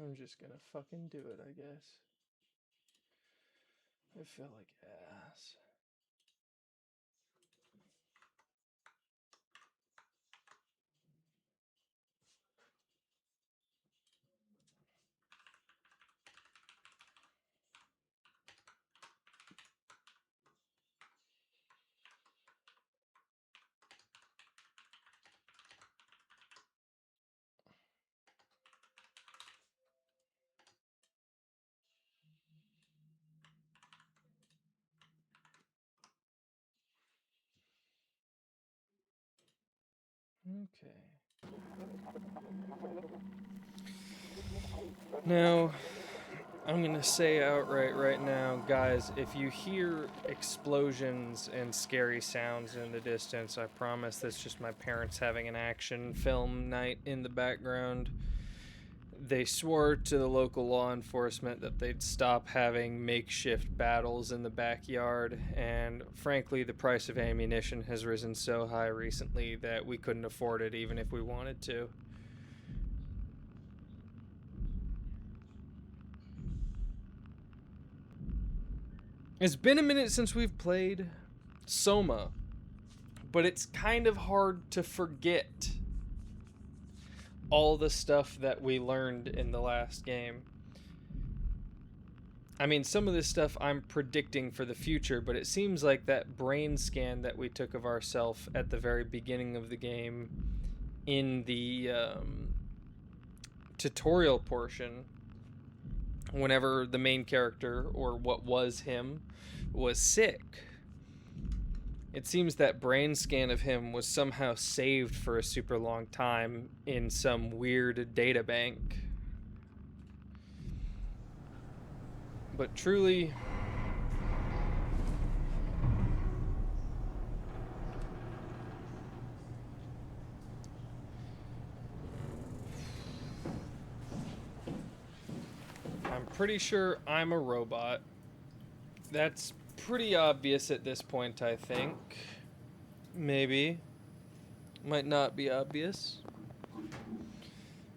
I'm just gonna fucking do it, I guess. I feel like ass. Okay. Now, I'm gonna say outright right now, guys, if you hear explosions and scary sounds in the distance, I promise that's just my parents having an action film night in the background. They swore to the local law enforcement that they'd stop having makeshift battles in the backyard, and frankly, the price of ammunition has risen so high recently that we couldn't afford it even if we wanted to. It's been a minute since we've played Soma, but it's kind of hard to forget all the stuff that we learned in the last game. I mean, some of this stuff I'm predicting for the future, but it seems like that brain scan that we took of ourselves at the very beginning of the game in the tutorial portion, whenever the main character, or what was him, was sick, it seems that brain scan of him was somehow saved for a super long time in some weird data bank. But truly, I'm pretty sure I'm a robot. That's pretty obvious at this point, I think. Maybe. Might not be obvious.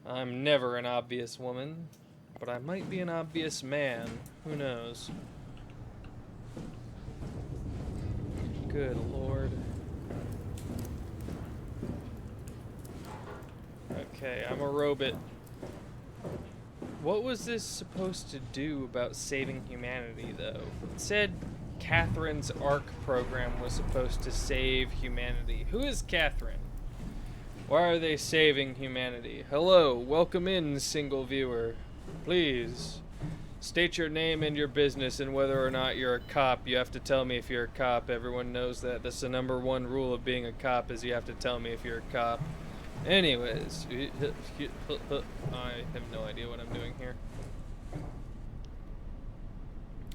I'm never an obvious woman, but I might be an obvious man. Who knows? Good lord. Okay, I'm a robot. What was this supposed to do about saving humanity, though? It said Catherine's ARC program was supposed to save humanity. Who is Catherine? Why are they saving humanity? Hello, welcome in, single viewer. Please, state your name and your business and whether or not you're a cop. You have to tell me if you're a cop. Everyone knows that. That's the number one rule of being a cop, is you have to tell me if you're a cop. Anyways, I have no idea what I'm doing here.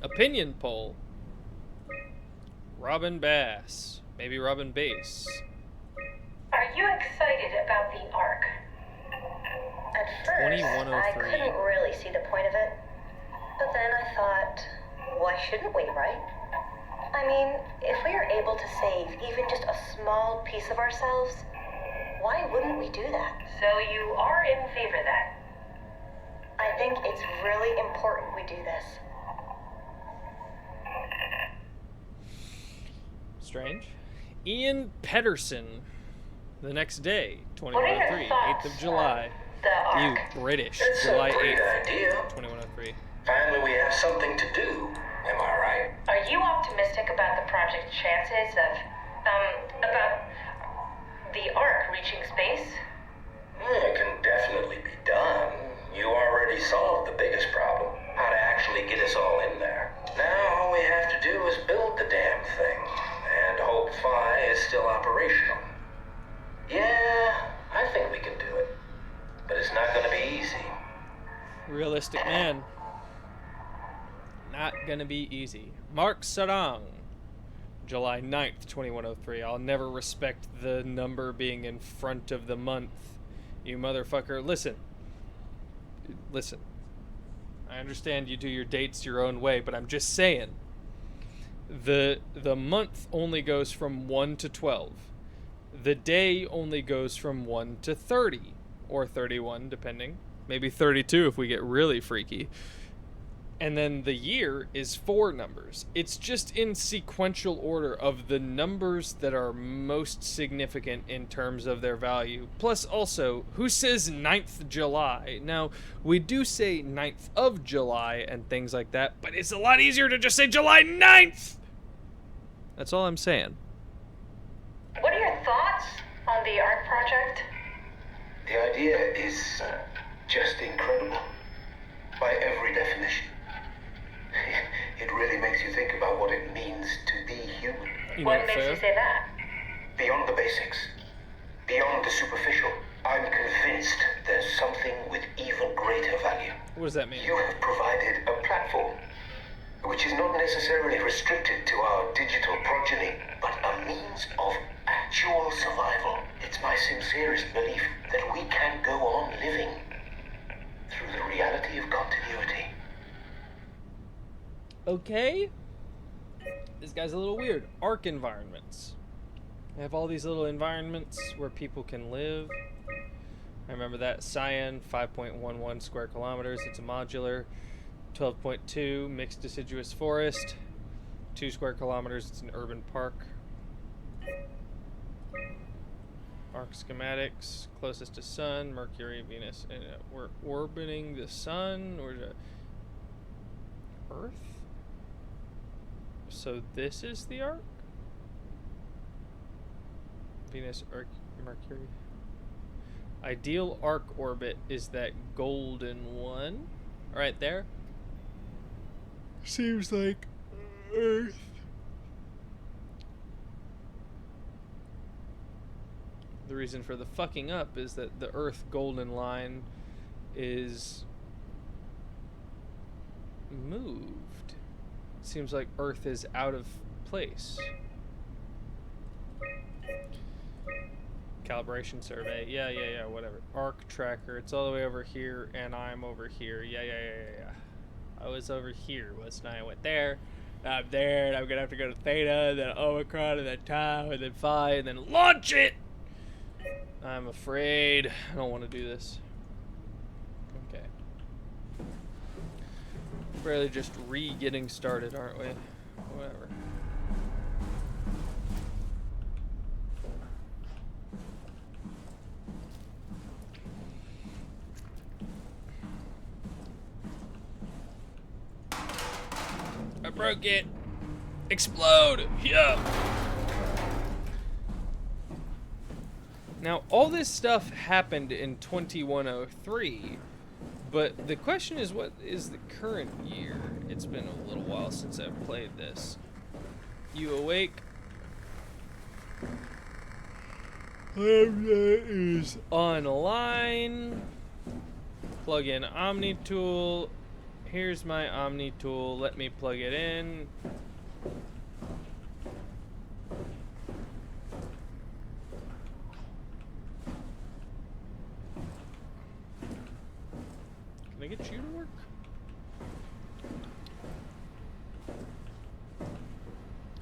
Opinion poll. Robin Bass. Maybe Robin Bass. Are you excited about the ARC? At first, I couldn't really see the point of it. But then I thought, why shouldn't we, right? I mean, if we are able to save even just a small piece of ourselves, why wouldn't we do that? So you are in favor then? I think it's really important we do this. Strange. Ian Pedersen. The next day, 2103, 8th of July. You British, it's July a great 8th, idea. 2103. Finally, we have something to do. Am I right? Are you optimistic about the project's chances of, about the ARC reaching space? It can definitely be done. You already solved the biggest problem, how to actually get us all in there. Now all we have to do is build the damn thing, and hope Phi is still operational. Yeah, I think we can do it, but it's not gonna be easy. Realistic man. Not gonna be easy. Mark Sarang, July 9th, 2103. I'll never respect the number being in front of the month. You motherfucker. Listen. I understand you do your dates your own way, but I'm just saying. The month only goes from 1 to 12. The day only goes from 1 to 30. Or 31, depending. Maybe 32 if we get really freaky. And then the year is 4 numbers. It's just in sequential order of the numbers that are most significant in terms of their value. Plus also, who says 9th July? Now, we do say 9th of July and things like that, but it's a lot easier to just say July 9th! That's all I'm saying. What are your thoughts on the art project? The idea is just incredible. By every definition. It really makes you think about what it means to be human. What makes you say that? Beyond the basics, beyond the superficial, I'm convinced there's something with even greater value. What does that mean? You have provided a platform, which is not necessarily restricted to our digital progeny, but a means of actual survival. It's my sincerest belief that we can go on living through the reality of continuity. Okay. This guy's a little weird. Arc environments. I have all these little environments where people can live. I remember that. Cyan, 5.11 square kilometers. It's a modular. 12.2 mixed deciduous forest. 2 square kilometers. It's an urban park. Arc schematics. Closest to Sun, Mercury, Venus. And we're orbiting the Sun. Or Earth? So this is the arc? Venus, Mercury. Ideal arc orbit is that golden one. Right there. Seems like Earth. The reason for the fucking up is that the Earth golden line is moved. Seems like Earth is out of place. Calibration survey. Yeah, whatever. Arc tracker. It's all the way over here, and I'm over here. Yeah. I was over here, wasn't I? I went there. I'm there, and I'm gonna have to go to Theta, and then Omicron, and then Tau, and then Phi, and then launch it! I'm afraid. I don't want to do this. Okay. Really just getting started, aren't we? Whatever. I broke it. Explode! Yeah! Now, all this stuff happened in 2103. But the question is, what is the current year? It's been a little while since I've played this. You awake. Is online. Plug in Omni tool. Here's my Omni tool. Let me plug it in. Can I get you to work?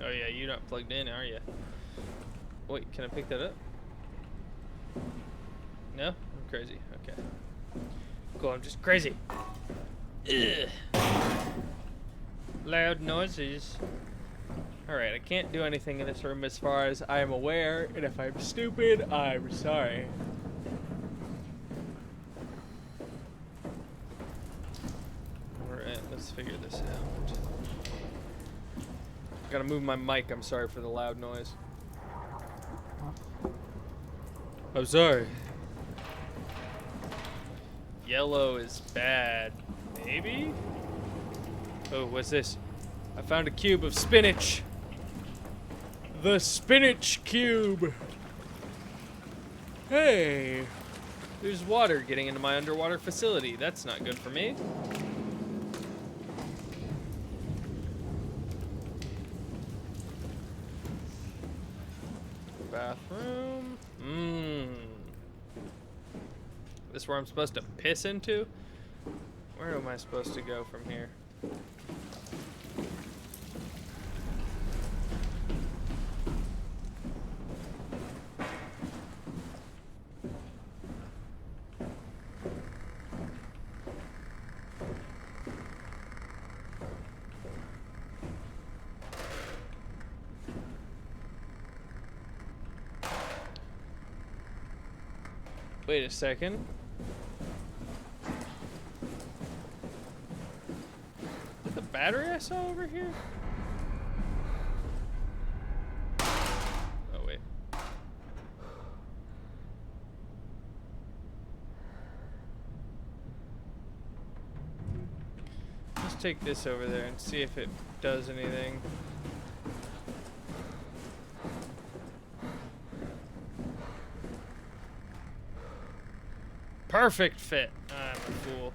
Oh yeah, you're not plugged in, are you? Wait, can I pick that up? No? I'm crazy. Okay. Cool, I'm just crazy. Ugh. Loud noises. Alright, I can't do anything in this room as far as I am aware, and if I'm stupid, I'm sorry. Alright, let's figure this out. Gotta move my mic, I'm sorry for the loud noise. I'm sorry. Yellow is bad. Maybe? Oh, what's this? I found a cube of spinach. The spinach cube. Hey. There's water getting into my underwater facility. That's not good for me. Bathroom. This where I'm supposed to piss into? Where am I supposed to go from here? Wait a second. Is that the battery I saw over here? Oh, wait. Let's take this over there and see if it does anything. Perfect fit. I'm a fool.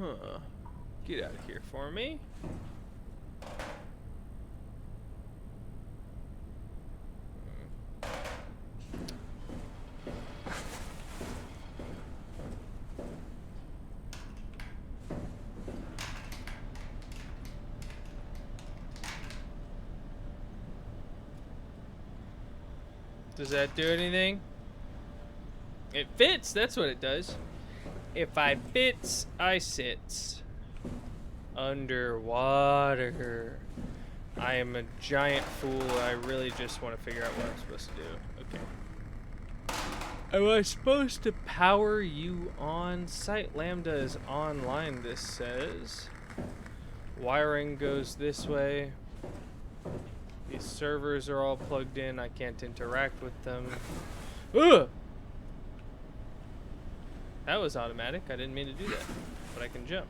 Huh. Get out of here for me. Does that do anything? It fits, that's what it does. If I fits, I sits. Underwater. I am a giant fool. I really just want to figure out what I'm supposed to do. Okay. Am I supposed to power you on? Site Lambda is online, this says. Wiring goes this way. These servers are all plugged in. I can't interact with them. Ugh! That was automatic. I didn't mean to do that. But I can jump.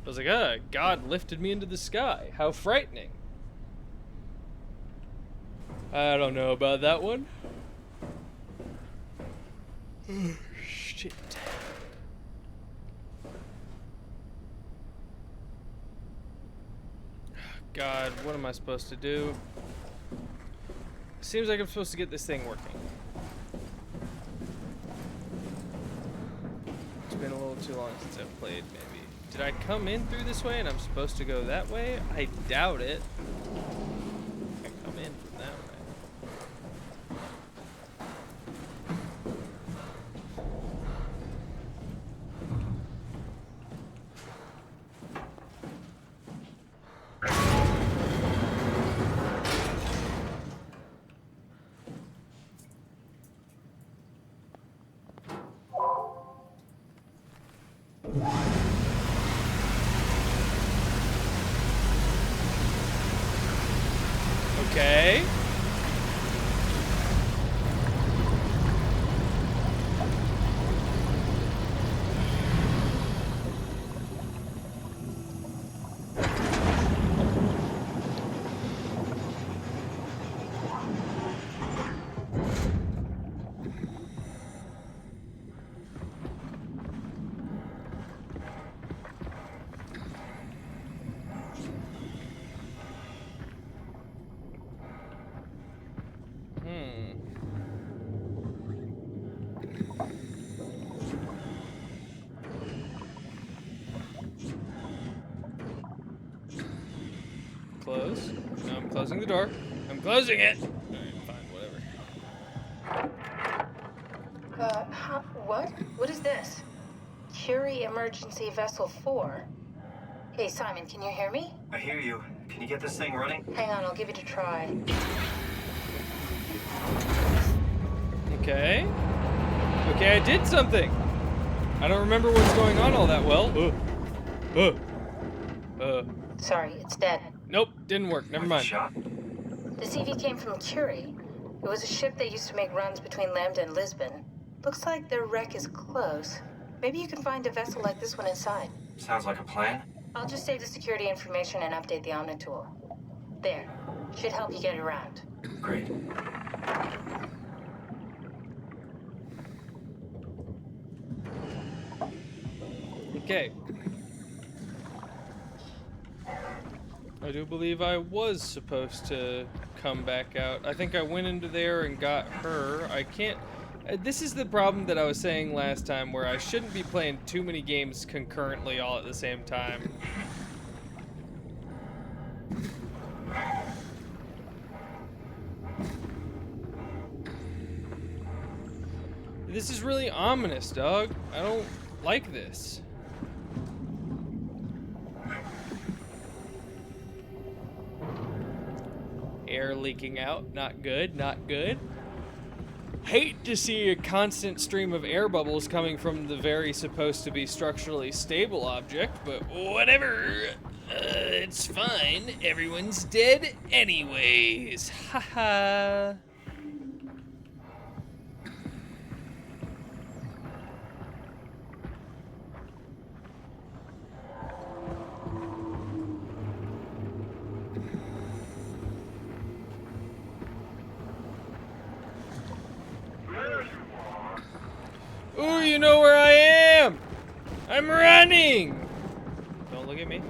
I was like, God lifted me into the sky. How frightening. I don't know about that one. Shit. God, what am I supposed to do? Seems like I'm supposed to get this thing working. It's been a little too long since I've played, maybe. Did I come in through this way and I'm supposed to go that way? I doubt it. I come in from that way. Okay. Close. No, I'm closing the door. I'm closing it! Alright, fine, whatever. What? What is this? Curie Emergency Vessel 4. Hey, Simon, can you hear me? I hear you. Can you get this thing running? Hang on, I'll give it a try. Okay. Okay, I did something! I don't remember what's going on all that well. Sorry, it's dead. Nope, didn't work. Never mind. Shot? The CV came from Curie. It was a ship that used to make runs between Lambda and Lisbon. Looks like their wreck is close. Maybe you can find a vessel like this one inside. Sounds like a plan. I'll just save the security information and update the Omni tool. There. Should help you get around. Great. Okay. I do believe I was supposed to come back out. I think I went into there and got her. I can't... This is the problem that I was saying last time, where I shouldn't be playing too many games concurrently all at the same time. This is really ominous, dog. I don't like this. Air leaking out. Not good, not good. Hate to see a constant stream of air bubbles coming from the very supposed to be structurally stable object, but whatever. It's fine. Everyone's dead anyways. Haha. Ooh, you know where I am! I'm running! Don't look at me.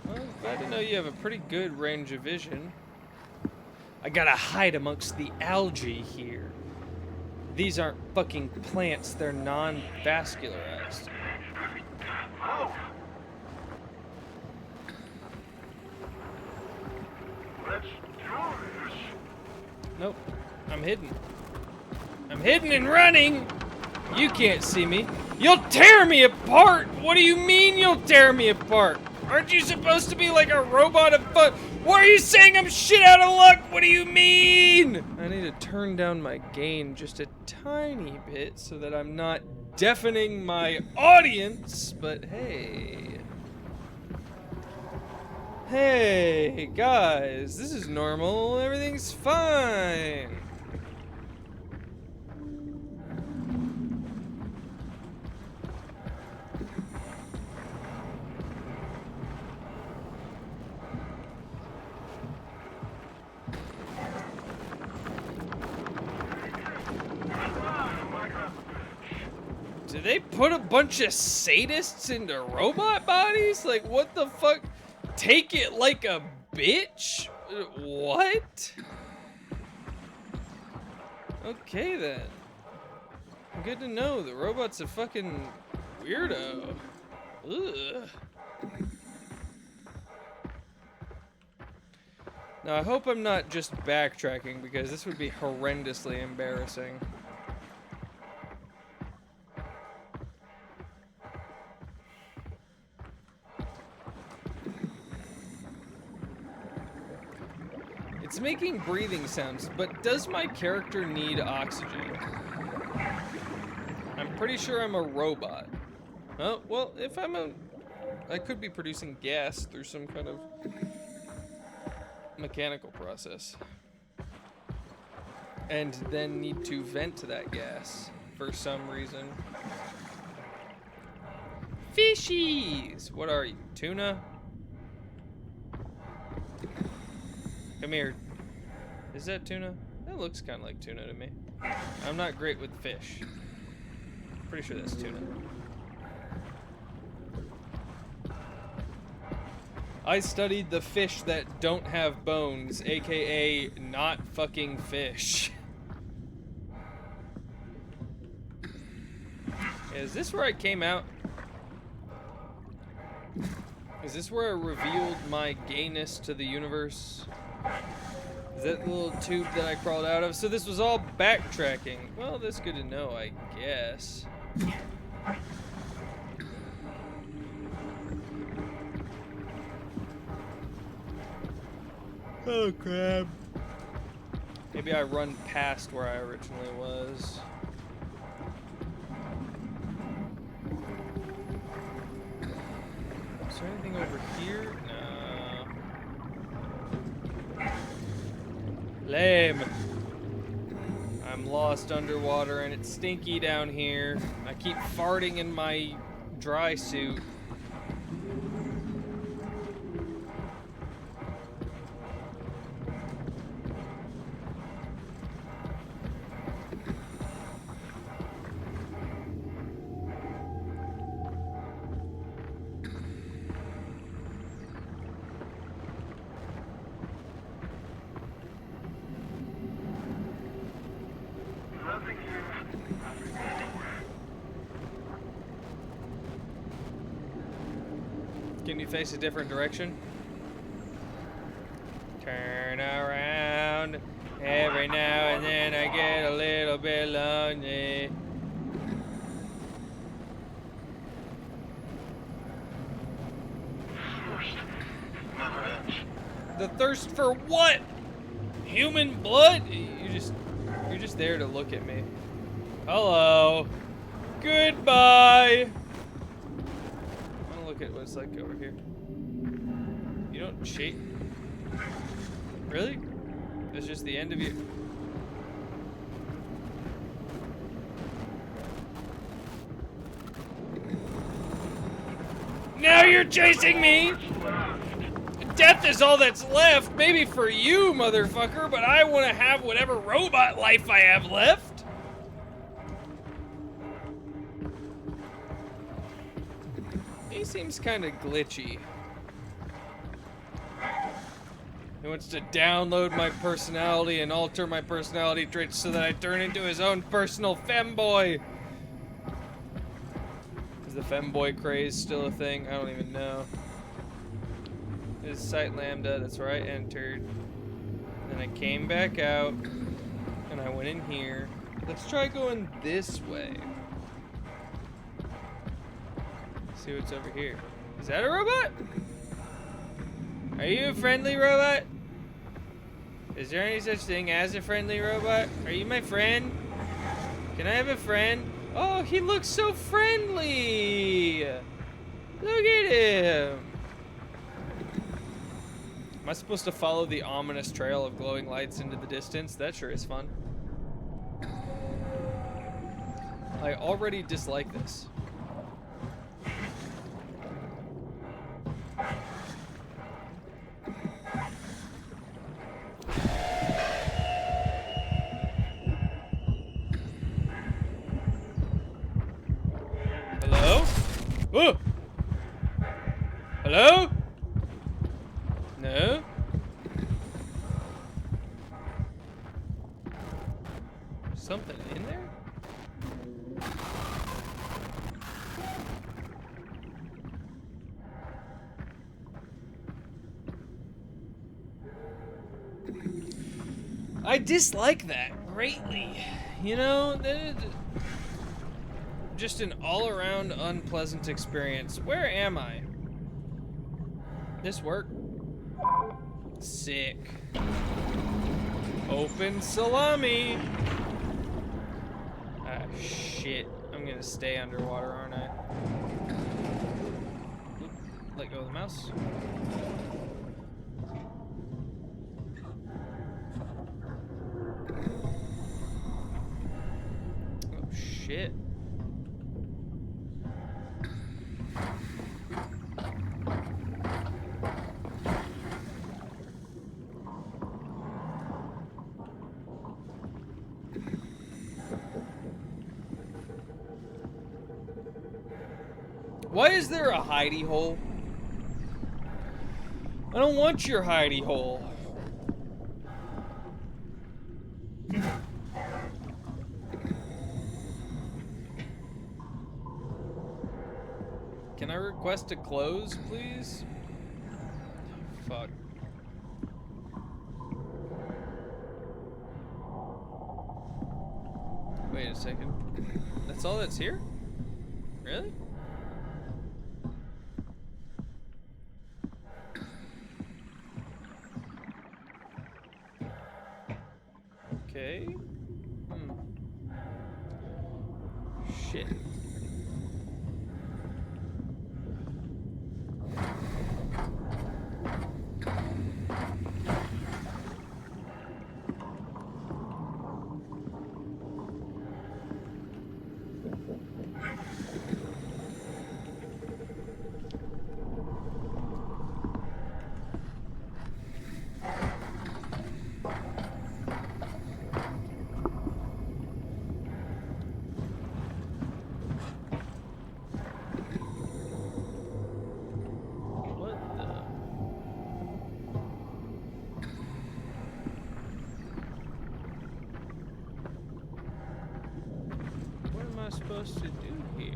Well, glad to know you have a pretty good range of vision. I gotta hide amongst the algae here. These aren't fucking plants, they're non-vascularized. Nope. I'm hidden. I'm hidden and running! You can't see me. You'll tear me apart! What do you mean you'll tear me apart? Aren't you supposed to be like a robot of fun? Why are you saying I'm shit out of luck? What do you mean? I need to turn down my gain just a tiny bit so that I'm not deafening my audience, but hey. Hey, guys, this is normal. Everything's fine. Did they put a bunch of sadists into robot bodies? Like, what the fuck? Take it like a bitch? What? Okay then. Good to know. The robot's a fucking weirdo. Ugh. Now I hope I'm not just backtracking because this would be horrendously embarrassing. It's making breathing sounds, but does my character need oxygen? I'm pretty sure I'm a robot. Oh, well, if I'm I could be producing gas through some kind of mechanical process. And then need to vent that gas for some reason. Fishies! What are you, tuna? Come here. Is that tuna? That looks kind of like tuna to me. I'm not great with fish. Pretty sure that's tuna. I studied the fish that don't have bones, aka not fucking fish. Is this where I came out? Is this where I revealed my gayness to the universe? Is that the little tube that I crawled out of? So this was all backtracking. Well, that's good to know, I guess. Oh, crap. Maybe I run past where I originally was. Is there anything over here? No. Lame. I'm lost underwater and it's stinky down here. I keep farting in my dry suit. Can you face a different direction? Turn around. Every now and then I get a little bit lonely. The thirst for what? Human blood? You're just there to look at me. Hello. Goodbye. I want to look at what it's like over here. You don't cheat. Really? It's just the end of you. Now you're chasing me! Death is all that's left, maybe for you, motherfucker, but I want to have whatever robot life I have left. He seems kind of glitchy. He wants to download my personality and alter my personality traits so that I turn into his own personal femboy. Is the femboy craze still a thing? I don't even know. Is site lambda, that's where I entered. Then I came back out, and I went in here. Let's try going this way. See what's over here. Is that a robot? Are you a friendly robot? Is there any such thing as a friendly robot? Are you my friend? Can I have a friend? Oh, he looks so friendly! Look at him! Am I supposed to follow the ominous trail of glowing lights into the distance? That sure is fun. I already dislike this. Hello? Oh! Hello? No? Something in there? I dislike that greatly. You know, just an all-around unpleasant experience. Where am I? This work? Sick. Open salami. Ah, shit. I'm gonna stay underwater, aren't I? Oop, let go of the mouse. Oh, shit. Why is there a hidey hole? I don't want your hidey hole. Can I request to close, please? Fuck. Wait a second. That's all that's here? Really? Okay. Shit. Supposed to do here?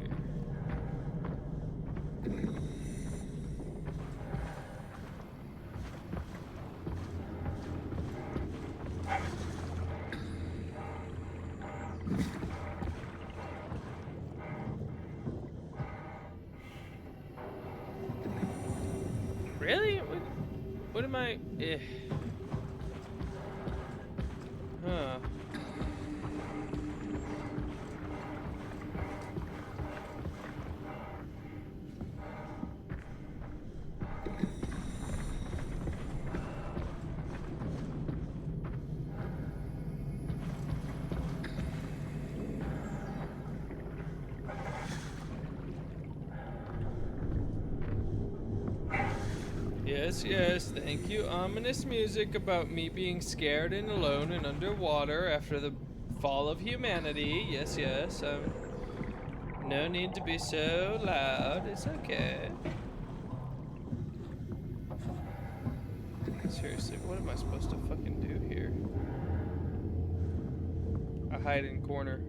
Really? What am I? Huh. Yes, yes, thank you. Ominous music about me being scared and alone and underwater after the fall of humanity. Yes, yes. No need to be so loud. It's okay. Seriously, what am I supposed to fucking do here? I hide in corner.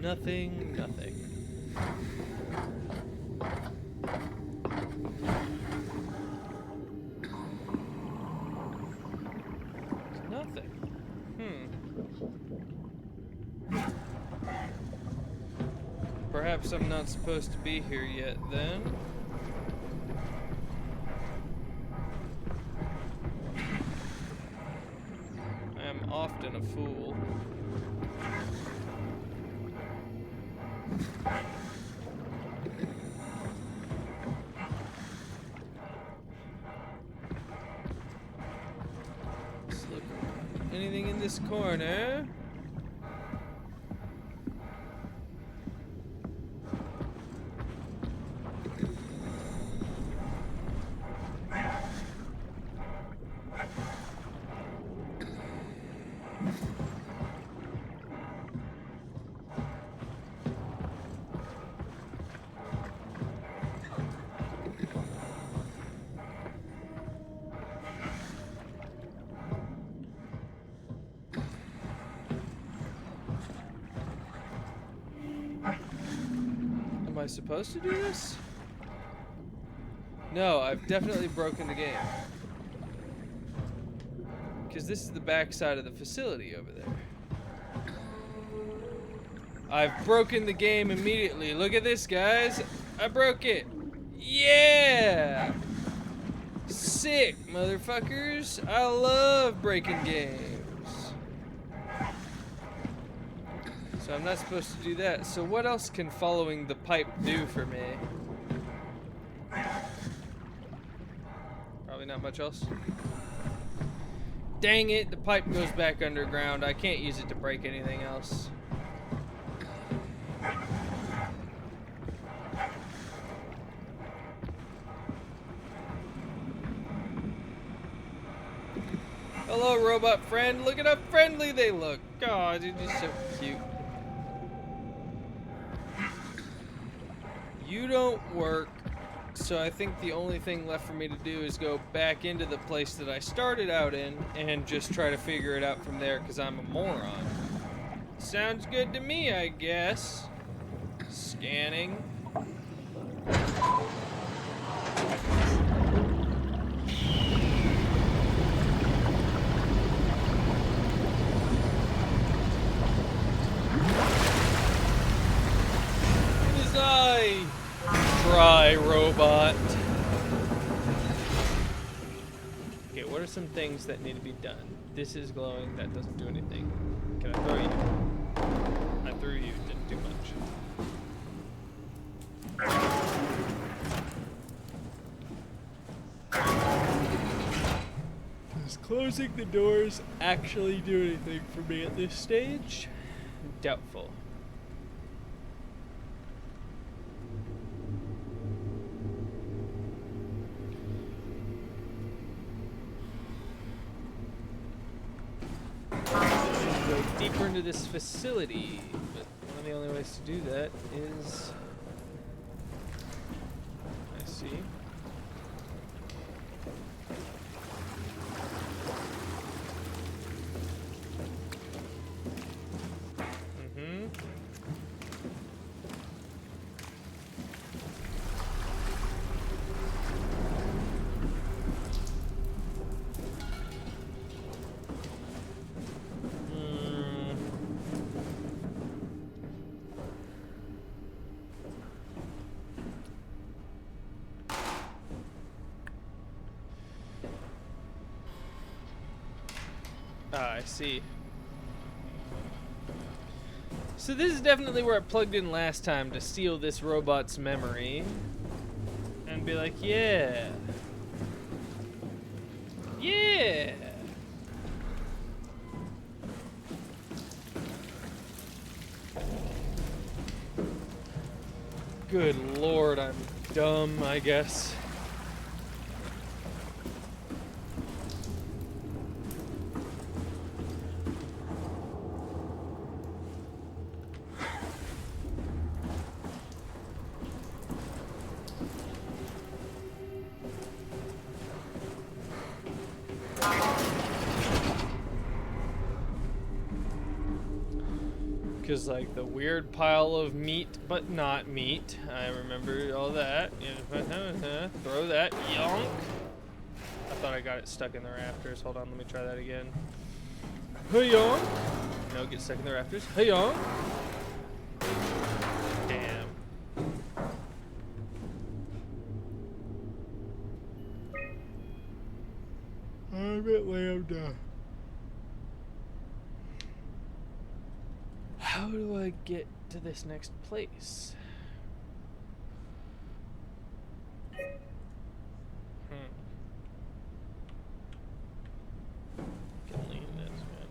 Nothing, nothing. Nothing. Perhaps I'm not supposed to be here yet, then. I am often a fool. Let's look. Anything in this corner? Am I supposed to do this? No, I've definitely broken the game. Because this is the back side of the facility over there. I've broken the game immediately. Look at this, guys. I broke it. Yeah! Sick, motherfuckers. I love breaking games. So I'm not supposed to do that. So what else can following the pipe do for me? Probably not much else. Dang it, the pipe goes back underground. I can't use it to break anything else. Hello, robot friend. Look at how friendly they look. God, you're just so cute. You don't work, so I think the only thing left for me to do is go back into the place that I started out in and just try to figure it out from there because I'm a moron. Sounds good to me, I guess. Scanning. Try, robot. Okay, what are some things that need to be done? This is glowing, that doesn't do anything. Can I throw you? I threw you, didn't do much. Does closing the doors actually do anything for me at this stage? Doubtful. Deeper into this facility, but one of the only ways to do that is, I see. Ah, I see. So this is definitely where I plugged in last time to steal this robot's memory. And be like, yeah. Yeah. Good lord, I'm dumb, I guess. Because, like, the weird pile of meat, but not meat. I remember all that. Throw that. Yonk. I thought I got it stuck in the rafters. Hold on, let me try that again. Hey-yonk. No, get stuck in the rafters. Hey-yonk. Damn. I'm a bit lambda. How do I get to this next place? Can lean this, man.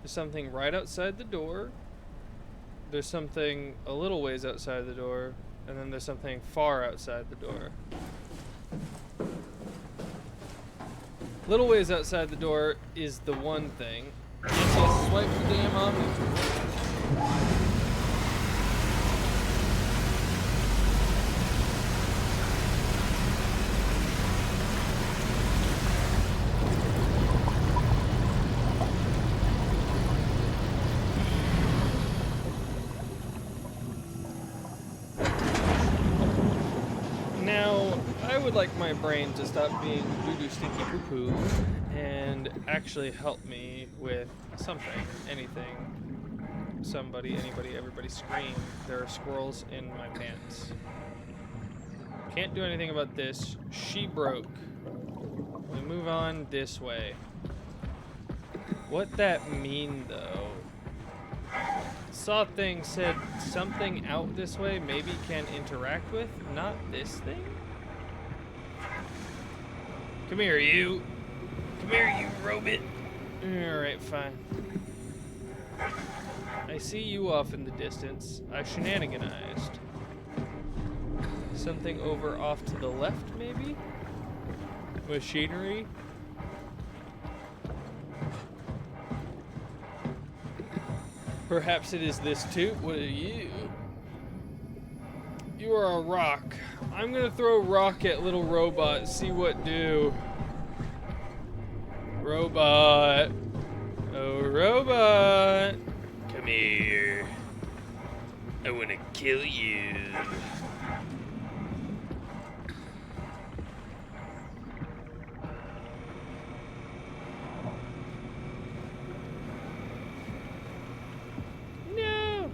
There's something right outside the door. There's something a little ways outside the door, and then there's something far outside the door. Little ways outside the door is the one thing. Yes, swipe the damn omni. Now, I would like my brain to stop being doo-doo stinky poo-poo and actually help me with something, anything. Somebody, anybody, everybody scream. There are squirrels in my pants. Can't do anything about this. She broke. We move on this way. What that mean, though? Saw thing said something out this way maybe can interact with, not this thing? Come here, you. Come here, you robot. Alright, fine. I see you off in the distance. I shenaniganized. Something over off to the left, maybe? Machinery? Perhaps it is this too. What are you? You are a rock. I'm gonna throw a rock at little robot, see what do. Robot. Oh, robot. Come here. I wanna kill you. No.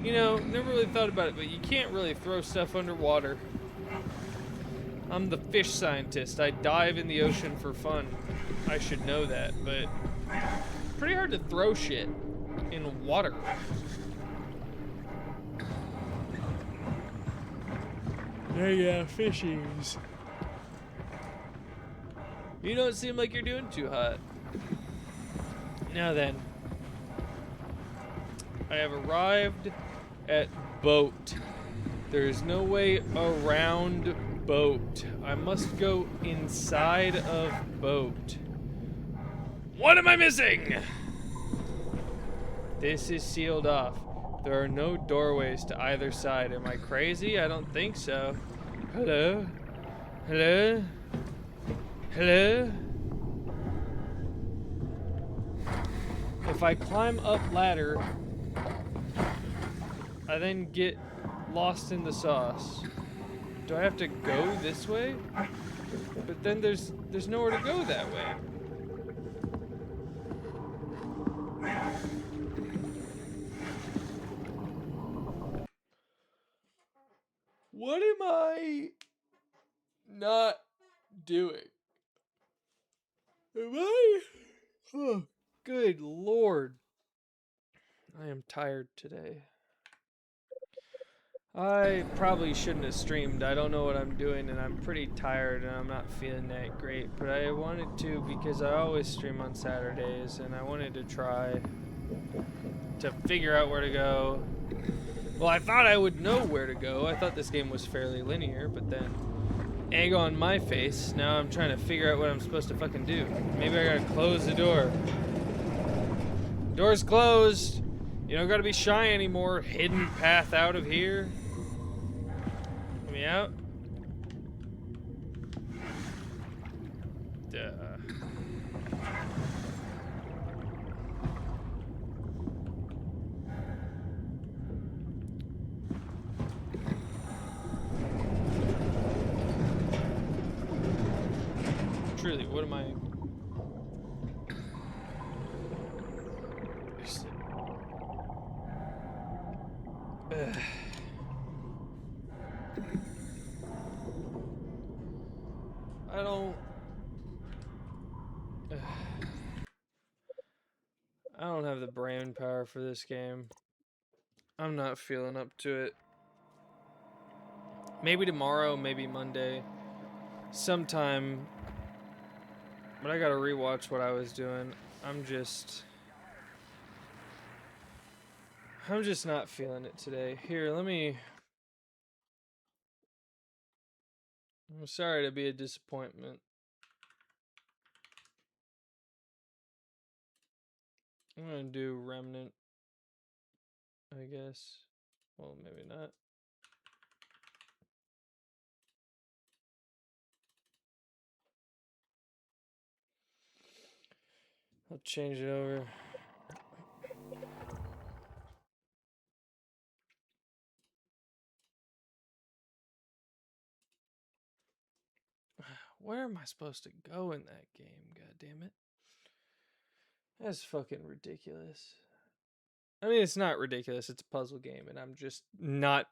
You know, never really thought about it, but you can't really throw stuff underwater. I'm the fish scientist. I dive in the ocean for fun. I should know that, but pretty hard to throw shit in water. Hey, fishies. You don't seem like you're doing too hot. Now then, I have arrived at boat. There is no way around boat. I must go inside of boat. What am I missing? This is sealed off. There are no doorways to either side. Am I crazy? I don't think so. Hello? Hello? Hello? If I climb up ladder, I then get lost in the sauce. Do I have to go this way? But then there's nowhere to go that way. What am I not doing? Am I? Oh, good Lord. I am tired today. I probably shouldn't have streamed. I don't know what I'm doing, and I'm pretty tired, and I'm not feeling that great. But I wanted to because I always stream on Saturdays, and I wanted to try to figure out where to go. Well, I thought I would know where to go. I thought this game was fairly linear, but then egg on my face. Now I'm trying to figure out what I'm supposed to fucking do. Maybe I gotta close the door. Door's closed. You don't gotta be shy anymore. Hidden path out of here. Let me out. Duh. Truly, what am I? Ugh. I don't. Ugh. I don't have the brain power for this game. I'm not feeling up to it. Maybe tomorrow, maybe Monday. Sometime. But I gotta rewatch what I was doing. I'm just not feeling it today. Here, I'm sorry to be a disappointment. I'm gonna do Remnant, I guess. Well, maybe not. I'll change it over. Where am I supposed to go in that game? God damn it. That's fucking ridiculous. I mean, it's not ridiculous. It's a puzzle game, and I'm just not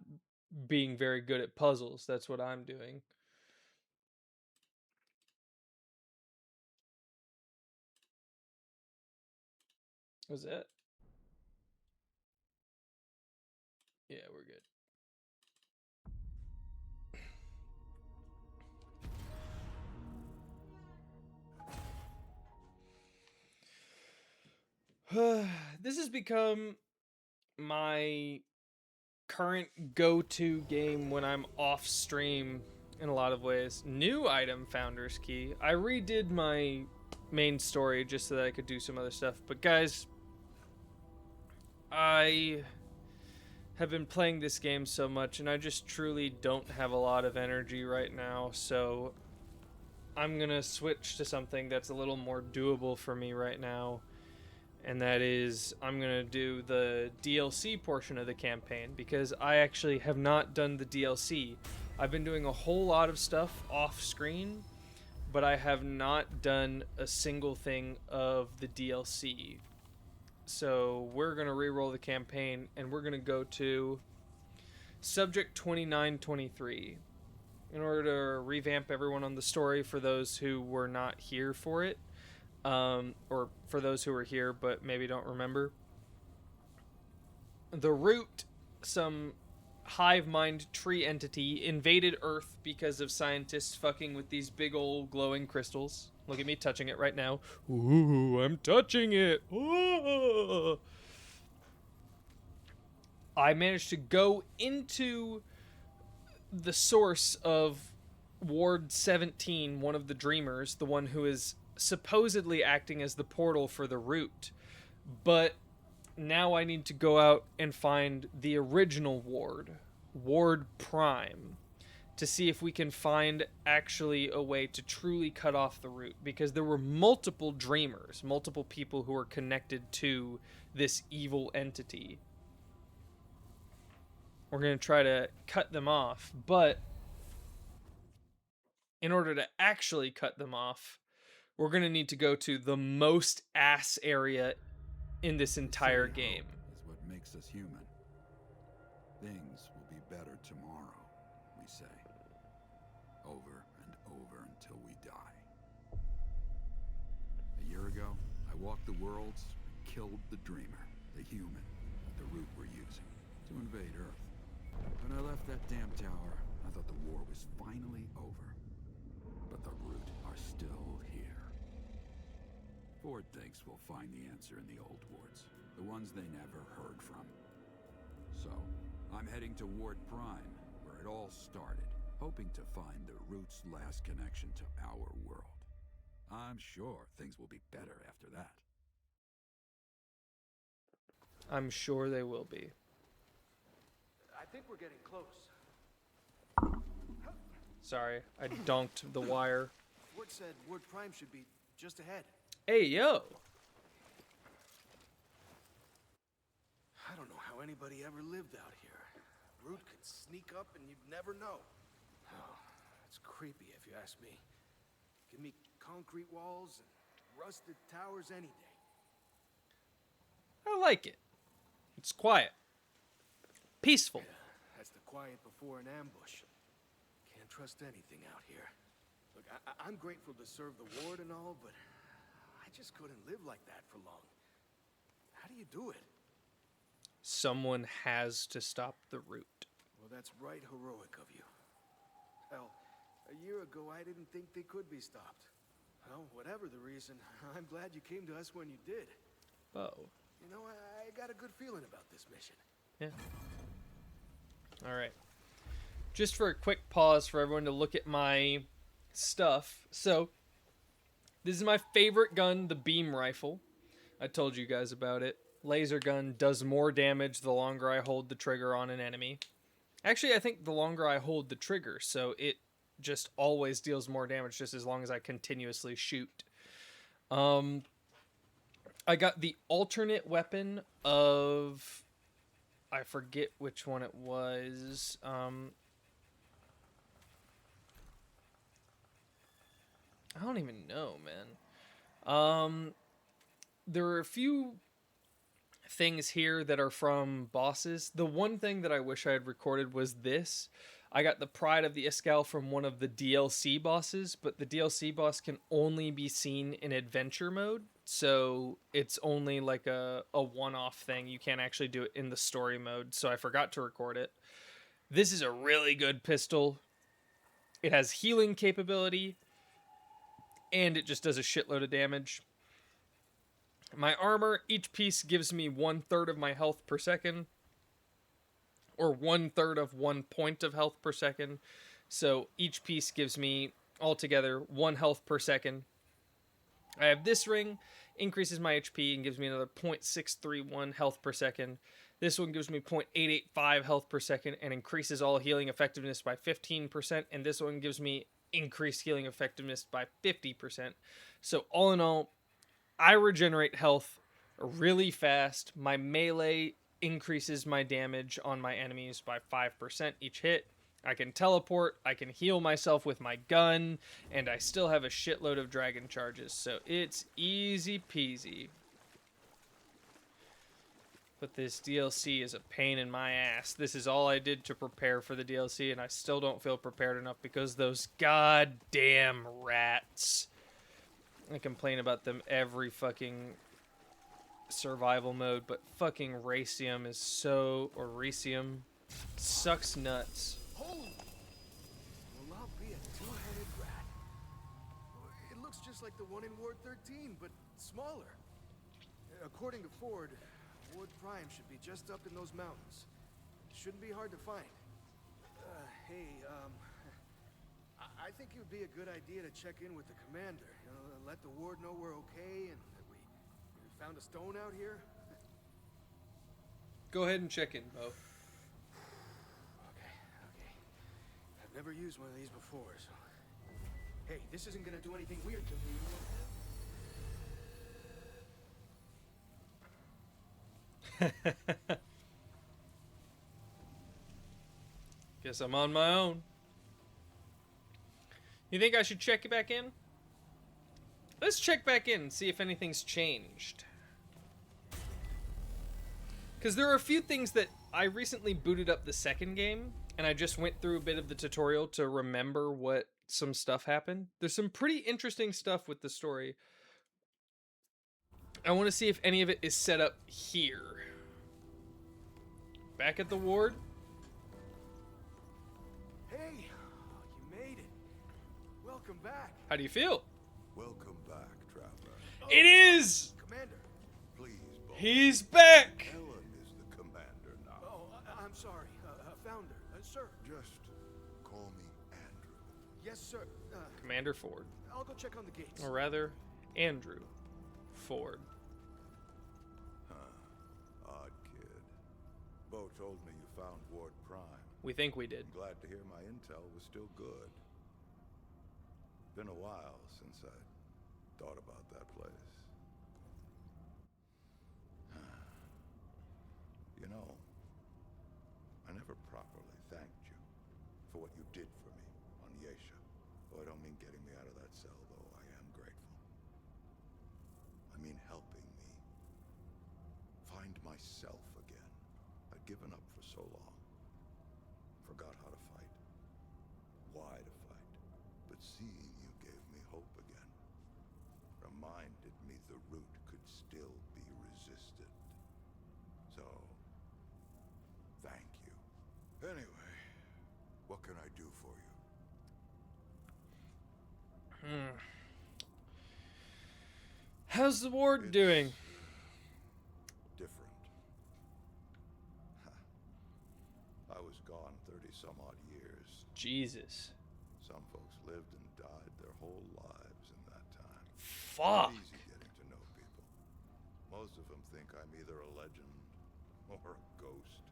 being very good at puzzles. That's what I'm doing. Was that? Yeah, we're good. This has become my current go-to game when I'm off stream in a lot of ways. New item founder's key. I redid my main story just so that I could do some other stuff. But guys, I have been playing this game so much and I just truly don't have a lot of energy right now. So I'm gonna switch to something that's a little more doable for me right now. And that is, I'm going to do the DLC portion of the campaign, because I actually have not done the DLC. I've been doing a whole lot of stuff off screen, but I have not done a single thing of the DLC. So we're going to re-roll the campaign, and we're going to go to Subject 2923 in order to revamp everyone on the story for those who were not here for it. Or for those who were here but maybe don't remember. The Root, some hive mind tree entity, invaded Earth because of scientists fucking with these big old glowing crystals. Look at me touching it right now. Ooh, I'm touching it. Ooh. I managed to go into the source of Ward 17, one of the Dreamers, the one who is supposedly acting as the portal for the Root, but now I need to go out and find the original Ward Prime, to see if we can find actually a way to truly cut off the Root, because there were multiple Dreamers, multiple people who were connected to this evil entity. We're going to try to cut them off, but in order to actually cut them off, we're going to need to go to the most ass area in this entire game. Is what makes us human. Things will be better tomorrow, we say. Over and over until we die. A year ago, I walked the worlds and killed the Dreamer, the human, at the route we're using, to invade Earth. When I left that damn tower, I thought the war was finally over. But the root are still here. Ford thinks we'll find the answer in the old wards, the ones they never heard from. So, I'm heading to Ward Prime, where it all started, hoping to find the root's last connection to our world. I'm sure things will be better after that. I'm sure they will be. I think we're getting close. Sorry, I donked the wire. Ford said Ward Prime should be just ahead. Hey, yo! I don't know how anybody ever lived out here. Root could sneak up and you'd never know. Oh, it's creepy if you ask me. Give me concrete walls and rusted towers any day. I like it. It's quiet. Peaceful. Yeah, that's the quiet before an ambush. Can't trust anything out here. Look, I'm grateful to serve the ward and all, but I just couldn't live like that for long. How do you do it? Someone has to stop the root. Well, that's right heroic of you. Hell, a year ago I didn't think they could be stopped. Well, whatever the reason, I'm glad you came to us when you did. Oh. You know, I got a good feeling about this mission. Yeah. Alright. Just for a quick pause for everyone to look at my stuff. So, this is my favorite gun, the beam rifle. I told you guys about it. Laser gun does more damage the longer I hold the trigger on an enemy. Actually, I think the longer I hold the trigger, so it just always deals more damage just as long as I continuously shoot. I got the alternate weapon of... I forget which one it was. I don't even know, man. There are a few things here that are from bosses. The one thing that I wish I had recorded was this. I got the Pride of the Iskall from one of the DLC bosses, but the DLC boss can only be seen in adventure mode, so it's only like a one-off thing. You can't actually do it in the story mode, so I forgot to record it. This is a really good pistol. It has healing capability, and it just does a shitload of damage. My armor, each piece gives me 1/3 of my health per second, or 1/3 of 1 point of health per second. So each piece gives me altogether 1 health per second. I have this ring, increases my HP and gives me another 0.631 health per second. This one gives me 0.885 health per second and increases all healing effectiveness by 15%. And this one gives me increased healing effectiveness by 50%. So all in all, I regenerate health really fast. My melee increases my damage on my enemies by 5% each hit. I can teleport, I can heal myself with my gun, and I still have a shitload of dragon charges, so it's easy peasy. But this DLC is a pain in my ass. This is all I did to prepare for the DLC, and I still don't feel prepared enough because those goddamn rats. I complain about them every fucking survival mode, but fucking Racium is so... or Racium sucks nuts. Holy! Well, I'll be a two-headed rat. It looks just like the one in Ward 13, but smaller. According to Ford, Ward Prime should be just up in those mountains. Shouldn't be hard to find. Hey, I think it would be a good idea to check in with the commander. You know, let the ward know we're okay and that we found a stone out here. Go ahead and check in, Bo. Okay. I've never used one of these before, so... Hey, this isn't gonna do anything weird to me. Guess I'm on my own. You think I should check it back in? Let's check back in and see if anything's changed. Because there are a few things that I recently booted up the second game, and I just went through a bit of the tutorial to remember what some stuff happened. There's some pretty interesting stuff with the story. I want to see if any of it is set up here. Back at the ward. Hey, you made it. Welcome back. How do you feel? Welcome back, traveler. It is! Commander. Please, both. He's back! Ellen is the commander now. Oh, I'm sorry. Founder. Sir. Just call me Andrew. Yes, sir. Commander Ford. I'll go check on the gates. Or rather, Andrew Ford. Odd kid. Bo told me you found Ward Prime. We think we did. Glad to hear my intel was still good. Been a while since I thought about that place. You know, I never properly thanked you for what you did for me on Yesha. Oh, I don't mean getting me out of that cell, though I am grateful. I mean helping me find myself again. I'd given up for so long. Forgot how to fight. Why to fight. But seeing you gave me hope again. Reminded me the root could still be resisted. So, thank you. Anyway, what can I do for you? How's the ward doing? Different. I was gone 30-some odd years. Jesus. Some folks lived and died their whole lives in that time. Fuck. Not easy getting to know people. Most of them think I'm either a legend or a ghost.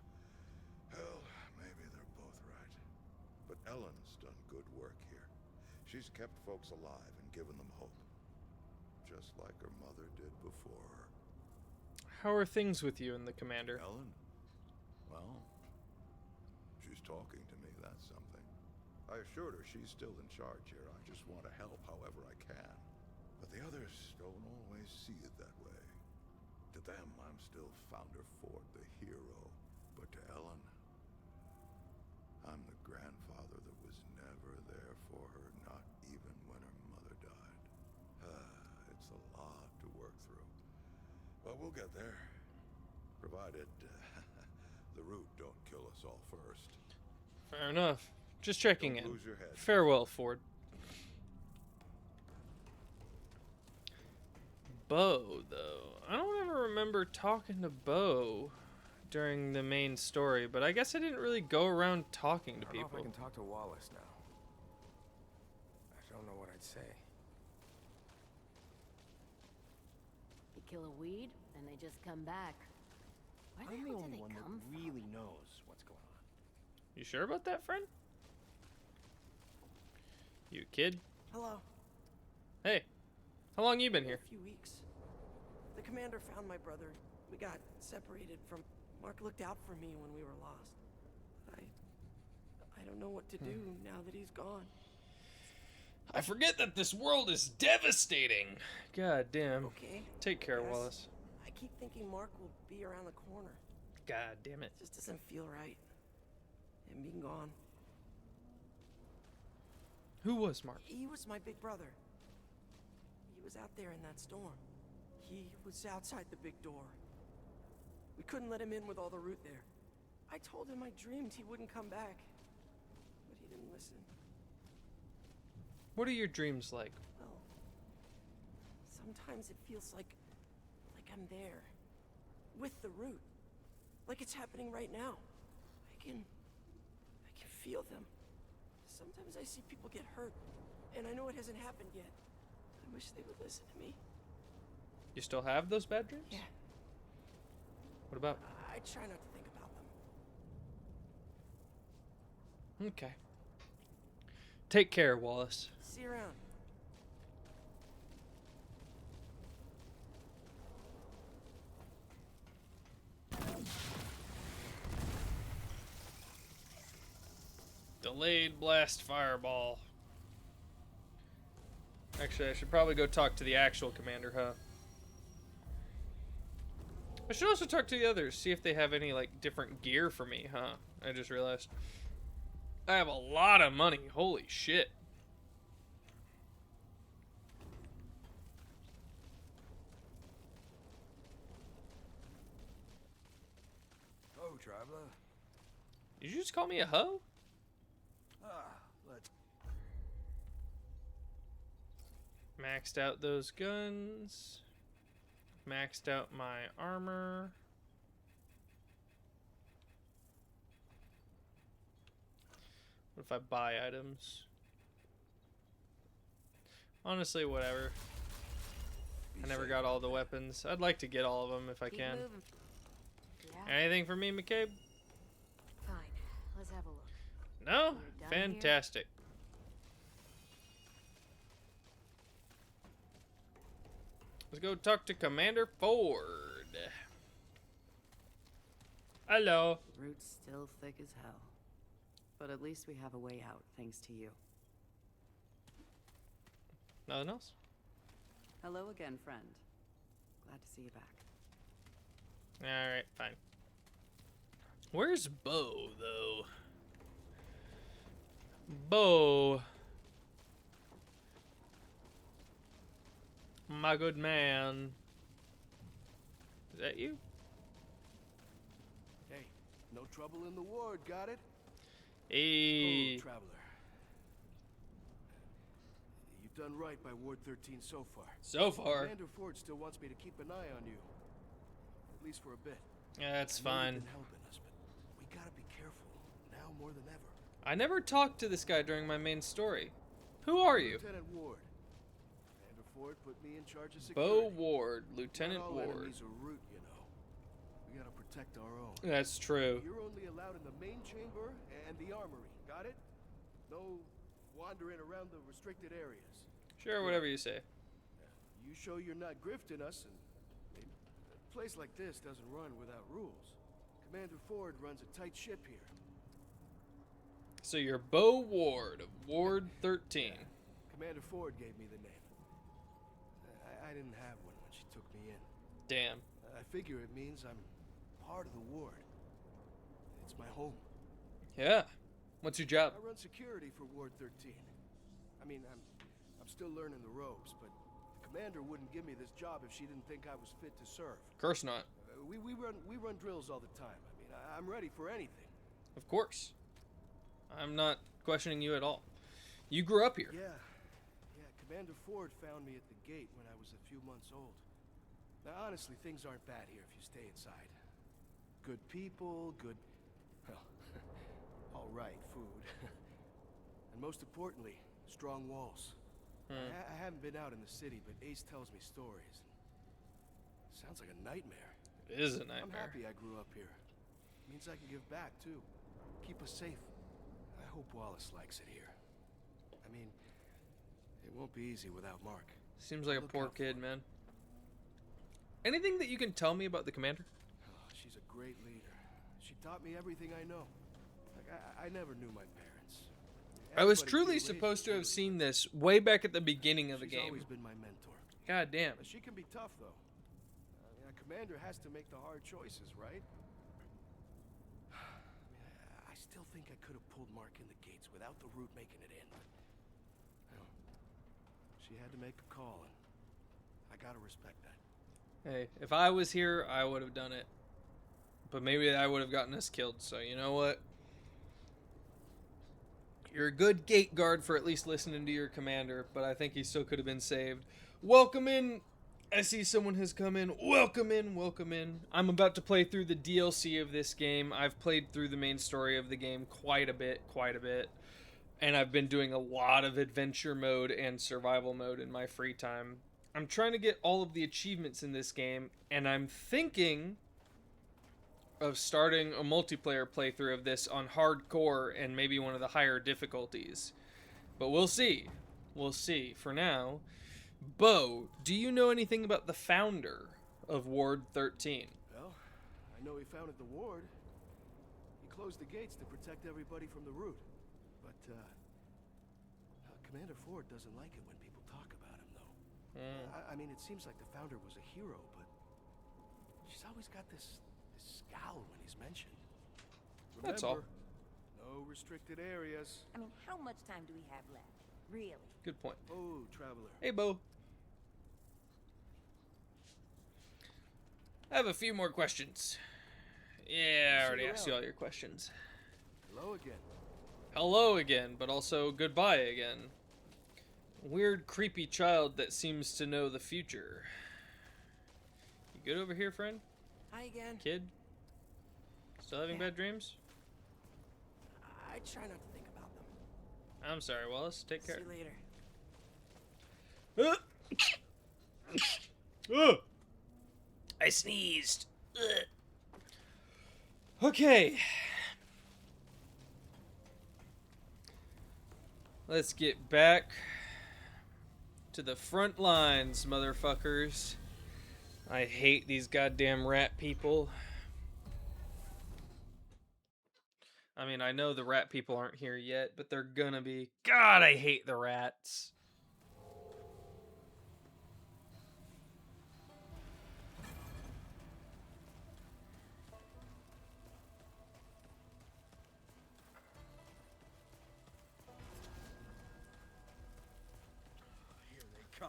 Hell, maybe they're both right. But Ellen's done good work here. She's kept folks alive and given them hope. Just like her mother did before her. How are things with you and the commander? Ellen? Well, she's talking to me, that's something. I assured her she's still in charge here. I just want to help however I can. But the others don't always see it that way. To them, I'm still Founder Ford, the hero. But to Ellen, I'm the grandfather that was never there for her, not even when her mother died. It's a lot to work through. But we'll get there. Provided the root don't kill us all first. Fair enough. Just checking Don't in. lose your head. Farewell, Ford. Bo, though. I don't ever remember talking to Bo during the main story, but I guess I didn't really go around talking to I don't know people. if I can talk to Wallace now. I don't know what I'd say. You kill a weed, and they just come back. Where the I'm the hell do only they one that come from? really knows what's going on. You sure about that, friend? You kid? Hello. Hey, how long you been here? A few weeks. The commander found my brother. We got separated from... Mark looked out for me when we were lost. I don't know what to do now that he's gone. I forget that this world is devastating. God damn. Okay. Take care, Yes. Wallace. I keep thinking Mark will be around the corner. God damn it. It just doesn't feel right. Him being gone. Who was Mark? He was my big brother. He was out there in that storm. He was outside the big door. We couldn't let him in with all the root there. I told him I dreamed he wouldn't come back. But he didn't listen. What are your dreams like? Well, sometimes it feels like I'm there. With the root. Like it's happening right now. I can feel them. Sometimes I see people get hurt, and I know it hasn't happened yet. I wish they would listen to me. You still have those bad dreams? Yeah. What about? I try not to think about them. Okay. Take care, Wallace. See you around. Delayed blast fireball. Actually, I should probably go talk to the actual commander, huh? I should also talk to the others, see if they have any, like, different gear for me, huh? I just realized. I have a lot of money. Holy shit. Oh, traveler. Did you just call me a hoe? Let's... Maxed out those guns. Maxed out my armor. What if I buy items? Honestly, whatever. I never got all the weapons. I'd like to get all of them if I can. Moving. Yeah. Anything for me, McCabe? Fine. Let's have a look. No? We're done Fantastic. Let's go talk to Commander Ford. Hello. Route's still thick as hell. But at least we have a way out, thanks to you. Nothing else? Hello again, friend. Glad to see you back. Alright, fine. Where's Bo, though? Bo. My good man. Is that you? Hey, no trouble in the ward, got it? Hey. Oh, traveler. You've done right by Ward 13 so far. So far. Commander Ford still wants me to keep an eye on you. At least for a bit. Yeah, that's I know you've fine. been helping us, but we gotta be careful, now more than ever. I never talked to this guy during my main story. Who are you? Lieutenant Ward. Commander Ford put me in charge of Bo security. Ward, Lieutenant Not all Ward. enemies are root, you know. We gotta protect our own. That's true. You're only allowed in the main chamber and the armory, got it? No wandering around the restricted areas. Sure, whatever you say. You show you're not grifting us, and a place like this doesn't run without rules. Commander Ford runs a tight ship here. So you're Bo Ward of Ward 13. Commander Ford gave me the name. I didn't have one when she took me in. Damn. I figure it means I'm part of the ward. It's my home. Yeah. What's your job? I run security for Ward 13. I mean, I'm still learning the ropes, but the commander wouldn't give me this job if she didn't think I was fit to serve. Of course not. We run drills all the time. I mean, I'm ready for anything. Of course. I'm not questioning you at all. You grew up here. Yeah. Commander Ford found me at the gate when I was a few months old. Now, honestly, things aren't bad here if you stay inside. Good people, good, well, all right, food. And most importantly, strong walls. I haven't been out in the city, but Ace tells me stories. Sounds like a nightmare. It is a I'm nightmare. happy I grew up here. Means I can give back, too. Keep us safe. I hope Wallace likes it here. I mean, it won't be easy without Mark. Seems like a Look poor out for kid, him. man. Anything that you can tell me about the commander? Oh, she's a great leader. She taught me everything I know. Like, I never knew my parents. I was Everybody truly here raised supposed to me have really seen this way back at the beginning of the She's game. always been my mentor. God damn. She can be tough, though. I mean, a commander has to make the hard choices, right? I still think I could have pulled Mark in the gates without the root making it in. But, well, she had to make a call, and I gotta respect that. Hey, if I was here, I would have done it. But maybe I would have gotten us killed, so you know what? You're a good gate guard for at least listening to your commander, but I think he still could have been saved. Welcome in. I see someone has come in. Welcome in, welcome in. I'm about to play through the DLC of this game. I've played through the main story of the game quite a bit. And I've been doing a lot of adventure mode and survival mode in my free time. I'm trying to get all of the achievements in this game, and I'm thinking of starting a multiplayer playthrough of this on hardcore and maybe one of the higher difficulties. But we'll see. We'll see. For now, Bo, do you know anything about the founder of Ward 13? Well, I know he founded the ward. He closed the gates to protect everybody from the root. But, Commander Ford doesn't like it when people talk about him. I mean, it seems like the founder was a hero, but she's always got this scowl when he's mentioned. Remember, That's all. no restricted areas. I mean, how much time do we have left? Really? Good point. Oh, traveler. Hey, Bo. I have a few more questions. Yeah, I already asked you all your questions. Hello again. Hello again, but also goodbye again. Weird, creepy child that seems to know the future. You good over here, friend? Hi again. Kid? Still having bad dreams? I try not to think about them. I'm sorry, Wallace. Take care. See you later. I sneezed. Okay. Let's get back to the front lines, motherfuckers. I hate these goddamn rat people. I mean, I know the rat people aren't here yet, but they're gonna be. God, I hate the rats. Here they come.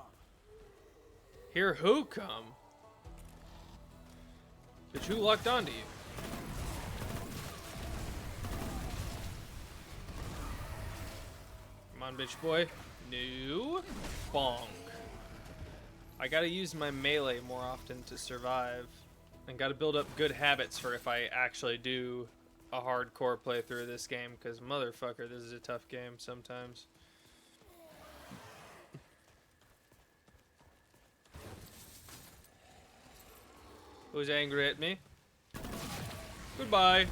Here who come? Bitch, who locked onto you? Come on, bitch boy. No. Bonk. I gotta use my melee more often to survive. And gotta build up good habits for if I actually do a hardcore playthrough of this game. Because, motherfucker, this is a tough game sometimes. Who's angry at me? Goodbye.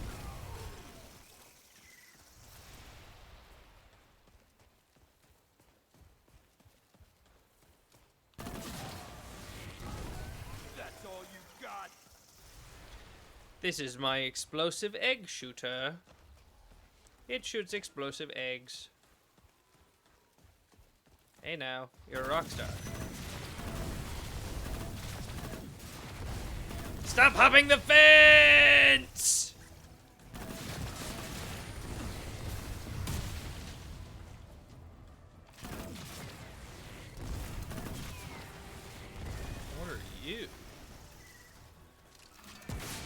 That's all you got. This is my explosive egg shooter. It shoots explosive eggs. Hey now, you're a rock star. Stop hopping the fence! What are you?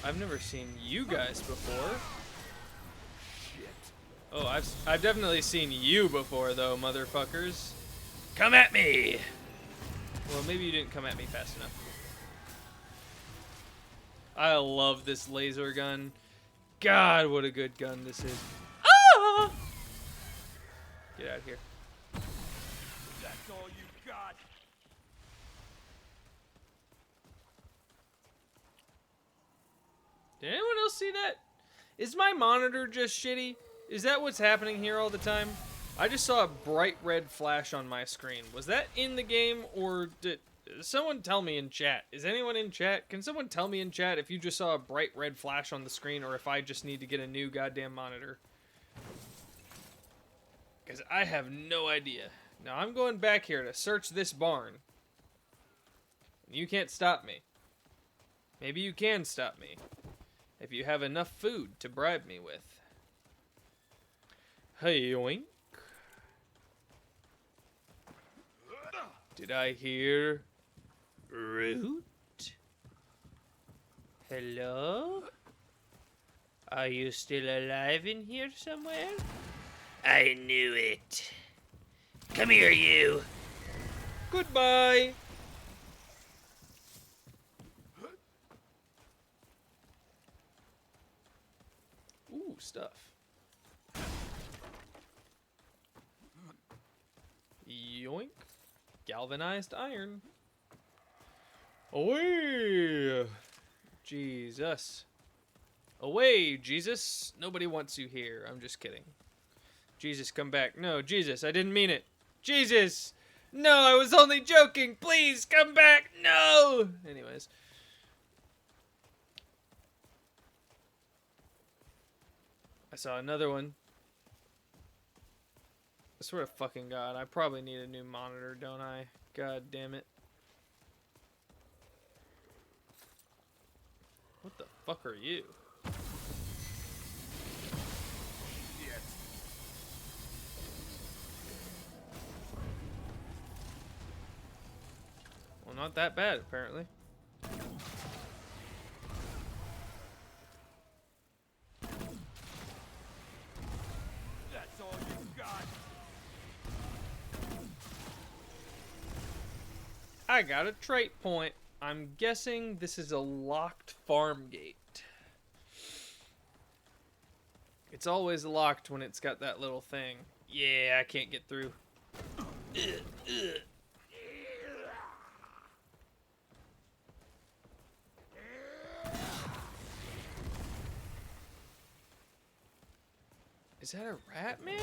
I've never seen you guys before. Shit. Oh, I've definitely seen you before though, motherfuckers. Come at me! Well, maybe you didn't come at me fast enough. I love this laser gun. God, what a good gun this is. Ah! Get out of here. That's all you got. Did anyone else see that? Is my monitor just shitty? Is that what's happening here all the time? I just saw a bright red flash on my screen. Was that in the game, or did someone tell me in chat? Is anyone in chat? Can someone tell me in chat if you just saw a bright red flash on the screen, or if I just need to get a new goddamn monitor? Because I have no idea. Now I'm going back here to search this barn. You can't stop me. Maybe you can stop me. If you have enough food to bribe me with. Hey, yoink. Did I hear root? Hello? Are you still alive in here somewhere? I knew it. Come here, you. Goodbye. Ooh, stuff. Yoink. Galvanized iron. Away! Jesus. Away, Jesus. Nobody wants you here. I'm just kidding. Jesus, come back. No, Jesus, I didn't mean it. Jesus! No, I was only joking. Please, come back. No! Anyways. I saw another one. I swear to fucking God, I probably need a new monitor, don't I? God damn it. fuck are you? Shit. Well, not that bad, apparently. That's all you got. I got a trait point. I'm guessing this is a locked farm gate. It's always locked when it's got that little thing. Yeah, I can't get through. Is that a rat, man?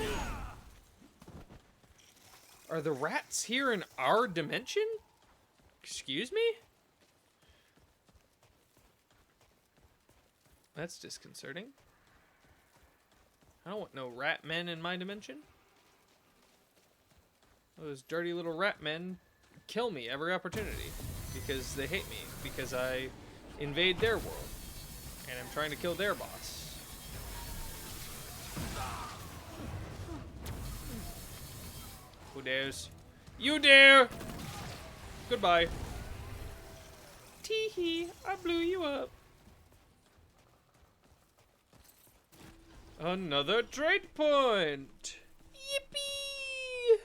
Are the rats here in our dimension? Excuse me? That's disconcerting. I don't want no rat men in my dimension. Those dirty little rat men kill me every opportunity because they hate me, because I invade their world and I'm trying to kill their boss. Who dares? You dare! Goodbye. Tee-hee, I blew you up. Another trait point! Yippee!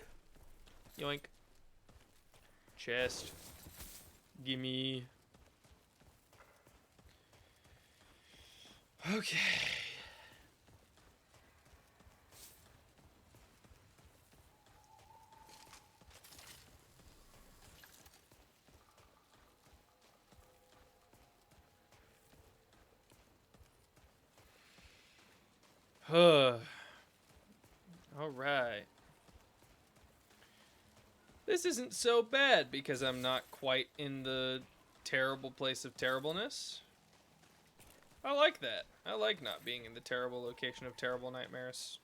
Yoink. Chest. Gimme. Okay. Alright. This isn't so bad because I'm not quite in the terrible place of terribleness. I like that. I like not being in the terrible location of terrible nightmares.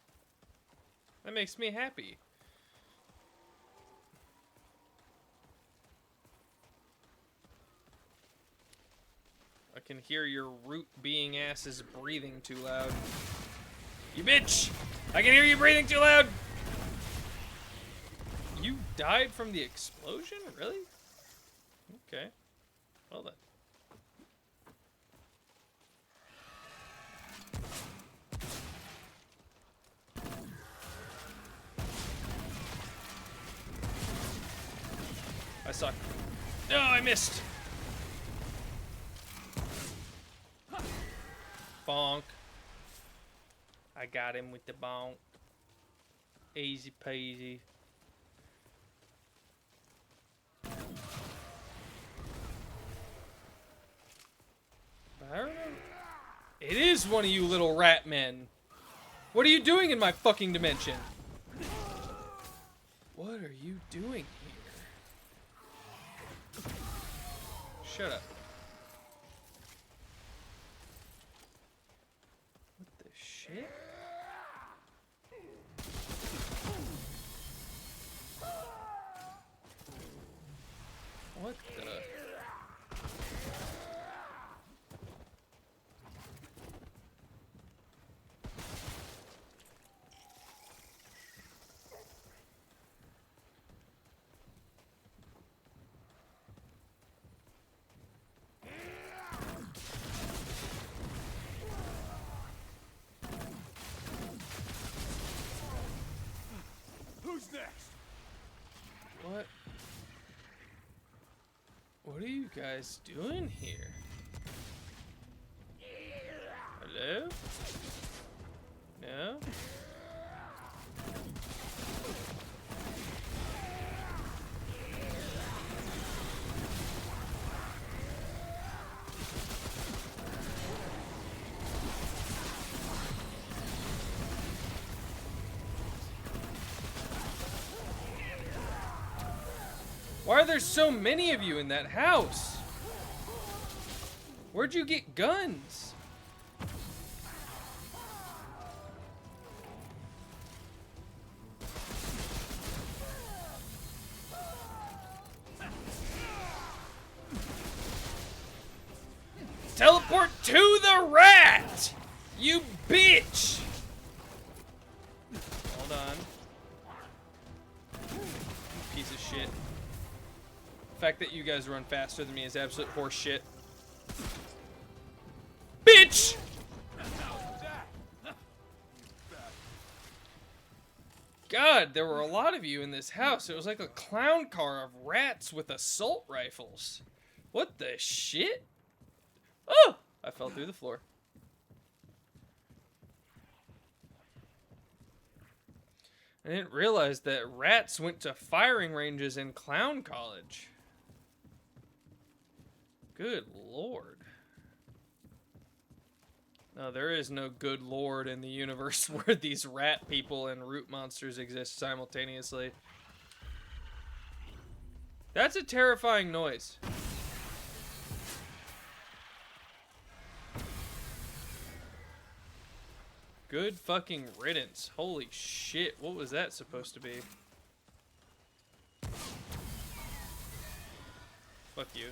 That makes me happy. I can hear your root being asses breathing too loud. You bitch! I can hear you breathing too loud! You died from the explosion? Really? Okay. Well then. I suck. No, I missed! Bonk. I got him with the bonk. Easy peasy. I don't know. It is one of you little rat men. What are you doing in my fucking dimension? What are you doing here? Shut up. What the shit? What the? Who's next? What? What are you guys doing here? Hello? No? Why are there so many of you in that house? Where'd you get guns? teleport to the rat! You bitch! Hold on. Piece of shit. The fact that you guys run faster than me is absolute horse shit. Bitch! God, there were a lot of you in this house. It was like a clown car of rats with assault rifles. What the shit? Oh! I fell through the floor. I didn't realize that rats went to firing ranges in clown college. Good lord. No, there is no good lord in the universe where these rat people and root monsters exist simultaneously. That's a terrifying noise. Good fucking riddance. Holy shit, what was that supposed to be? Fuck you.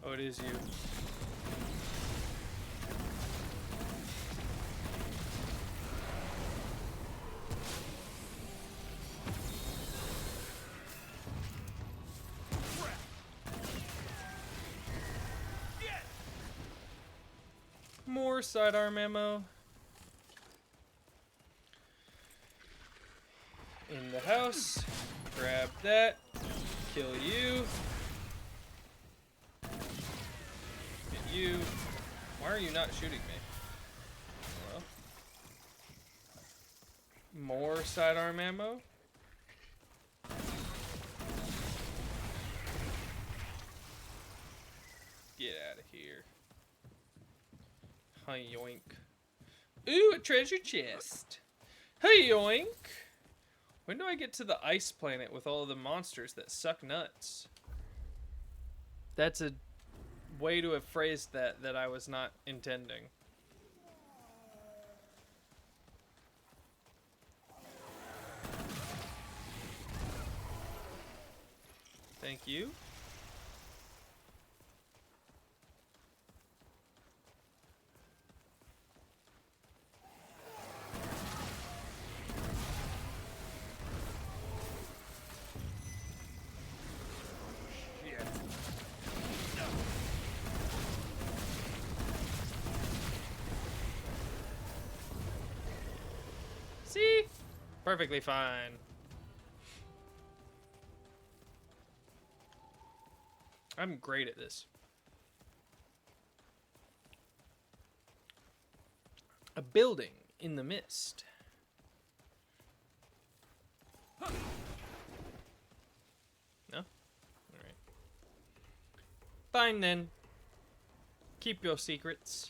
Oh, it is you. More sidearm ammo. In the house. Grab that. Kill you. Get you. Why are you not shooting me? Well. More sidearm ammo. Get out of here. Yoink. Ooh, a treasure chest. Yoink. When do I get to the ice planet with all of the monsters that suck nuts? That's a way to have phrased that I was not intending. Thank you. See? Perfectly fine. I'm great at this. A building in the mist. No? Alright. Fine then. Keep your secrets.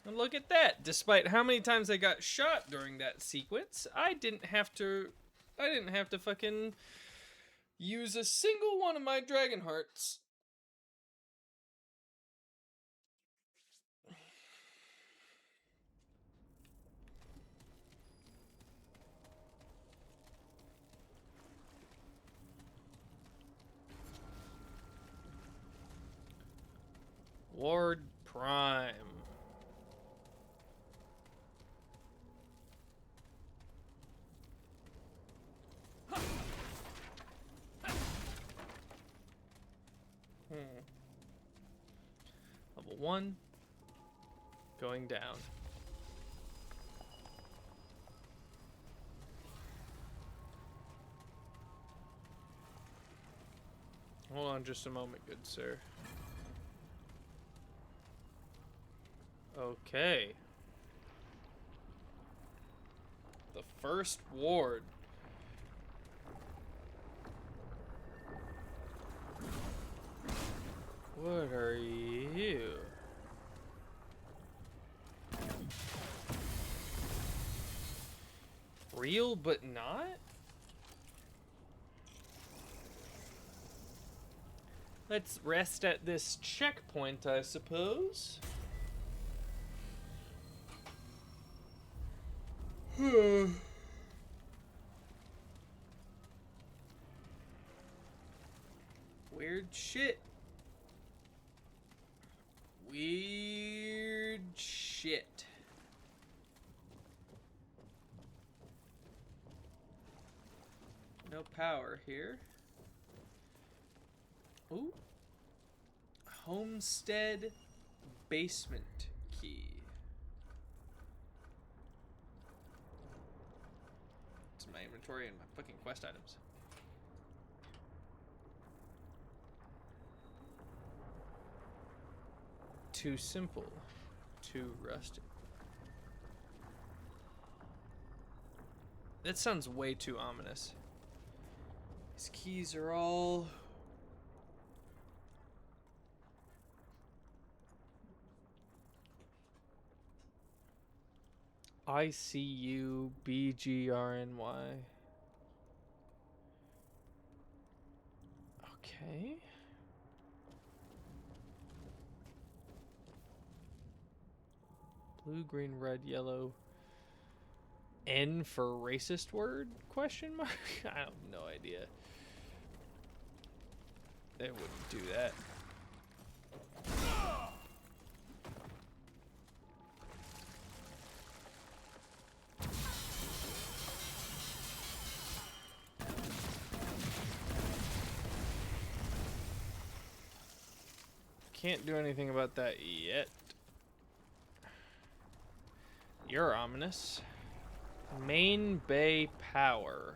And look at that. Despite how many times I got shot during that sequence, I didn't have to fucking use a single one of my dragon hearts. Ward Prime. Level 1. Going down. Hold on just a moment, good sir. Okay. The first ward. What are you? Real but not? Let's rest at this checkpoint, I suppose. Weird shit. Weird shit. No power here. Ooh. Homestead basement key. It's in my inventory and my fucking quest items. Too simple. Too rustic. That sounds way too ominous. These keys are all... ICUBGRNY. Okay. Blue, green, red, yellow. N for racist word? Question mark? I have no idea. They wouldn't do that. Can't do anything about that yet. You're ominous. Main Bay Power.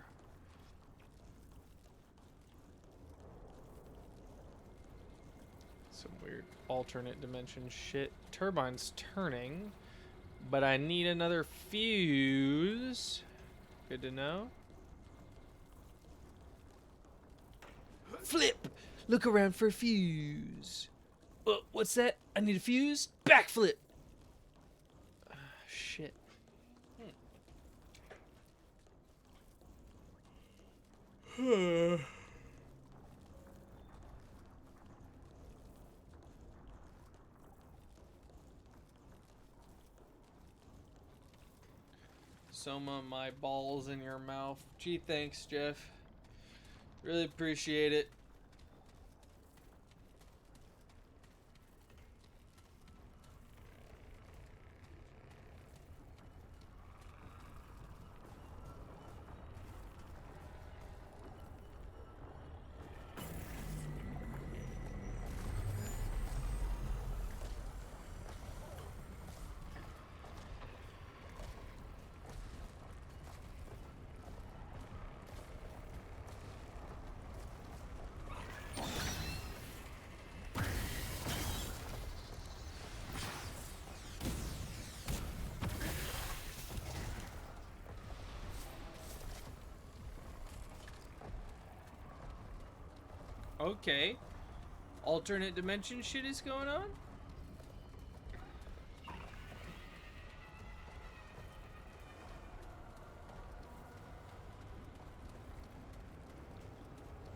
Some weird alternate dimension shit. Turbine's turning, but I need another fuse. Good to know. Flip! Look around for a fuse. What's that? I need a fuse? Backflip! Shit. Soma, my balls in your mouth. Gee, thanks, Jeff. Really appreciate it. Okay. Alternate dimension shit is going on?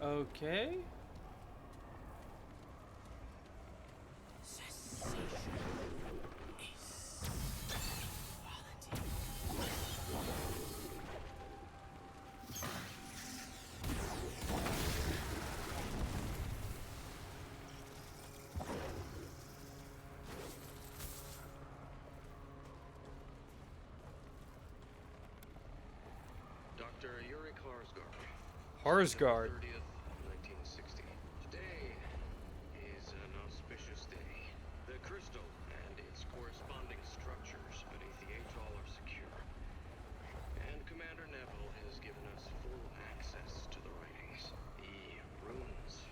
Okay. Dr. Yuri Harsgard. Harsgard. 30th, 1960. Today is an auspicious day. The crystal and its corresponding structures beneath the atoll are secure. And Commander Neville has given us full access to the writings. The runes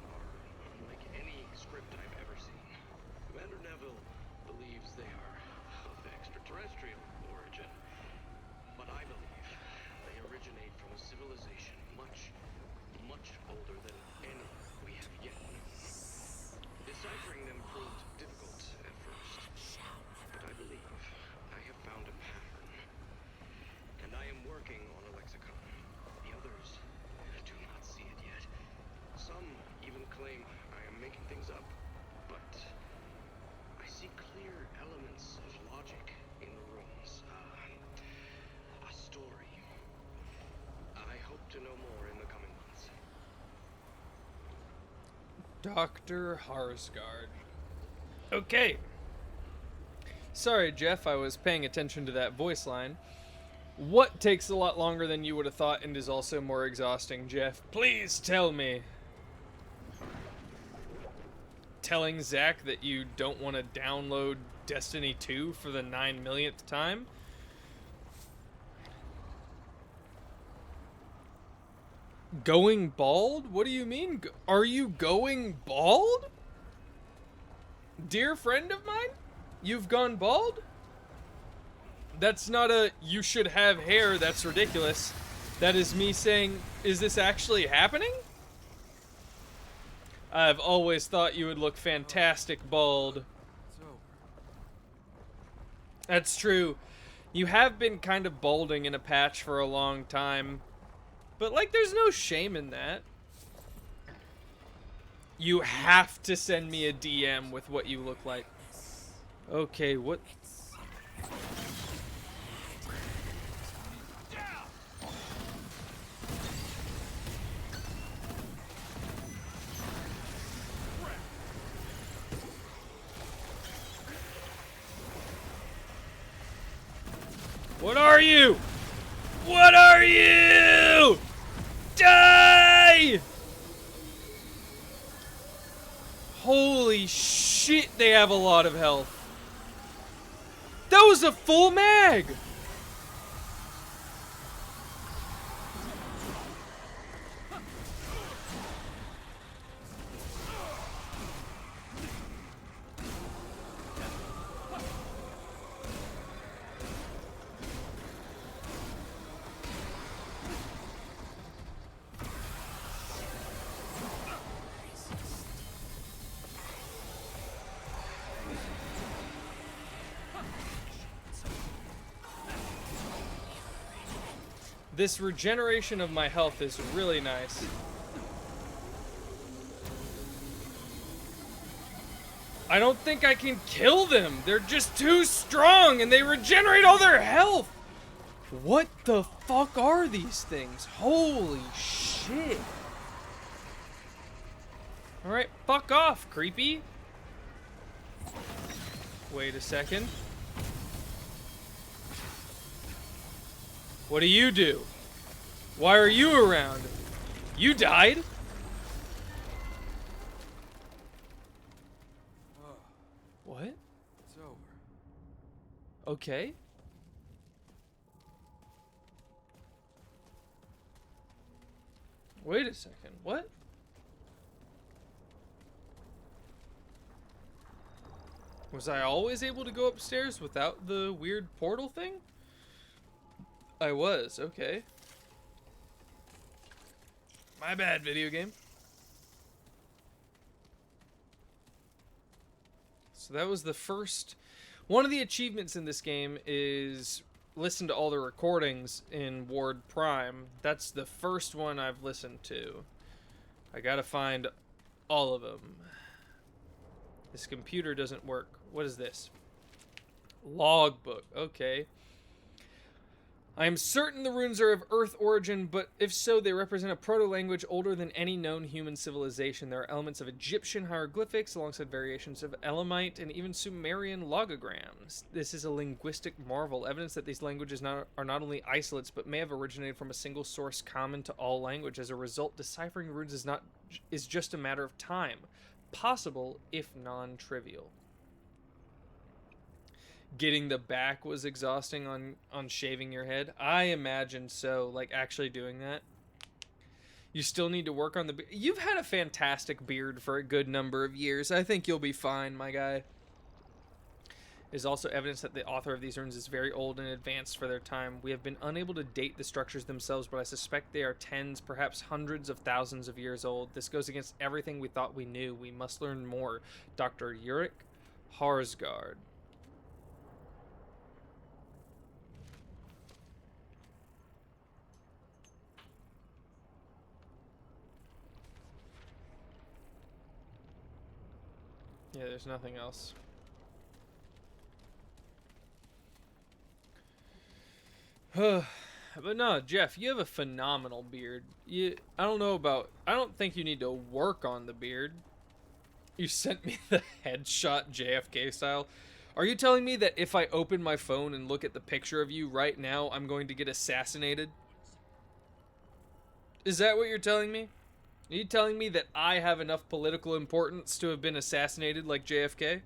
are unlike any script I've ever seen. Commander Neville believes they are of extraterrestrial origin, but I believe Dr. Harsgard. Okay. Sorry, Jeff, I was paying attention to that voice line. What takes a lot longer than you would have thought and is also more exhausting, Jeff? Please tell me. Telling Zach that you don't want to download Destiny 2 for the 9 millionth time? Going bald? What do you mean? Are you going bald? Dear friend of mine? You've gone bald? That's not a you should have hair, that's ridiculous. That is me saying, is this actually happening? I've always thought you would look fantastic bald. That's true. You have been kind of balding in a patch for a long time. But, like, there's no shame in that. You have to send me a DM with what you look like. Okay, what? What are you? What are you? Die! Holy shit, they have a lot of health. That was a full mag! This regeneration of my health is really nice. I don't think I can kill them. They're just too strong and they regenerate all their health. What the fuck are these things? Holy shit. Alright, fuck off, creepy. Wait a second. What do you do? Why are you around? You died? What? It's over. Okay. Wait a second. What? Was I always able to go upstairs without the weird portal thing? I was, okay. My bad, video game. So that was the first... One of the achievements in this game is listen to all the recordings in Ward Prime. That's the first one I've listened to. I gotta find all of them. This computer doesn't work. What is this? Logbook, okay. I am certain the runes are of Earth origin, but if so, they represent a proto-language older than any known human civilization. There are elements of Egyptian hieroglyphics alongside variations of Elamite and even Sumerian logograms. This is a linguistic marvel, evidence that these languages are not only isolates, but may have originated from a single source common to all language. As a result, deciphering runes is just a matter of time. Possible, if non-trivial. Getting the back was exhausting on shaving your head. I imagine so, like actually doing that. You still need to work on the beard. You've had a fantastic beard for a good number of years. I think you'll be fine, my guy. Is also evidence that the author of these runes is very old and advanced for their time. We have been unable to date the structures themselves, but I suspect they are tens, perhaps hundreds of thousands of years old. This goes against everything we thought we knew. We must learn more. Dr. Ulrich Harsgard. Yeah, there's nothing else. But no, Jeff, you have a phenomenal beard. I don't think you need to work on the beard. You sent me the headshot JFK style. Are you telling me that if I open my phone and look at the picture of you right now, I'm going to get assassinated? Is that what you're telling me? Are you telling me that I have enough political importance to have been assassinated like JFK?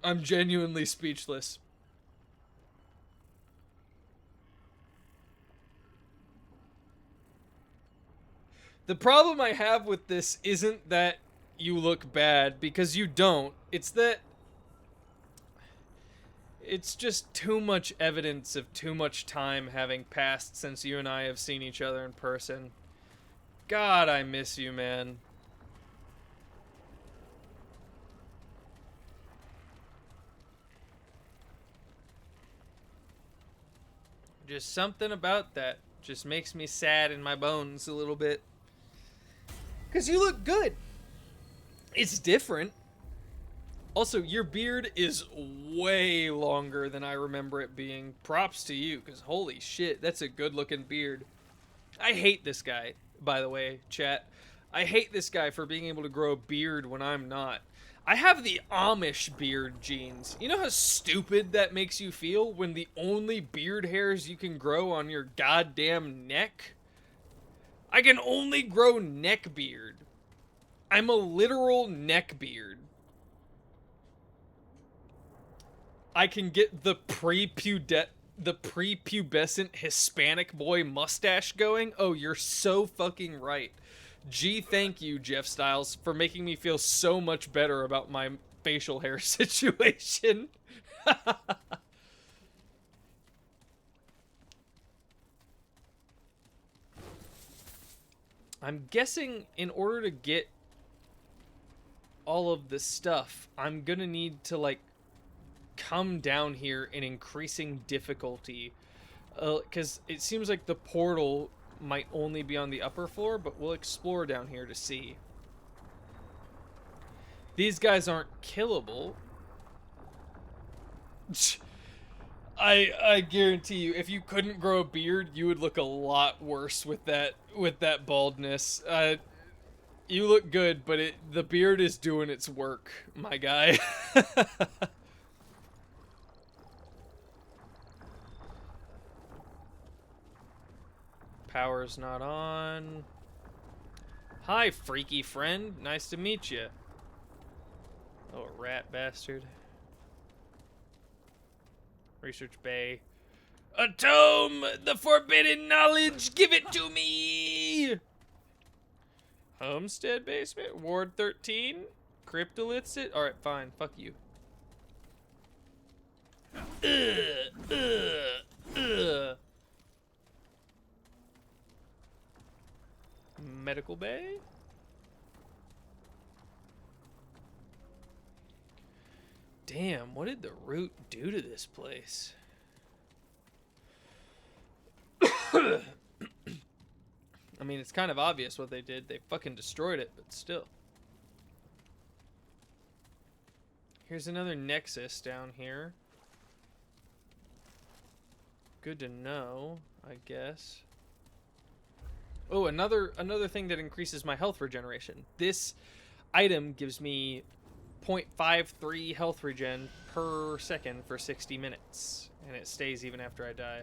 I'm genuinely speechless. The problem I have with this isn't that you look bad, because you don't. It's that it's just too much evidence of too much time having passed since you and I have seen each other in person. God, I miss you, man. Just something about that just makes me sad in my bones a little bit. Because you look good. It's different. Also, your beard is way longer than I remember it being. Props to you, because holy shit, that's a good looking beard. I hate this guy, by the way, chat. I hate this guy for being able to grow a beard when I'm not. I have the Amish beard genes. You know how stupid that makes you feel when the only beard hairs you can grow on your goddamn neck? I can only grow neck beard. I'm a literal neck beard. I can get the prepubescent Hispanic boy mustache going. Oh, you're so fucking right. Gee, thank you, Jeff Styles, for making me feel so much better about my facial hair situation. I'm guessing in order to get all of this stuff, I'm gonna need to, like, come down here in increasing difficulty. Because it seems like the portal might only be on the upper floor, but we'll explore down here to see. These guys aren't killable. I guarantee you, if you couldn't grow a beard, you would look a lot worse with that baldness. You look good, but the beard is doing its work, my guy. Power's not on. Hi, freaky friend. Nice to meet you. Oh, rat bastard. Research bay. A tome! The forbidden knowledge! Give it to me! Homestead basement? Ward 13? Cryptoliths? Alright, fine. Fuck you. Medical bay? Damn, what did the root do to this place? I mean, it's kind of obvious what they did. They fucking destroyed it, but still. Here's another nexus down here. Good to know, I guess. Oh, another thing that increases my health regeneration. This item gives me 0.53 health regen per second for 60 minutes. And it stays even after I die.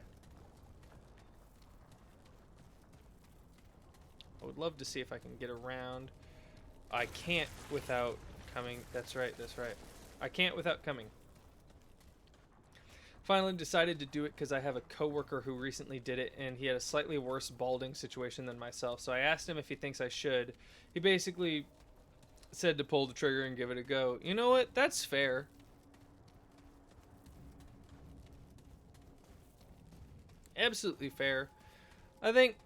I would love to see if I can get around. I can't without coming. That's right, that's right. I can't without coming. Finally decided to do it because I have a coworker who recently did it, and he had a slightly worse balding situation than myself. So I asked him if he thinks I should. He basically said to pull the trigger and give it a go. You know what? That's fair. Absolutely fair. I think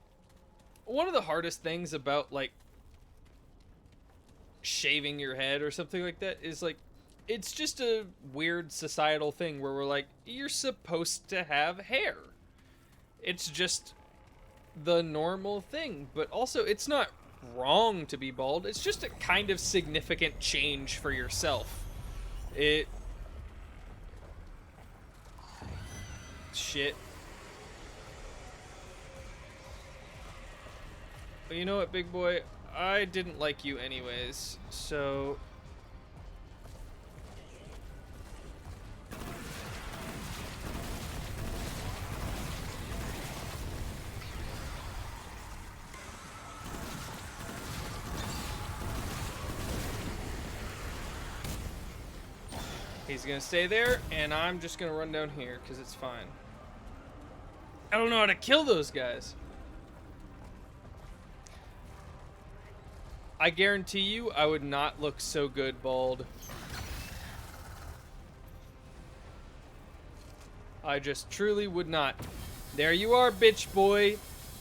one of the hardest things about, like, shaving your head or something like that is, like, it's just a weird societal thing where we're like, you're supposed to have hair. It's just the normal thing. But also, it's not wrong to be bald. It's just a kind of significant change for yourself. Shit. But you know what, big boy? I didn't like you anyways, so... He's gonna stay there, and I'm just gonna run down here, because it's fine. I don't know how to kill those guys. I guarantee you, I would not look so good bald. I just truly would not. There you are, bitch boy.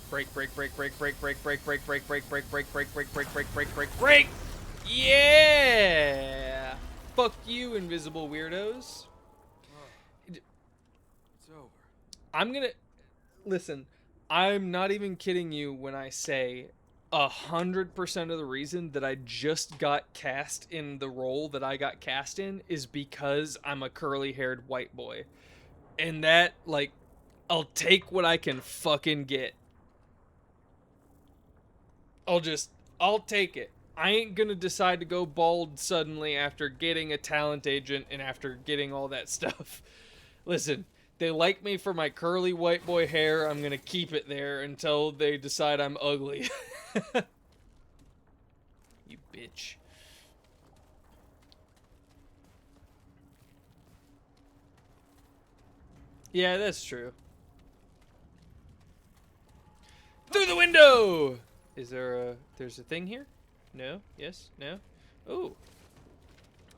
Break, break, break, break, break, break, break, break, break, break, break, break, break, break, break, break, break, break, break. Yeah! Fuck you, invisible weirdos. It's over. I'm gonna... Listen, I'm not even kidding you when I say 100% of the reason that I just got cast in the role that I got cast in is because I'm a curly-haired white boy. And that, like, I'll take what I can fucking get. I'll take it. I ain't gonna decide to go bald suddenly after getting a talent agent and after getting all that stuff. Listen, they like me for my curly white boy hair. I'm gonna keep it there until they decide I'm ugly. You bitch. Yeah, that's true. Through the window! Is there there's a thing here? No? Yes? No? Oh.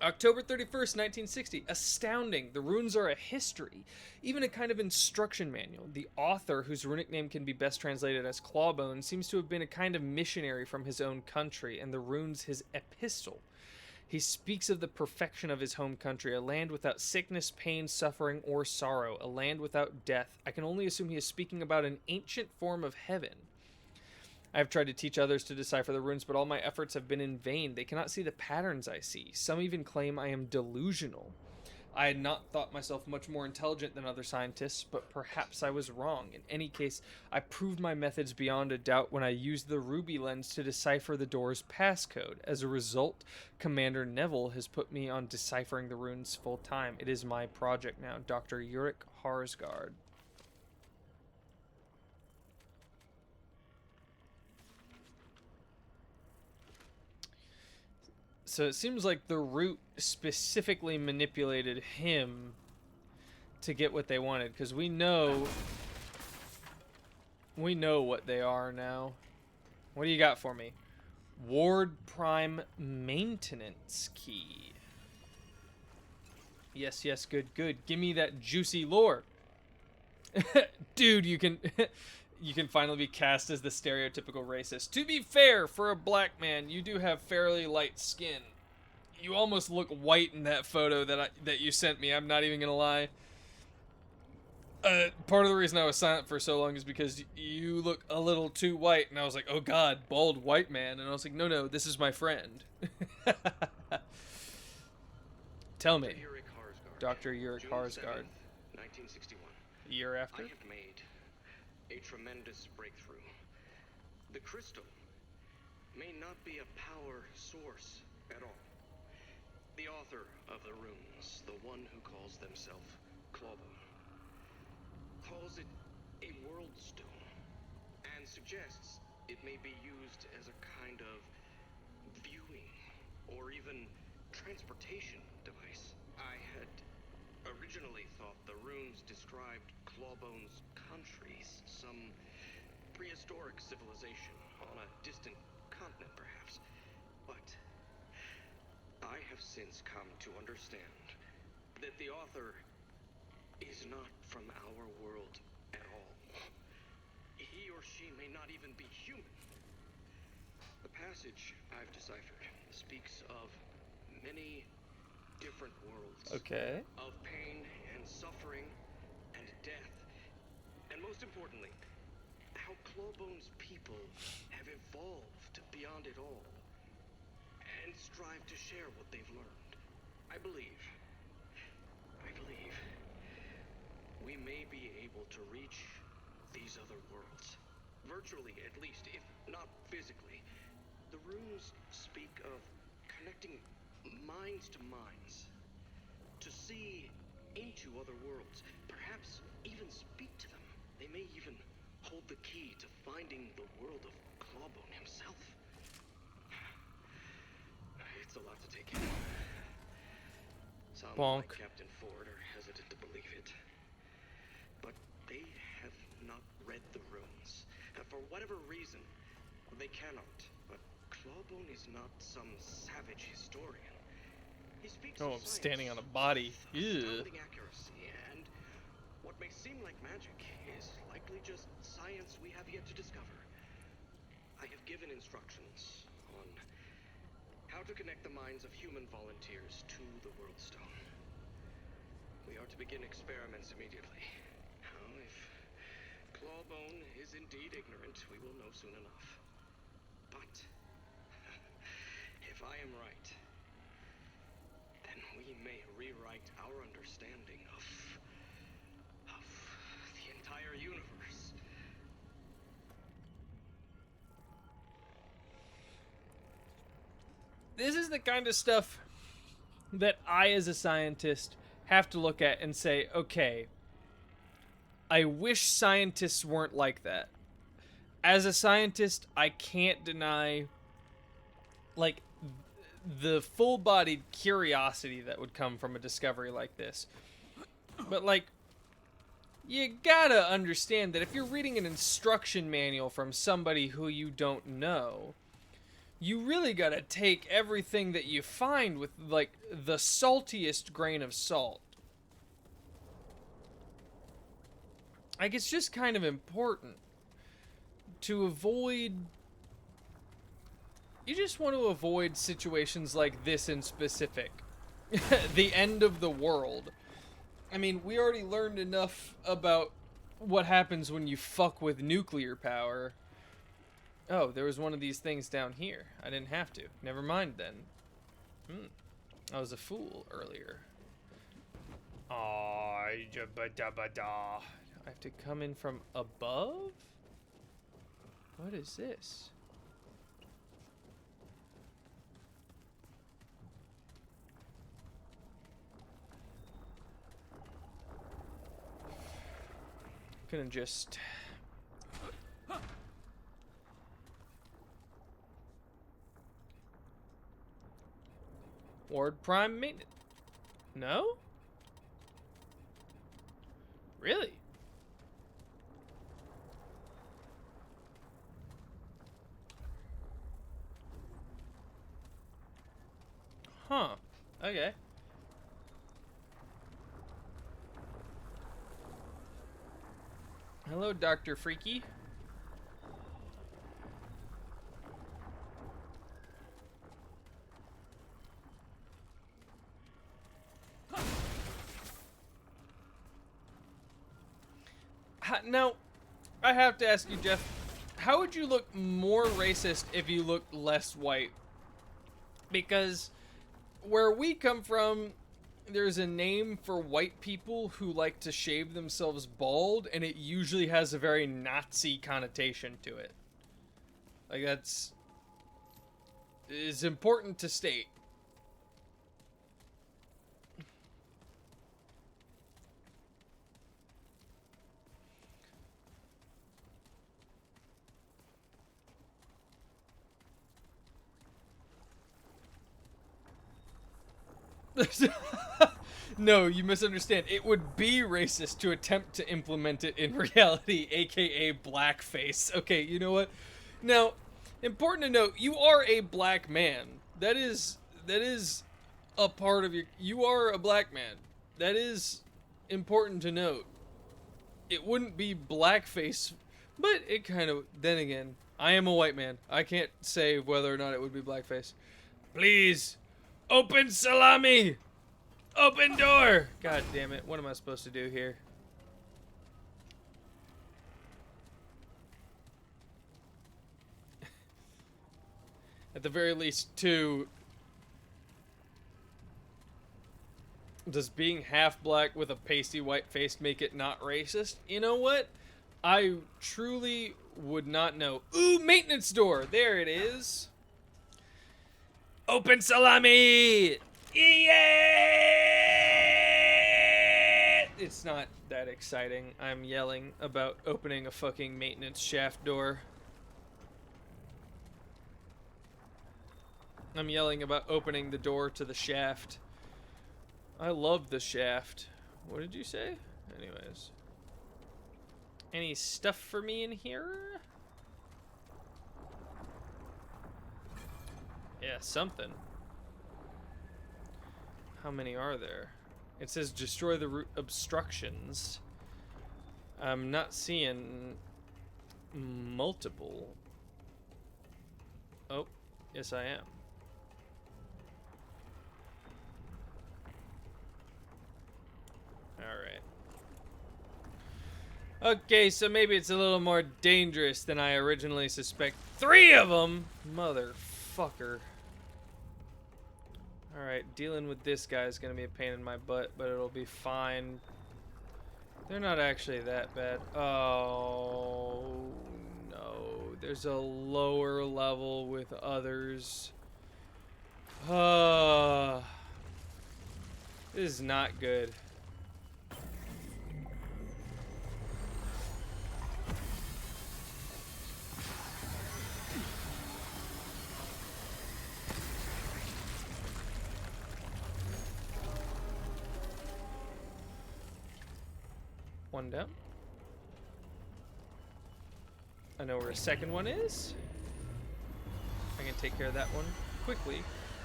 October 31st, 1960. Astounding. The runes are a history. Even a kind of instruction manual. The author, whose runic name can be best translated as Clawbone, seems to have been a kind of missionary from his own country, and the runes his epistle. He speaks of the perfection of his home country, a land without sickness, pain, suffering, or sorrow, a land without death. I can only assume he is speaking about an ancient form of heaven. I have tried to teach others to decipher the runes, but all my efforts have been in vain. They cannot see the patterns I see. Some even claim I am delusional. I had not thought myself much more intelligent than other scientists, but perhaps I was wrong. In any case, I proved my methods beyond a doubt when I used the ruby lens to decipher the door's passcode. As a result, Commander Neville has put me on deciphering the runes full time. It is my project now. Dr. Ulrich Harsgaard. So it seems like the root specifically manipulated him to get what they wanted, because we know what they are now. What do you got for me? Ward Prime maintenance key. Yes, yes, good, good. Give me that juicy lore. Dude, you can you can finally be cast as the stereotypical racist. To be fair, for a black man, you do have fairly light skin. You almost look white in that photo that you sent me. I'm not even gonna lie. Part of the reason I was silent for so long is because you look a little too white, and I was like, oh god, bald white man, and I was like, no, this is my friend. Tell me, Dr. Ulrich Harsgaard. 1961. A year after? I have made a tremendous breakthrough. The crystal may not be a power source at all. The author of the runes, the one who calls themselves Clawbone, calls it a world stone and suggests it may be used as a kind of viewing or even transportation device. I had originally thought the runes described Clawbone's countries, some prehistoric civilization on a distant continent perhaps, but I have since come to understand that the author is not from our world at all. He or she may not even be human. The passage I've deciphered speaks of many different worlds. Okay. Of pain and suffering and death. And most importantly, how Clawbone's people have evolved beyond it all and strive to share what they've learned. I believe we may be able to reach these other worlds. Virtually, at least, if not physically. The runes speak of connecting minds to minds. To see into other worlds, perhaps even speak to them. They may even hold the key to finding the world of Clawbone himself. It's a lot to take in. Some, like Captain Ford, are hesitant to believe it. But they have not read the runes. And for whatever reason, they cannot. But Clawbone is not some savage historian. He speaks Oh, of I'm standing on a science body. with Ew. astounding accuracy, and what may seem like magic is likely just science we have yet to discover. I have given instructions on how to connect the minds of human volunteers to the World Stone. We are to begin experiments immediately. Now, if Clawbone is indeed ignorant, we will know soon enough. But if I am right, then we may rewrite our understanding of the entire universe. This is the kind of stuff that I, as a scientist, have to look at and say, okay, I wish scientists weren't like that. As a scientist, I can't deny, like, the full-bodied curiosity that would come from a discovery like this. But, like, you gotta understand that if you're reading an instruction manual from somebody who you don't know, you really gotta take everything that you find with, like, the saltiest grain of salt. Like, it's just kind of important to avoid... You just want to avoid situations like this in specific. The end of the world. I mean, we already learned enough about what happens when you fuck with nuclear power. Oh, there was one of these things down here. I didn't have to. Never mind then. I was a fool earlier. I have to come in from above? What is this? Couldn't just... Ward Prime maintenance. No? Really? Huh. Okay. Hello, Dr. Freaky. Now, I have to ask you, Jeff, how would you look more racist if you looked less white? Because where we come from, there's a name for white people who like to shave themselves bald, and it usually has a very Nazi connotation to it. Like, that's... is important to state. No, you misunderstand. It would be racist to attempt to implement it in reality, aka blackface. Okay, you know what? Now, important to note, you are a black man. That is a part of your... You are a black man. That is important to note. It wouldn't be blackface, but it kind of... Then again, I am a white man. I can't say whether or not it would be blackface. Please, open salami! Open door! God damn it, what am I supposed to do here? At the very least, 2. Does being half black with a pasty white face make it not racist? You know what? I truly would not know. Ooh, maintenance door! There it is. Open salami! Yeah! It's not that exciting. I'm yelling about opening a fucking maintenance shaft door. I'm yelling about opening the door to the shaft. I love the shaft. What did you say? Anyways. Any stuff for me in here? Yeah, something. How many are there? It says destroy the root obstructions. I'm not seeing multiple. Oh, yes I am. Alright. Okay, so maybe it's a little more dangerous than I originally suspect. 3 of them! Motherfucker. Alright, dealing with this guy is gonna be a pain in my butt, but it'll be fine. They're not actually that bad. Oh, no. There's a lower level with others. This is not good. One down. I know where a second one is. I can take care of that one quickly.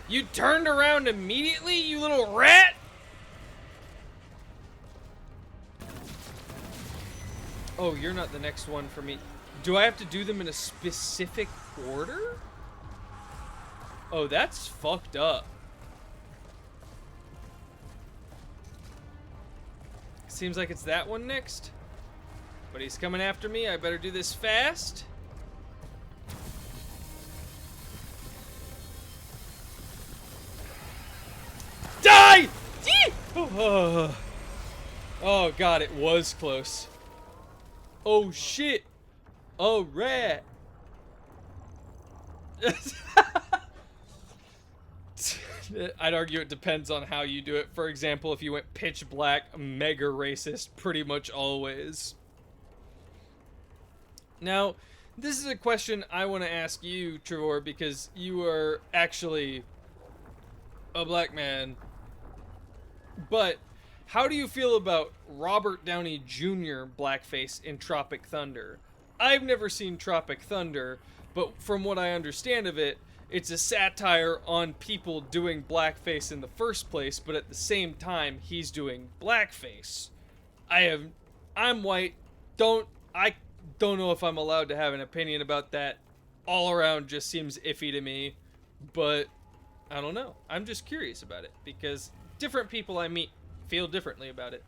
You turned around immediately, you little rat! Oh, you're not the next one for me. Do I have to do them in a specific order? Oh, that's fucked up. Seems like it's that one next. But he's coming after me. I better do this fast. Die! Oh, oh god, it was close. Oh shit. Oh rat. I'd argue it depends on how you do it. For example, if you went pitch black, mega racist, pretty much always. Now, this is a question I want to ask you, Trevor, because you are actually a black man. But how do you feel about Robert Downey Jr. blackface in Tropic Thunder? I've never seen Tropic Thunder, but from what I understand of it, it's a satire on people doing blackface in the first place, but at the same time, he's doing blackface. I'm white. I don't know if I'm allowed to have an opinion about that. All around just seems iffy to me, but I don't know. I'm just curious about it because different people I meet feel differently about it.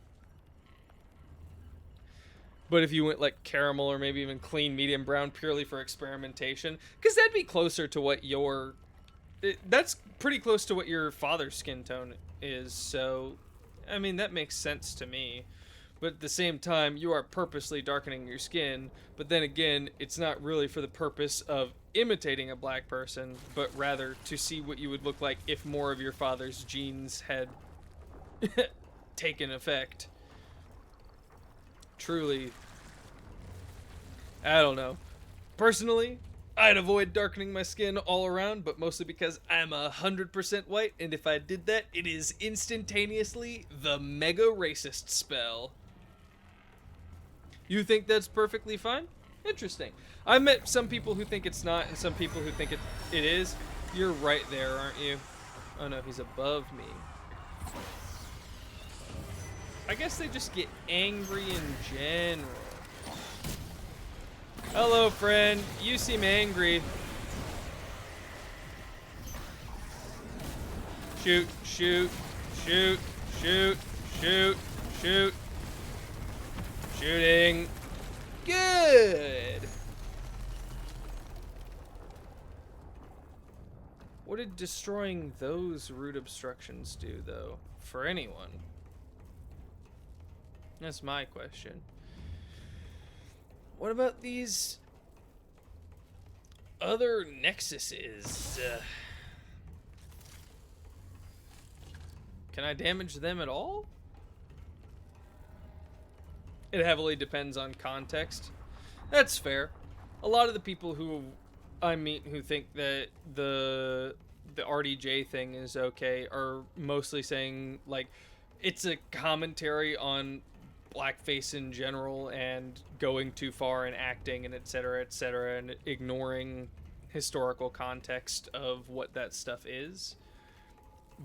But if you went like caramel or maybe even clean medium brown purely for experimentation, because that'd be closer to what that's pretty close to what your father's skin tone is. So, I mean, that makes sense to me. But at the same time, you are purposely darkening your skin. But then again, it's not really for the purpose of imitating a black person, but rather to see what you would look like if more of your father's genes had taken effect. Truly, I don't know. Personally, I'd avoid darkening my skin all around, but mostly because I'm 100% white, and if I did that, it is instantaneously the mega racist spell. You think that's perfectly fine? Interesting. I've met some people who think it's not, and some people who think it is. You're right there, aren't you? Oh no, he's above me. I guess they just get angry in general. Hello, friend. You seem angry. Shoot, shoot, shoot, shoot, shoot, shoot. Shooting. Good. What did destroying those root obstructions do, though, for anyone? That's my question. What about these other nexuses? Can I damage them at all? It heavily depends on context. That's fair. A lot of the people who I meet who think that the RDJ thing is okay are mostly saying, like, it's a commentary on blackface in general and going too far in acting and etc., and ignoring historical context of what that stuff is.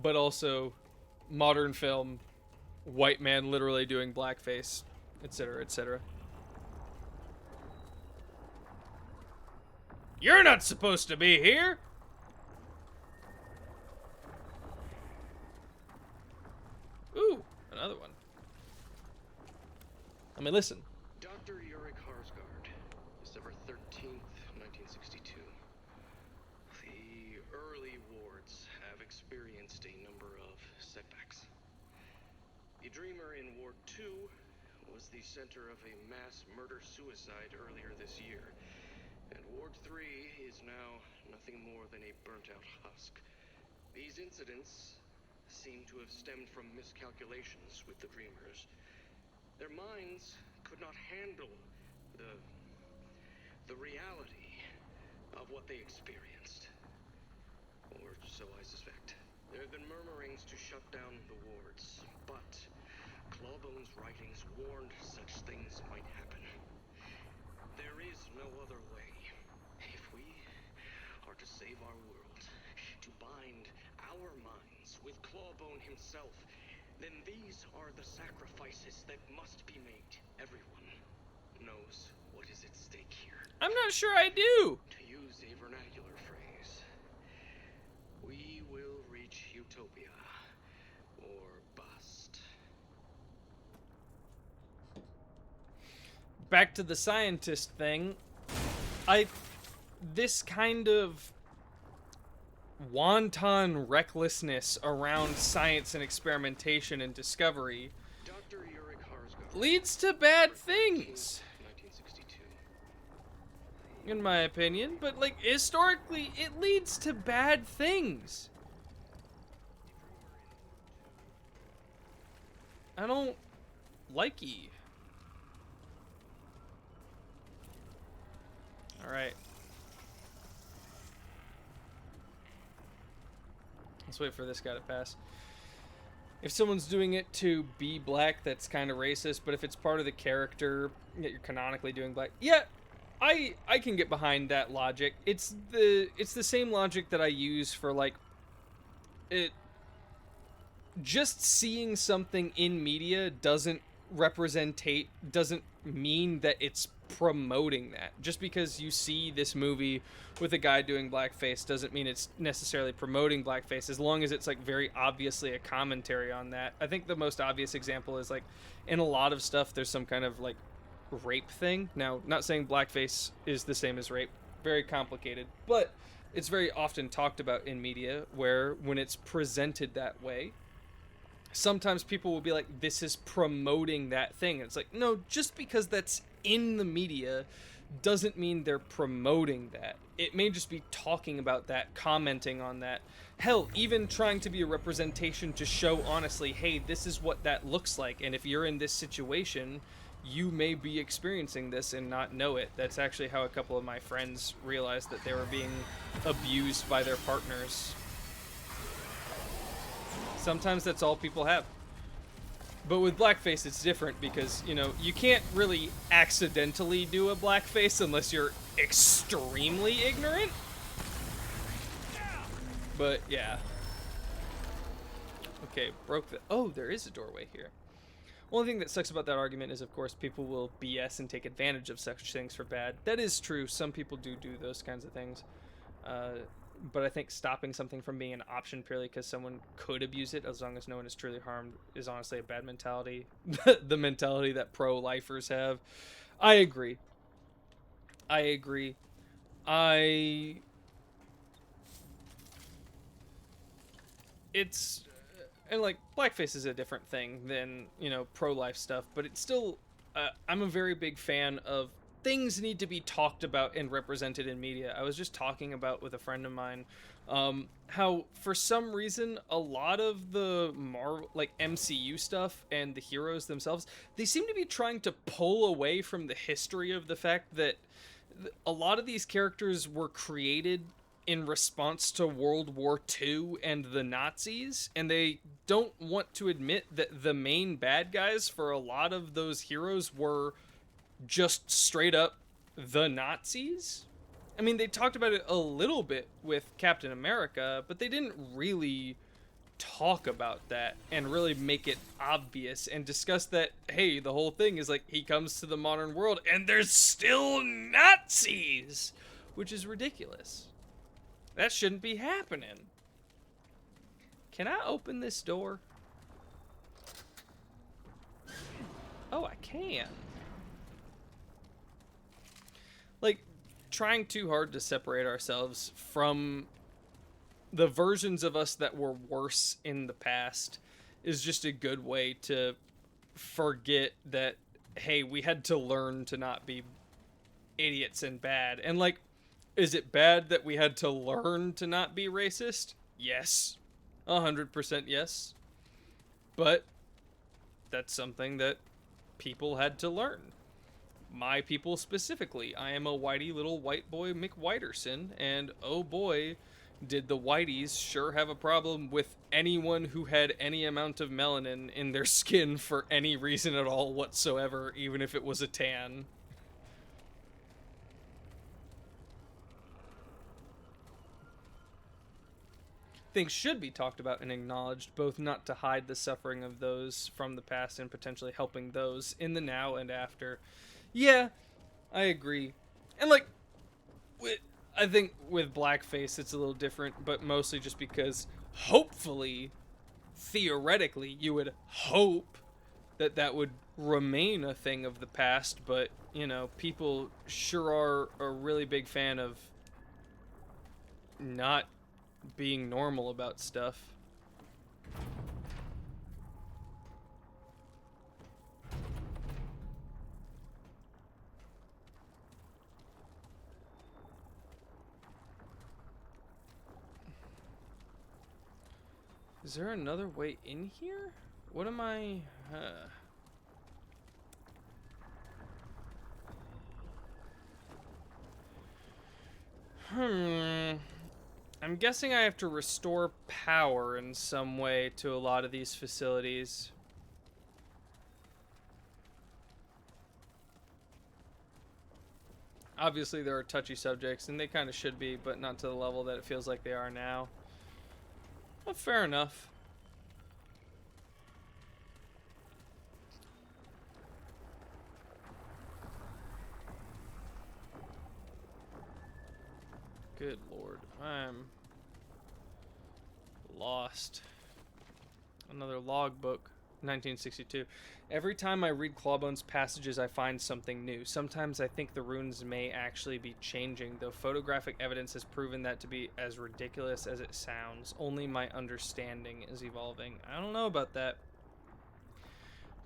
But also modern film, white man literally doing blackface, etc. You're not supposed to be here! Ooh, another one. Let me listen. Dr. Yurik Harsgaard, December 13th, 1962. The early wards have experienced a number of setbacks. The Dreamer in Ward 2 was the center of a mass murder-suicide earlier this year, and Ward 3 is now nothing more than a burnt-out husk. These incidents seem to have stemmed from miscalculations with the Dreamers. Their minds could not handle the reality of what they experienced. Or so I suspect. There have been murmurings to shut down the wards, but Clawbone's writings warned such things might happen. There is no other way. If we are to save our world, to bind our minds with Clawbone himself, then these are the sacrifices that must be made. Everyone knows what is at stake here. I'm not sure I do. To use a vernacular phrase, we will reach utopia or bust. Back to the scientist thing. This kind of wanton recklessness around science and experimentation and discovery leads to bad things, in my opinion. But, like, historically, it leads to bad things. I don't like ye. Alright. Let's wait for this guy to pass. If someone's doing it to be black, that's kind of racist, but if it's part of the character that you're canonically doing black, yeah, I can get behind that logic. It's the same logic that I use for, like, it just seeing something in media doesn't mean that it's promoting that. Just because you see this movie with a guy doing blackface doesn't mean it's necessarily promoting blackface, as long as it's, like, very obviously a commentary on that. I think the most obvious example is, like, in a lot of stuff there's some kind of, like, rape thing. Now, not saying blackface is the same as rape, very complicated, but it's very often talked about in media, where when it's presented that way, sometimes people will be like, this is promoting that thing. It's like, no, just because that's in the media doesn't mean they're promoting that. It may just be talking about that, commenting on that. Hell, even trying to be a representation to show honestly, hey, this is what that looks like, and if you're in this situation, you may be experiencing this and not know it. That's actually how a couple of my friends realized that they were being abused by their partners. Sometimes that's all people have. But with blackface, it's different because, you know, you can't really accidentally do a blackface unless you're extremely ignorant. But, yeah. Okay, broke the... Oh, there is a doorway here. Only thing that sucks about that argument is, of course, people will BS and take advantage of such things for bad. That is true. Some people do those kinds of things. But I think stopping something from being an option purely because someone could abuse it, as long as no one is truly harmed, is honestly a bad mentality. The mentality that pro-lifers have. I agree. it's and like blackface is a different thing than, you know, pro-life stuff, but it's still I'm a very big fan of things need to be talked about and represented in media. I was just talking about with a friend of mine how for some reason a lot of the Marvel, like MCU stuff and the heroes themselves, they seem to be trying to pull away from the history of the fact that a lot of these characters were created in response to World War II and the Nazis, and they don't want to admit that the main bad guys for a lot of those heroes were just straight up the Nazis. I mean, they talked about it a little bit with Captain America, but they didn't really talk about that and really make it obvious and discuss that, hey, the whole thing is like he comes to the modern world and there's still Nazis, which is ridiculous. That shouldn't be happening. Can I open this door? Oh, I can. Like, trying too hard to separate ourselves from the versions of us that were worse in the past is just a good way to forget that, hey, we had to learn to not be idiots and bad. And like, is it bad that we had to learn to not be racist? Yes. 100% yes. But that's something that people had to learn. My people specifically. I am a whitey little white boy McWhiterson, and oh boy, did the whiteys sure have a problem with anyone who had any amount of melanin in their skin for any reason at all whatsoever, even if it was a tan. Things should be talked about and acknowledged, both not to hide the suffering of those from the past and potentially helping those in the now and after. Yeah, I agree. And like, I think with blackface it's a little different, but mostly just because hopefully, theoretically, you would hope that that would remain a thing of the past, but, you know, people sure are a really big fan of not being normal about stuff. Is there another way in here? What am I... I'm guessing I have to restore power in some way to a lot of these facilities. Obviously there are touchy subjects, and they kind of should be, but not to the level that it feels like they are now. Well, fair enough. Good lord, I'm lost. Another logbook, 1962. Every time I read Clawbone's passages, I find something new. Sometimes I think the runes may actually be changing, though photographic evidence has proven that to be as ridiculous as it sounds. Only my understanding is evolving. I don't know about that.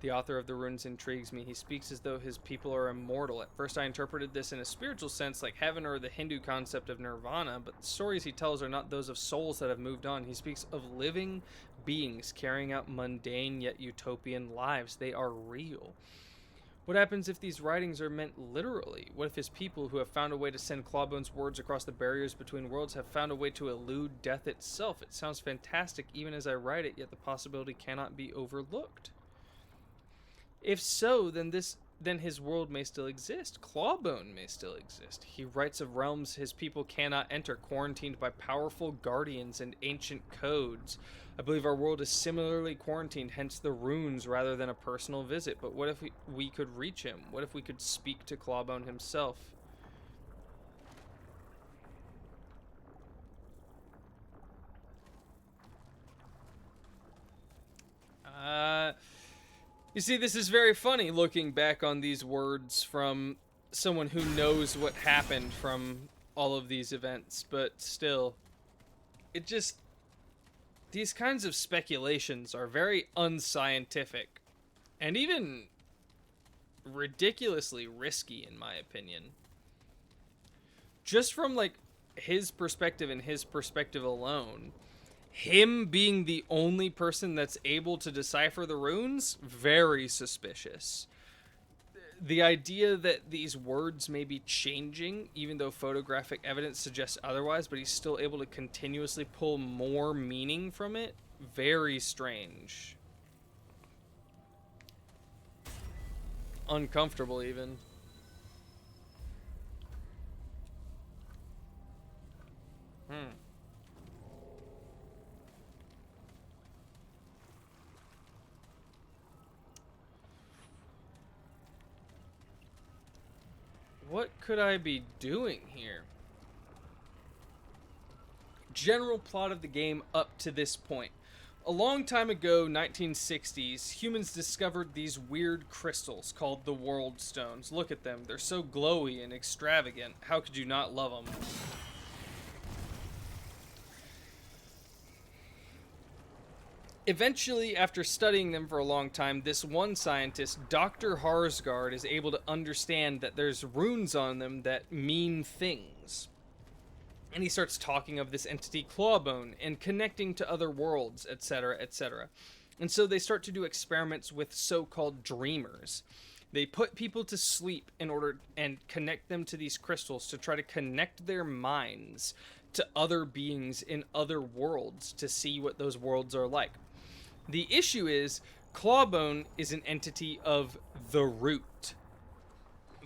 The author of the runes intrigues me. He speaks as though his people are immortal. At first I interpreted this in a spiritual sense, like heaven or the Hindu concept of nirvana, but the stories he tells are not those of souls that have moved on. He speaks of living beings carrying out mundane yet utopian lives. They are real. What happens if these writings are meant literally? What if his people, who have found a way to send Clawbone's words across the barriers between worlds, have found a way to elude death itself? It sounds fantastic even as I write it, yet the possibility cannot be overlooked. If so, then his world may still exist. Clawbone may still exist. He writes of realms his people cannot enter, quarantined by powerful guardians and ancient codes. I believe our world is similarly quarantined, hence the runes rather than a personal visit. But what if we could reach him? What if we could speak to Clawbone himself? You see, this is very funny looking back on these words from someone who knows what happened from all of these events, but still, it just... these kinds of speculations are very unscientific and even ridiculously risky, in my opinion. Just from, like, his perspective and his perspective alone, him being the only person that's able to decipher the runes, very suspicious. The idea that these words may be changing, even though photographic evidence suggests otherwise, but he's still able to continuously pull more meaning from it, very strange. Uncomfortable, even. What could I be doing here? General plot of the game up to this point. A long time ago, 1960s, humans discovered these weird crystals called the World Stones. Look at them. They're so glowy and extravagant. How could you not love them? Eventually, after studying them for a long time, this one scientist, Dr. Harsgard, is able to understand that there's runes on them that mean things. And he starts talking of this entity Clawbone and connecting to other worlds, etc., etc. And so they start to do experiments with so-called dreamers. They put people to sleep in order and connect them to these crystals to try to connect their minds to other beings in other worlds to see what those worlds are like. The issue is, Clawbone is an entity of the root.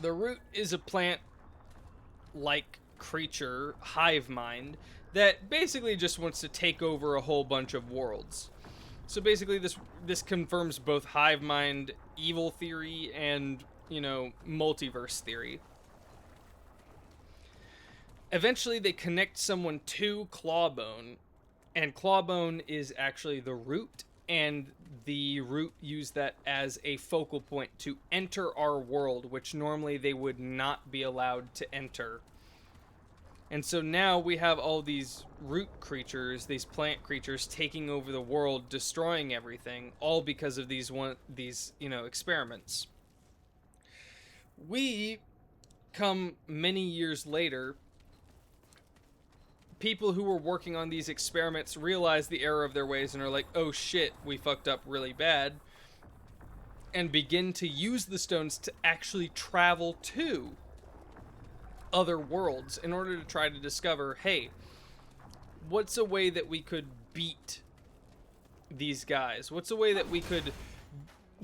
The root is a plant-like creature, hive mind, that basically just wants to take over a whole bunch of worlds. So basically this confirms both hive mind evil theory and, you know, multiverse theory. Eventually they connect someone to Clawbone, and Clawbone is actually the root, and the root use that as a focal point to enter our world, which normally they would not be allowed to enter. And so now we have all these root creatures, these plant creatures taking over the world, destroying everything, all because of these experiments. We come many years later. People who were working on these experiments realize the error of their ways and are like, oh shit, we fucked up really bad, and begin to use the stones to actually travel to other worlds in order to try to discover, hey, what's a way that we could beat these guys? What's a way that we could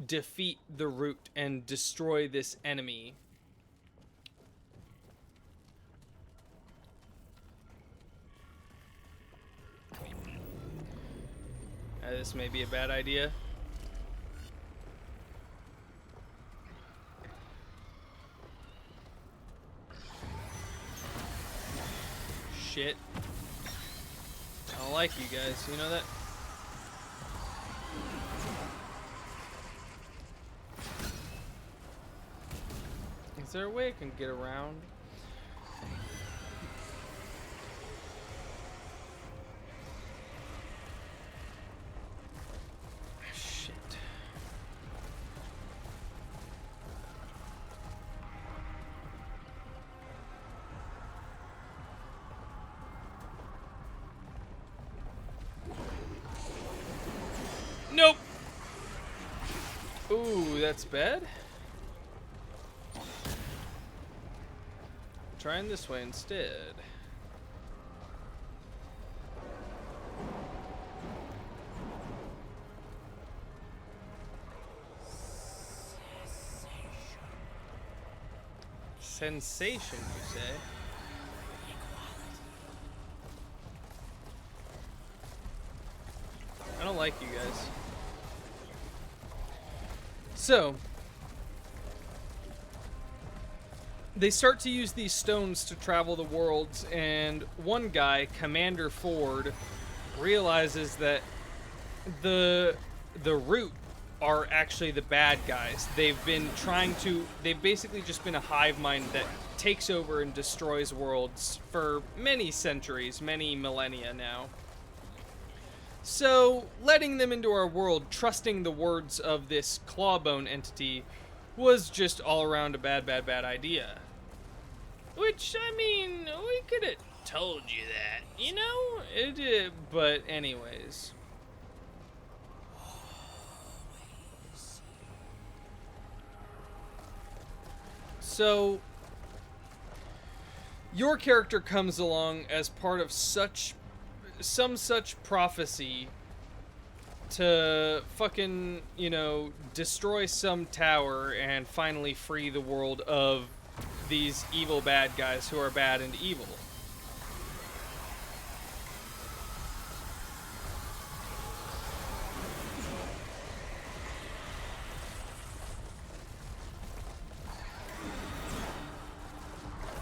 defeat the root and destroy this enemy? This may be a bad idea. Shit. I don't like you guys, you know that? Is there a way I can get around? Nope. Ooh, that's bad. Trying this way instead. Sensation, you say? I don't like you guys. So, they start to use these stones to travel the worlds, and one guy, Commander Ford, realizes that the root are actually the bad guys. They've basically just been a hive mind that takes over and destroys worlds for many centuries, many millennia now. So, letting them into our world, trusting the words of this clawbone entity, was just all around a bad idea. Which, I mean, we could have told you that, you know? But anyways. So, your character comes along as part of some such prophecy to fucking, you know, destroy some tower and finally free the world of these evil bad guys who are bad and evil.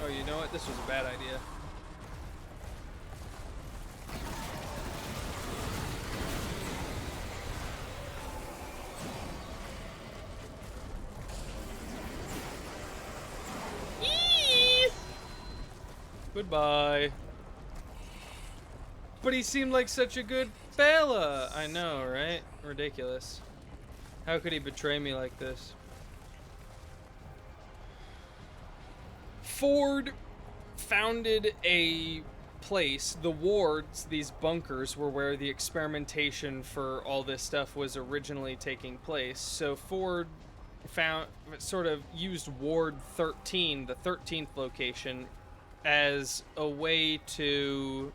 Oh, you know what? This was a bad idea. Goodbye. But he seemed like such a good fella. I know, right? Ridiculous. How could he betray me like this? Ford founded a place. The wards, these bunkers, were where the experimentation for all this stuff was originally taking place. So Ford sort of used Ward 13, the 13th location, as a way to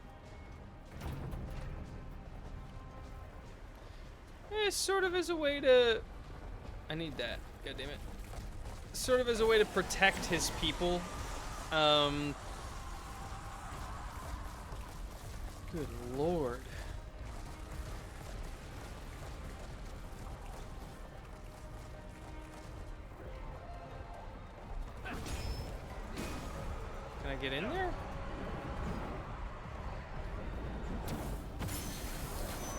sort of as a way to I need that, god damn it, sort of as a way to protect his people. Good lord. Can I get in there?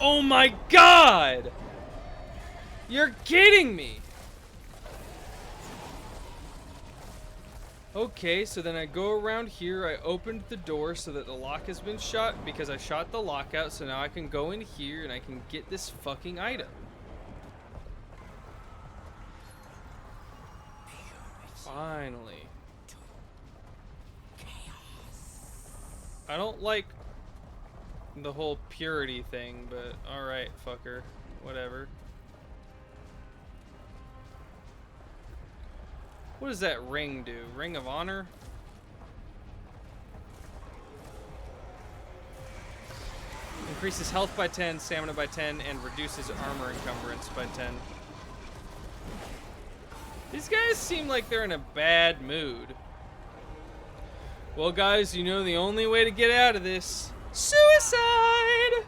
Oh my god! You're kidding me! Okay, so then I go around here, I opened the door so that the lock has been shot because I shot the lock out, so now I can go in here and I can get this fucking item. Finally. I don't like the whole purity thing, but alright, fucker. Whatever. What does that ring do? Ring of Honor? Increases health by 10, stamina by 10, and reduces armor encumbrance by 10. These guys seem like they're in a bad mood. Well, guys, you know the only way to get out of this: suicide!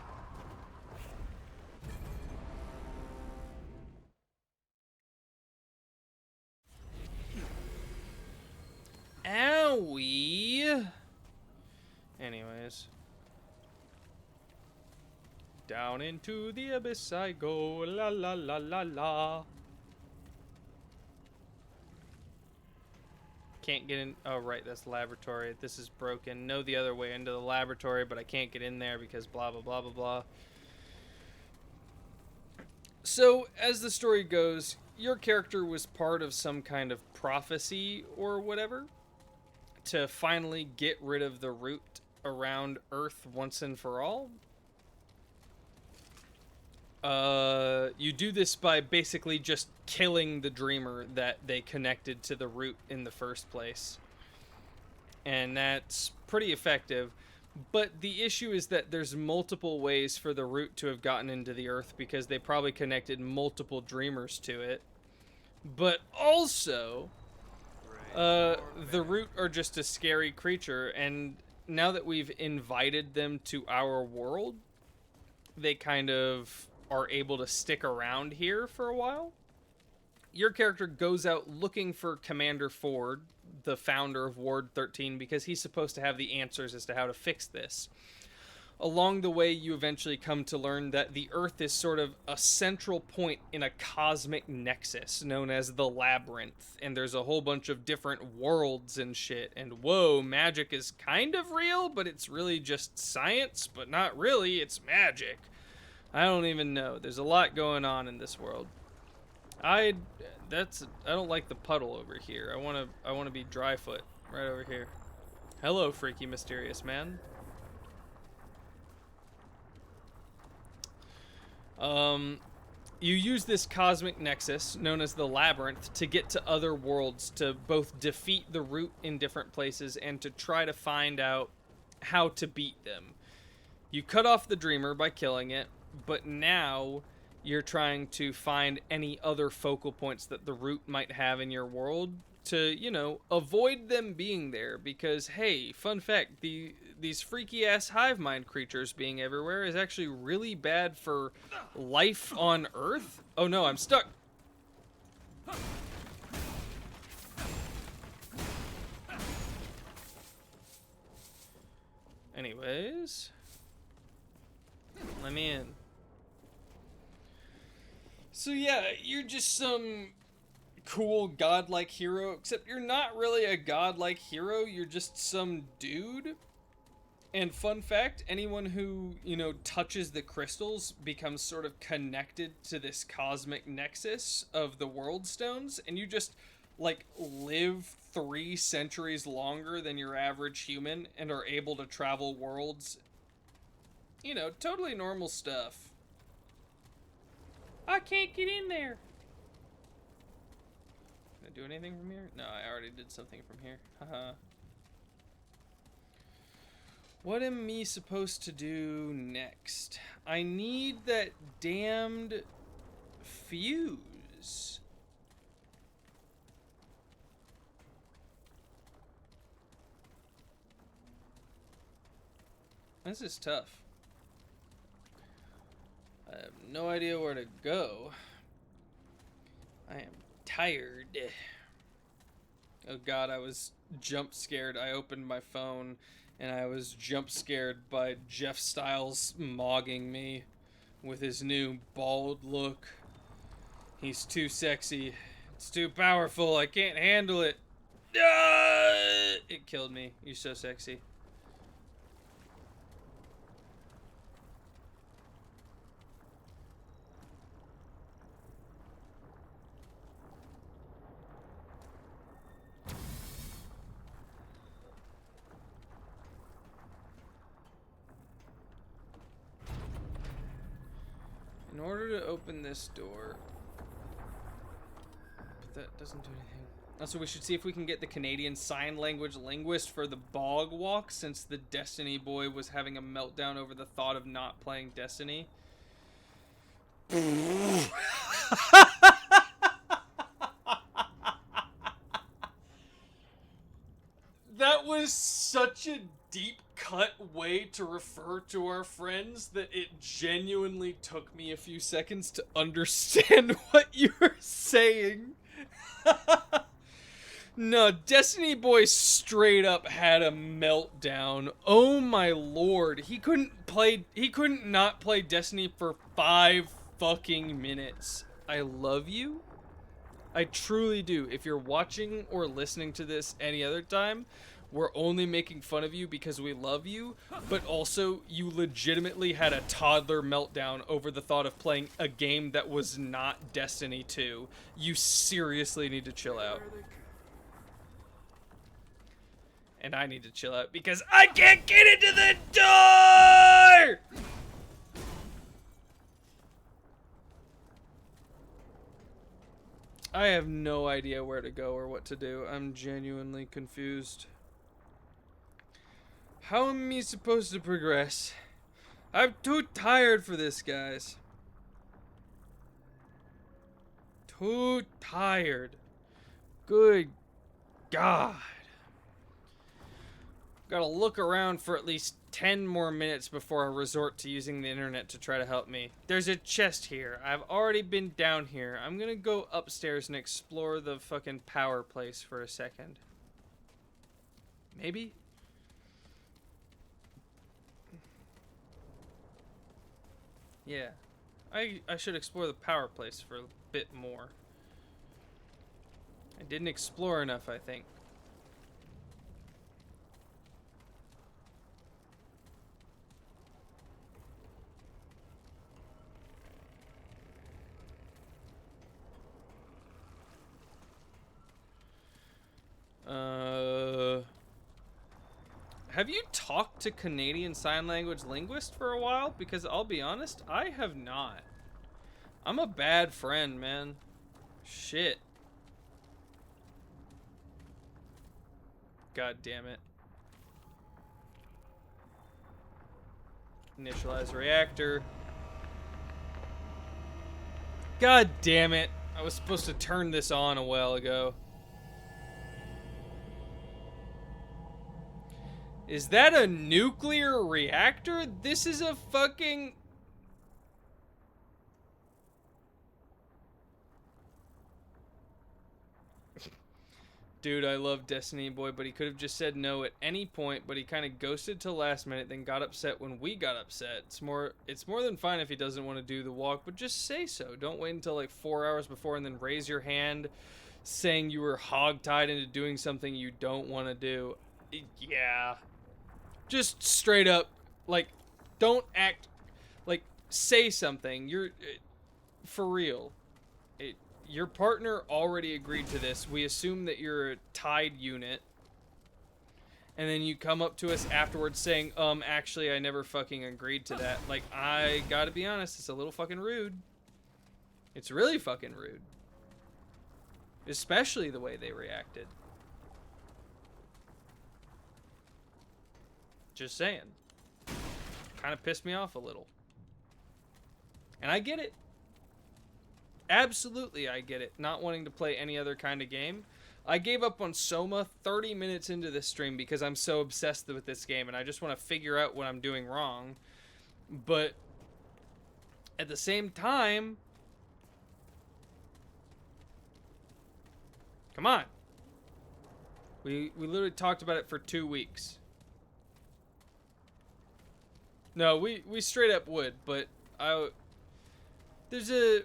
Owie. Anyways. Down into the abyss I go, la la la la la. Can't get in. Oh, right, that's the laboratory. This is broken. Know the other way into the laboratory, but I can't get in there because blah, blah, blah, blah, blah. So, as the story goes, your character was part of some kind of prophecy or whatever to finally get rid of the root around Earth once and for all. You do this by basically just killing the dreamer that they connected to the root in the first place. And that's pretty effective. But the issue is that there's multiple ways for the root to have gotten into the Earth because they probably connected multiple dreamers to it. But also, the root are just a scary creature, and now that we've invited them to our world, they kind of are able to stick around here for a while. Your character goes out looking for Commander Ford, the founder of Ward 13, because he's supposed to have the answers as to how to fix this. Along the way, you eventually come to learn that the Earth is sort of a central point in a cosmic nexus known as the Labyrinth, and there's a whole bunch of different worlds and shit, and whoa, magic is kind of real, but it's really just science, but not really, it's magic. I don't even know. There's a lot going on in this world. I don't like the puddle over here. I wanna be Dryfoot right over here. Hello, freaky mysterious man. You use this cosmic nexus, known as the Labyrinth, to get to other worlds, to both defeat the root in different places and to try to find out how to beat them. You cut off the Dreamer by killing it, but now you're trying to find any other focal points that the root might have in your world to, you know, avoid them being there. Because, hey, fun fact, these freaky-ass hive mind creatures being everywhere is actually really bad for life on Earth. Oh no, I'm stuck. Anyways, let me in. So yeah, you're just some cool godlike hero, except you're not really a godlike hero, you're just some dude. And fun fact, anyone who, you know, touches the crystals becomes sort of connected to this cosmic nexus of the world stones, and you just, like, live 3 centuries longer than your average human and are able to travel worlds. You know, totally normal stuff. I can't get in there. Can I do anything from here? No, I already did something from here. Haha. What am me supposed to do next? I need that damned fuse. This is tough. I have no idea where to go. I am tired. Oh god, I was jump scared. I opened my phone and I was jump scared by Jeff Styles mogging me with his new bald look. He's too sexy. It's too powerful. I can't handle it. Ah! It killed me. You're so sexy. In order to open this door, but that doesn't do anything. Also, we should see if we can get the Canadian Sign Language linguist for the bog walk, since the Destiny boy was having a meltdown over the thought of not playing Destiny. That was such a deep cut way to refer to our friends that it genuinely took me a few seconds to understand what you were saying. No, Destiny Boy straight up had a meltdown. Oh my lord. He couldn't not play Destiny for 5 fucking minutes. I love you. I truly do. If you're watching or listening to this any other time, we're only making fun of you because we love you, but also you legitimately had a toddler meltdown over the thought of playing a game that was not Destiny 2. You seriously need to chill out. And I need to chill out because I can't get into the door! I have no idea where to go or what to do. I'm genuinely confused. How am I supposed to progress? I'm too tired for this, guys. Too tired. Good God. Gotta look around for at least 10 more minutes before I resort to using the internet to try to help me. There's a chest here. I've already been down here. I'm gonna go upstairs and explore the fucking power place for a second. Maybe? Yeah. I should explore the power place for a bit more. I didn't explore enough, I think. Have you talked to Canadian Sign Language linguist for a while? Because I'll be honest, I have not. I'm a bad friend, man. Shit. God damn it. Initialize reactor. God damn it. I was supposed to turn this on a while ago. Is that a nuclear reactor? This is a fucking... Dude, I love Destiny Boy, but he could have just said no at any point, but he kind of ghosted till last minute, then got upset when we got upset. It's more than fine if he doesn't want to do the walk, but just say so. Don't wait until like 4 hours before and then raise your hand saying you were hogtied into doing something you don't want to do. Yeah. Just straight up, like, don't act, like, say something. You're, for real. Your partner already agreed to this. We assume that you're a tied unit. And then you come up to us afterwards saying, actually, I never fucking agreed to that. Like, I gotta be honest, it's a little fucking rude. It's really fucking rude. Especially the way they reacted. Just saying. Kind of pissed me off a little. And I get it. Absolutely, I get it. Not wanting to play any other kind of game. I gave up on Soma 30 minutes into this stream because I'm so obsessed with this game and I just want to figure out what I'm doing wrong. But at the same time, come on. We literally talked about it for 2 weeks. No, we straight up would, but there's a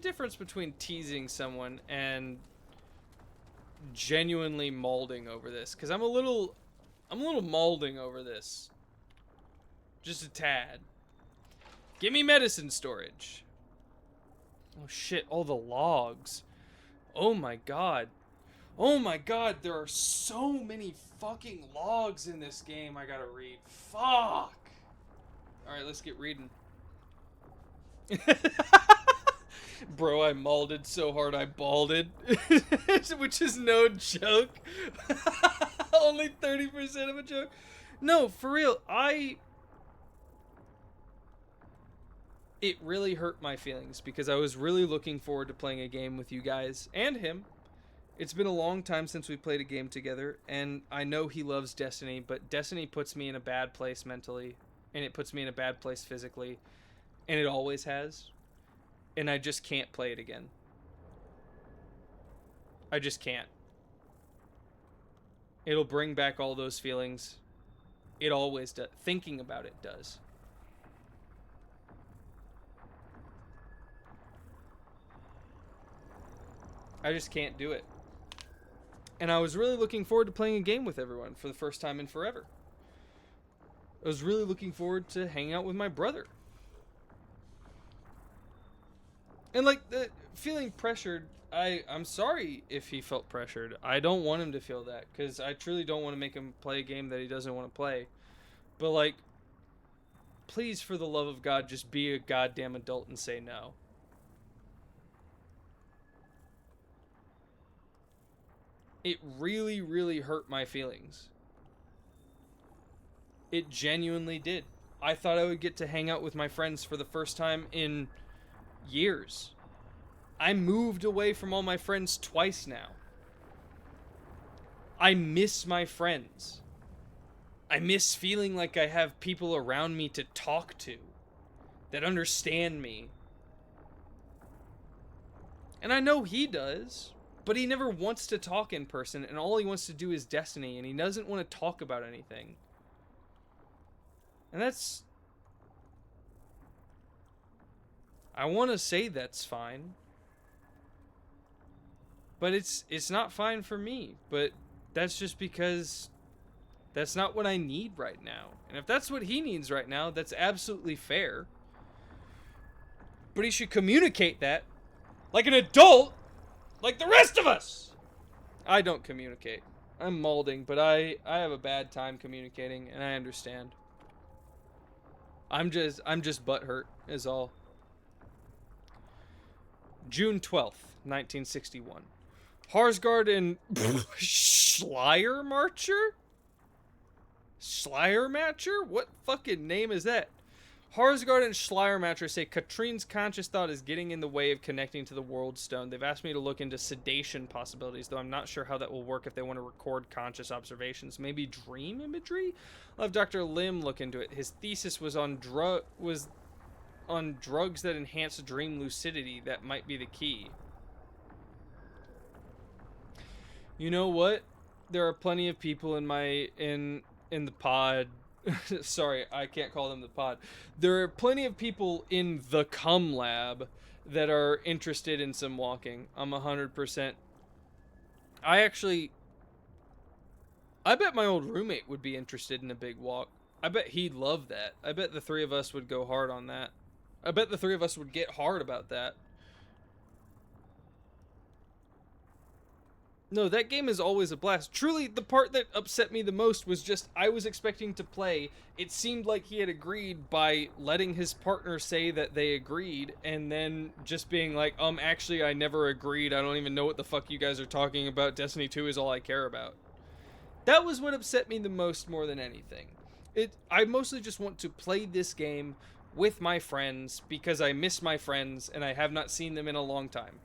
difference between teasing someone and genuinely mauling over this, because I'm a little mauling over this. Just a tad. Give me medicine storage. Oh shit, all the logs. Oh my god. Oh my god, there are so many fucking logs in this game I gotta read. Fuck! Alright, let's get reading. Bro, I malded so hard I balded. Which is no joke. Only 30% of a joke. No, for real, it really hurt my feelings because I was really looking forward to playing a game with you guys and him. It's been a long time since we played a game together, and I know he loves Destiny, but Destiny puts me in a bad place mentally, and it puts me in a bad place physically, and it always has, and I just can't play it again. I just can't. It'll bring back all those feelings. It always does. Thinking about it does. I just can't do it. And I was really looking forward to playing a game with everyone for the first time in forever. I was really looking forward to hanging out with my brother. And like, feeling pressured, I'm sorry if he felt pressured. I don't want him to feel that, because I truly don't want to make him play a game that he doesn't want to play. But like, please, for the love of God, just be a goddamn adult and say no. It really, really hurt my feelings. It genuinely did. I thought I would get to hang out with my friends for the first time in years. I moved away from all my friends twice now. I miss my friends. I miss feeling like I have people around me to talk to that understand me. And I know he does. But he never wants to talk in person, and all he wants to do is Destiny, and he doesn't want to talk about anything. And that's... I want to say that's fine. But it's not fine for me. But that's just because that's not what I need right now. And if that's what he needs right now, that's absolutely fair. But he should communicate that like an adult. Like the rest of us! I don't communicate. I'm molding, but I have a bad time communicating, and I understand. I'm just butthurt, is all. June 12th, 1961. Harsgard and Schleiermacher? Schleiermacher? What fucking name is that? Harsgard and Schleiermacher say Katrine's conscious thought is getting in the way of connecting to the World Stone. They've asked me to look into sedation possibilities, though I'm not sure how that will work if they want to record conscious observations. Maybe dream imagery? I'll have Dr. Lim look into it. His thesis was on drugs that enhance dream lucidity. That might be the key. You know what? There are plenty of people in the pod. Sorry, I can't call them the pod. There are plenty of people in the cum lab that are interested in some walking. I'm 100%. I bet my old roommate would be interested in a big walk. I bet he'd love that. I bet the three of us would go hard on that. I bet the three of us would get hard about that. No, that game is always a blast. Truly, the part that upset me the most was just I was expecting to play. It seemed like he had agreed by letting his partner say that they agreed, and then just being like, actually, I never agreed. I don't even know what the fuck you guys are talking about. Destiny 2 is all I care about. That was what upset me the most more than anything. I mostly just want to play this game with my friends because I miss my friends and I have not seen them in a long time.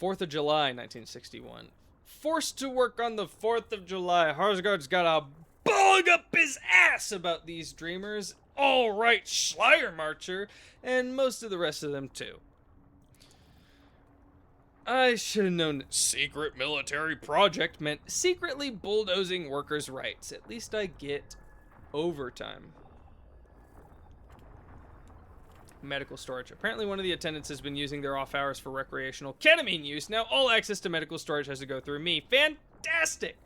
4th of July, 1961. Forced to work on the 4th of July. Harsgard's got a bug up his ass about these dreamers. All right, Schleiermacher, and most of the rest of them too. I should have known that secret military project meant secretly bulldozing workers' rights. At least I get overtime. Medical storage. Apparently one of the attendants has been using their off hours for recreational ketamine use. Now all access to medical storage has to go through me. Fantastic!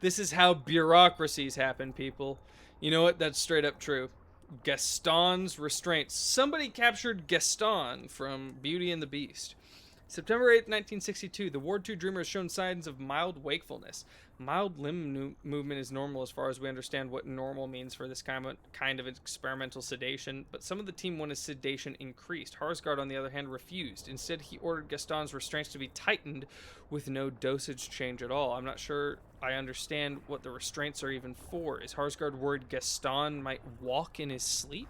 This is how bureaucracies happen, people. You know what? That's straight up true. Gaston's restraints. Somebody captured Gaston from Beauty and the Beast. September 8th, 1962. The Ward 2 dreamer has shown signs of mild wakefulness. Mild limb movement is normal as far as we understand what normal means for this kind of experimental sedation, but some of the team wanted sedation increased. Harsgard, on the other hand, refused. Instead, he ordered Gaston's restraints to be tightened with no dosage change at all. I'm not sure I understand what the restraints are even for. Is Harsgard worried Gaston might walk in his sleep?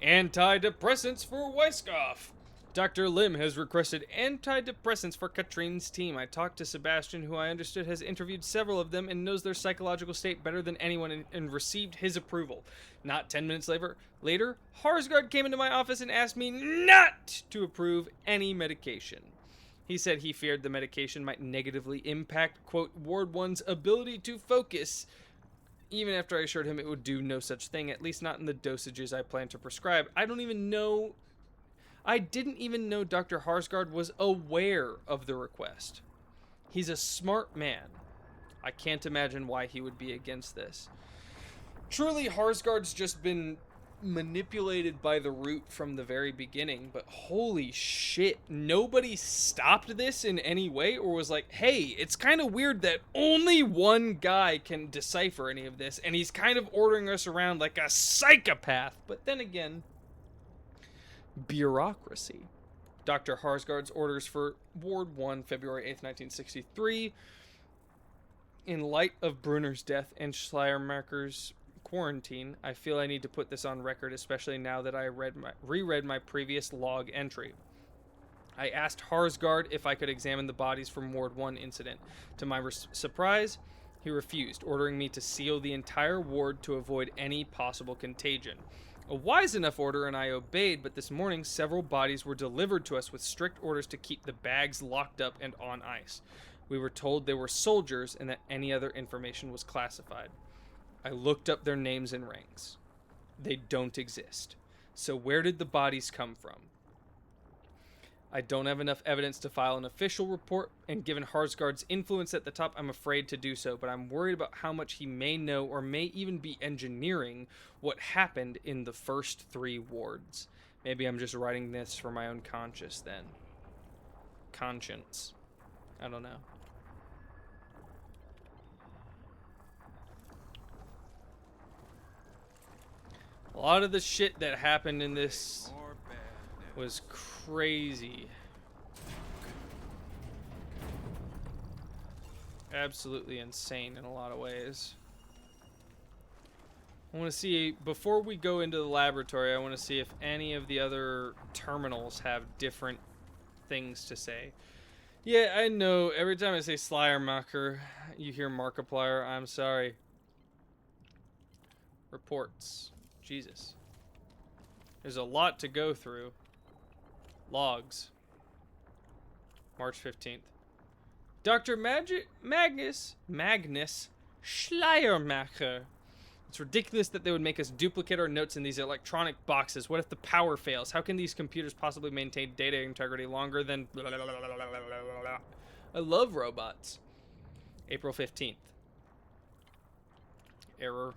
Antidepressants for Weiskopf. Dr. Lim has requested antidepressants for Katrine's team. I talked to Sebastian, who I understood has interviewed several of them and knows their psychological state better than anyone, and received his approval. Not 10 minutes later, Harsgard came into my office and asked me not to approve any medication. He said he feared the medication might negatively impact, quote, Ward 1's ability to focus, even after I assured him it would do no such thing, at least not in the dosages I plan to prescribe. I didn't even know Dr. Harsgard was aware of the request. He's a smart man. I can't imagine why he would be against this. Truly, Harsgard's just been manipulated by the root from the very beginning, but holy shit, nobody stopped this in any way or was like, hey, it's kind of weird that only one guy can decipher any of this, and he's kind of ordering us around like a psychopath. But then again, bureaucracy. Dr. Harsgard's orders for Ward 1, February 8th, 1963. In light of Brunner's death and Schleiermacher's quarantine, I feel I need to put this on record, especially now that I reread my previous log entry. I asked Harsgard if I could examine the bodies from Ward 1 incident. To my surprise, he refused, ordering me to seal the entire ward to avoid any possible contagion. A wise enough order, and I obeyed, but this morning several bodies were delivered to us with strict orders to keep the bags locked up and on ice. We were told they were soldiers and that any other information was classified. I looked up their names and ranks. They don't exist. So where did the bodies come from? I don't have enough evidence to file an official report, and given Harsgard's influence at the top, I'm afraid to do so, but I'm worried about how much he may know or may even be engineering what happened in the first 3 wards. Maybe I'm just writing this for my own conscience then. Conscience. I don't know. A lot of the shit that happened in this was crazy. Absolutely insane in a lot of ways. I want to see, before we go into the laboratory, I want to see if any of the other terminals have different things to say. Yeah, I know, every time I say Schleiermacher, you hear Markiplier. I'm sorry. Reports. Jesus. There's a lot to go through. Logs. March 15th. Dr. Magnus Schleiermacher. It's ridiculous that they would make us duplicate our notes in these electronic boxes. What if the power fails? How can these computers possibly maintain data integrity longer than... blah, blah, blah, blah, blah, blah, blah. I love robots. April 15th. Error.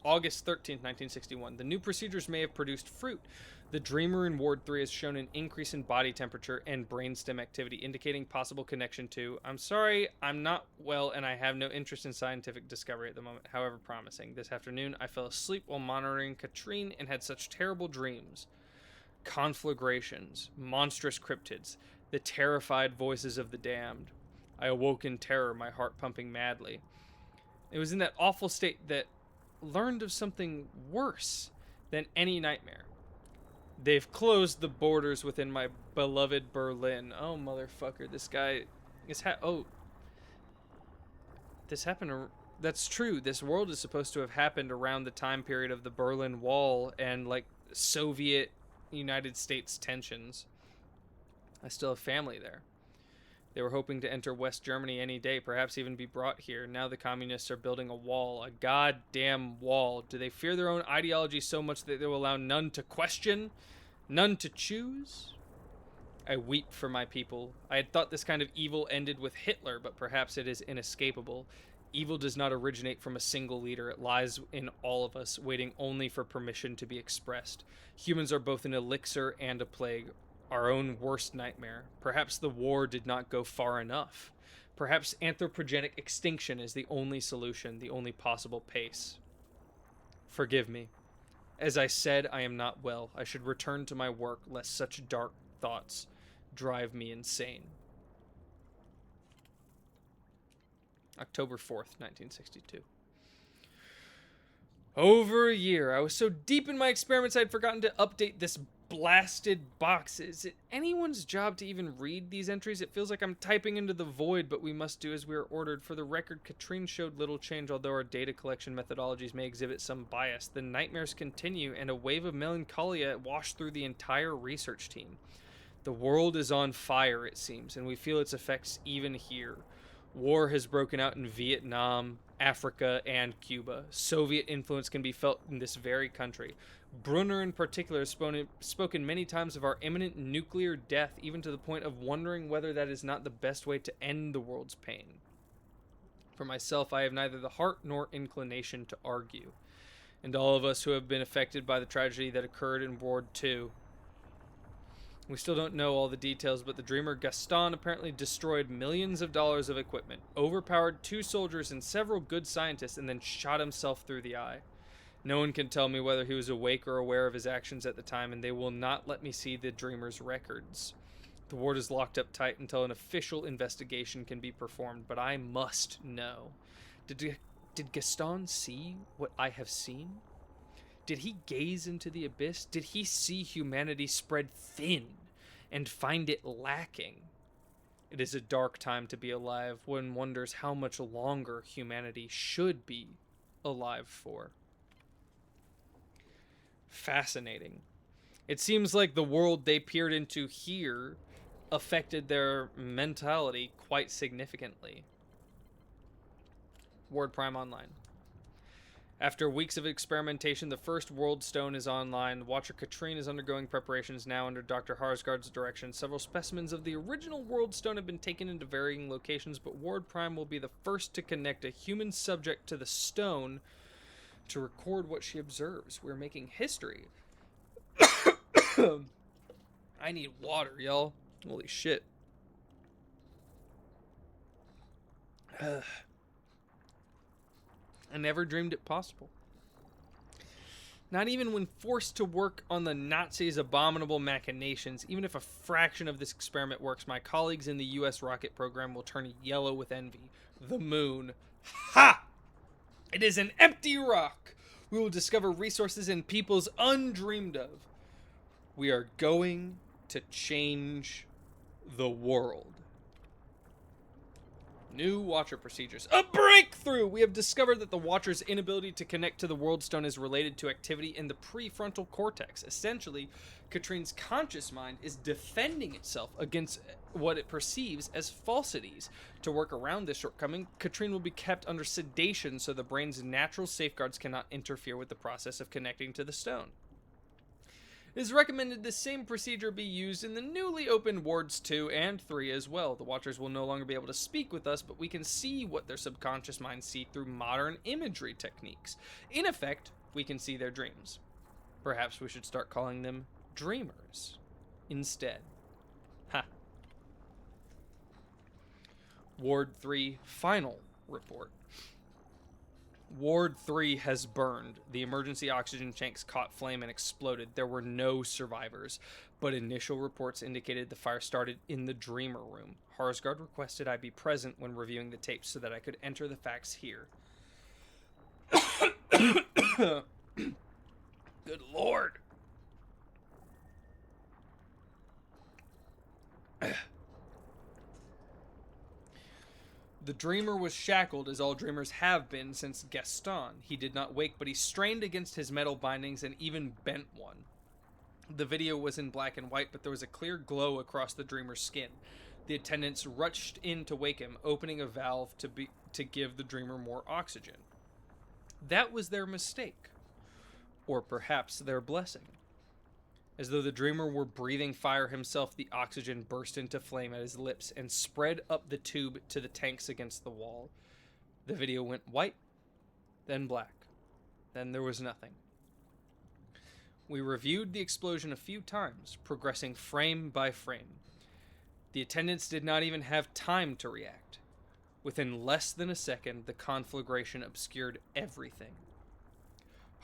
August 13th, 1961. The new procedures may have produced fruit. The Dreamer in Ward 3 has shown an increase in body temperature and brainstem activity, indicating possible connection to... I'm sorry, I'm not well and I have no interest in scientific discovery at the moment, however promising. This afternoon, I fell asleep while monitoring Katrine and had such terrible dreams. Conflagrations, monstrous cryptids, the terrified voices of the damned. I awoke in terror, my heart pumping madly. It was in that awful state that learned of something worse than any nightmare. They've closed the borders within my beloved Berlin. Oh, motherfucker. This guy is this happened. That's true. This world is supposed to have happened around the time period of the Berlin Wall and, like, Soviet United States tensions. I still have family there. They were hoping to enter West Germany any day, perhaps even be brought here. Now the communists are building a wall, a goddamn wall. Do they fear their own ideology so much that they will allow none to question, none to choose? I weep for my people. I had thought this kind of evil ended with Hitler, but perhaps it is inescapable. Evil does not originate from a single leader. It lies in all of us, waiting only for permission to be expressed. Humans are both an elixir and a plague. Our own worst nightmare. Perhaps the war did not go far enough. Perhaps anthropogenic extinction is the only solution, the only possible pace. Forgive me. As I said, I am not well. I should return to my work, lest such dark thoughts drive me insane. October 4th, 1962. Over a year. I was so deep in my experiments I had forgotten to update this blasted box. Is it anyone's job to even read these entries? It feels like I'm typing into the void, but we must do as we are ordered. For the record, Katrine showed little change, although our data collection methodologies may exhibit some bias. The nightmares continue, and a wave of melancholia washed through the entire research team. The world is on fire, it seems, and we feel its effects even here. War has broken out in Vietnam, Africa, and Cuba. Soviet influence can be felt in this very country. Brunner in particular has spoken many times of our imminent nuclear death, even to the point of wondering whether that is not the best way to end the world's pain. For myself, I have neither the heart nor inclination to argue. And all of us who have been affected by the tragedy that occurred in Ward 2. We still don't know all the details, but the dreamer Gaston apparently destroyed millions of dollars of equipment, overpowered 2 soldiers and several good scientists, and then shot himself through the eye. No one can tell me whether he was awake or aware of his actions at the time, and they will not let me see the dreamer's records. The ward is locked up tight until an official investigation can be performed, but I must know. Did Gaston see what I have seen? Did he gaze into the abyss? Did he see humanity spread thin and find it lacking? It is a dark time to be alive. One wonders how much longer humanity should be alive for. Fascinating. It seems like the world they peered into here affected their mentality quite significantly. Ward Prime Online. After weeks of experimentation, the first World Stone is online. Watcher Katrine is undergoing preparations now under Dr. Harsgaard's direction. Several specimens of the original World Stone have been taken into varying locations, but Ward Prime will be the first to connect a human subject to the stone to record what she observes. We're making history. I need water, y'all. Holy shit. I never dreamed it possible. Not even when forced to work on the Nazis' abominable machinations, even if a fraction of this experiment works, my colleagues in the U.S. rocket program will turn yellow with envy. The moon. Ha! It is an empty rock. We will discover resources and peoples undreamed of. We are going to change the world. New Watcher procedures. A breakthrough! We have discovered that the Watcher's inability to connect to the World Stone is related to activity in the prefrontal cortex. Essentially, Katrine's conscious mind is defending itself against what it perceives as falsities. To work around this shortcoming, Katrine will be kept under sedation so the brain's natural safeguards cannot interfere with the process of connecting to the stone. It is recommended the same procedure be used in the newly opened wards 2 and 3 as well. The Watchers will no longer be able to speak with us, but we can see what their subconscious minds see through modern imagery techniques. In effect, we can see their dreams. Perhaps we should start calling them dreamers instead. Ha. Ward 3 final report. Ward 3 has burned. The emergency oxygen tanks caught flame and exploded. There were no survivors, but initial reports indicated the fire started in the Dreamer room. Harsgard requested I be present when reviewing the tapes so that I could enter the facts here. Good Lord. The Dreamer was shackled, as all Dreamers have been since Gaston. He did not wake, but he strained against his metal bindings and even bent one. The video was in black and white, but there was a clear glow across the Dreamer's skin. The attendants rushed in to wake him, opening a valve to give the Dreamer more oxygen. That was their mistake. Or perhaps their blessing. As though the Dreamer were breathing fire himself, the oxygen burst into flame at his lips and spread up the tube to the tanks against the wall. The video went white, then black. Then there was nothing. We reviewed the explosion a few times, progressing frame by frame. The attendants did not even have time to react. Within less than a second, the conflagration obscured everything.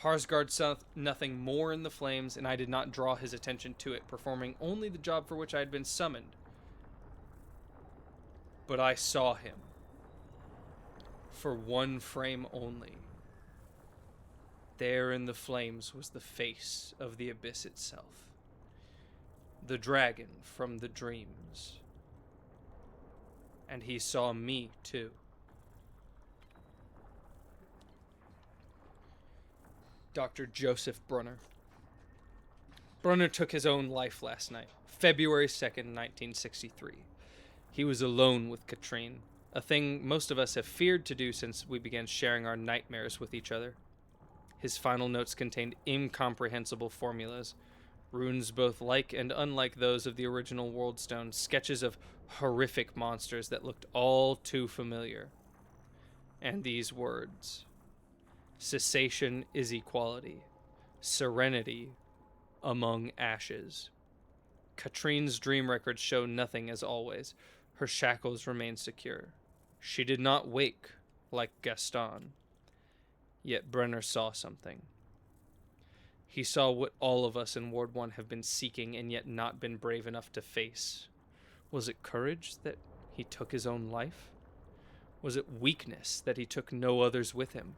Harsgard saw nothing more in the flames, and I did not draw his attention to it, performing only the job for which I had been summoned. But I saw him. For one frame only. There in the flames was the face of the abyss itself. The dragon from the dreams. And he saw me, too. Dr. Joseph Brunner. Brunner took his own life last night, February 2nd, 1963. He was alone with Katrine, a thing most of us have feared to do since we began sharing our nightmares with each other. His final notes contained incomprehensible formulas, runes both like and unlike those of the original Worldstone, sketches of horrific monsters that looked all too familiar. And these words: cessation is equality. Serenity among ashes. Katrine's dream records show nothing as always. Her shackles remain secure. She did not wake like Gaston. Yet Brenner saw something. He saw what all of us in Ward 1 have been seeking and yet not been brave enough to face. Was it courage that he took his own life? Was it weakness that he took no others with him?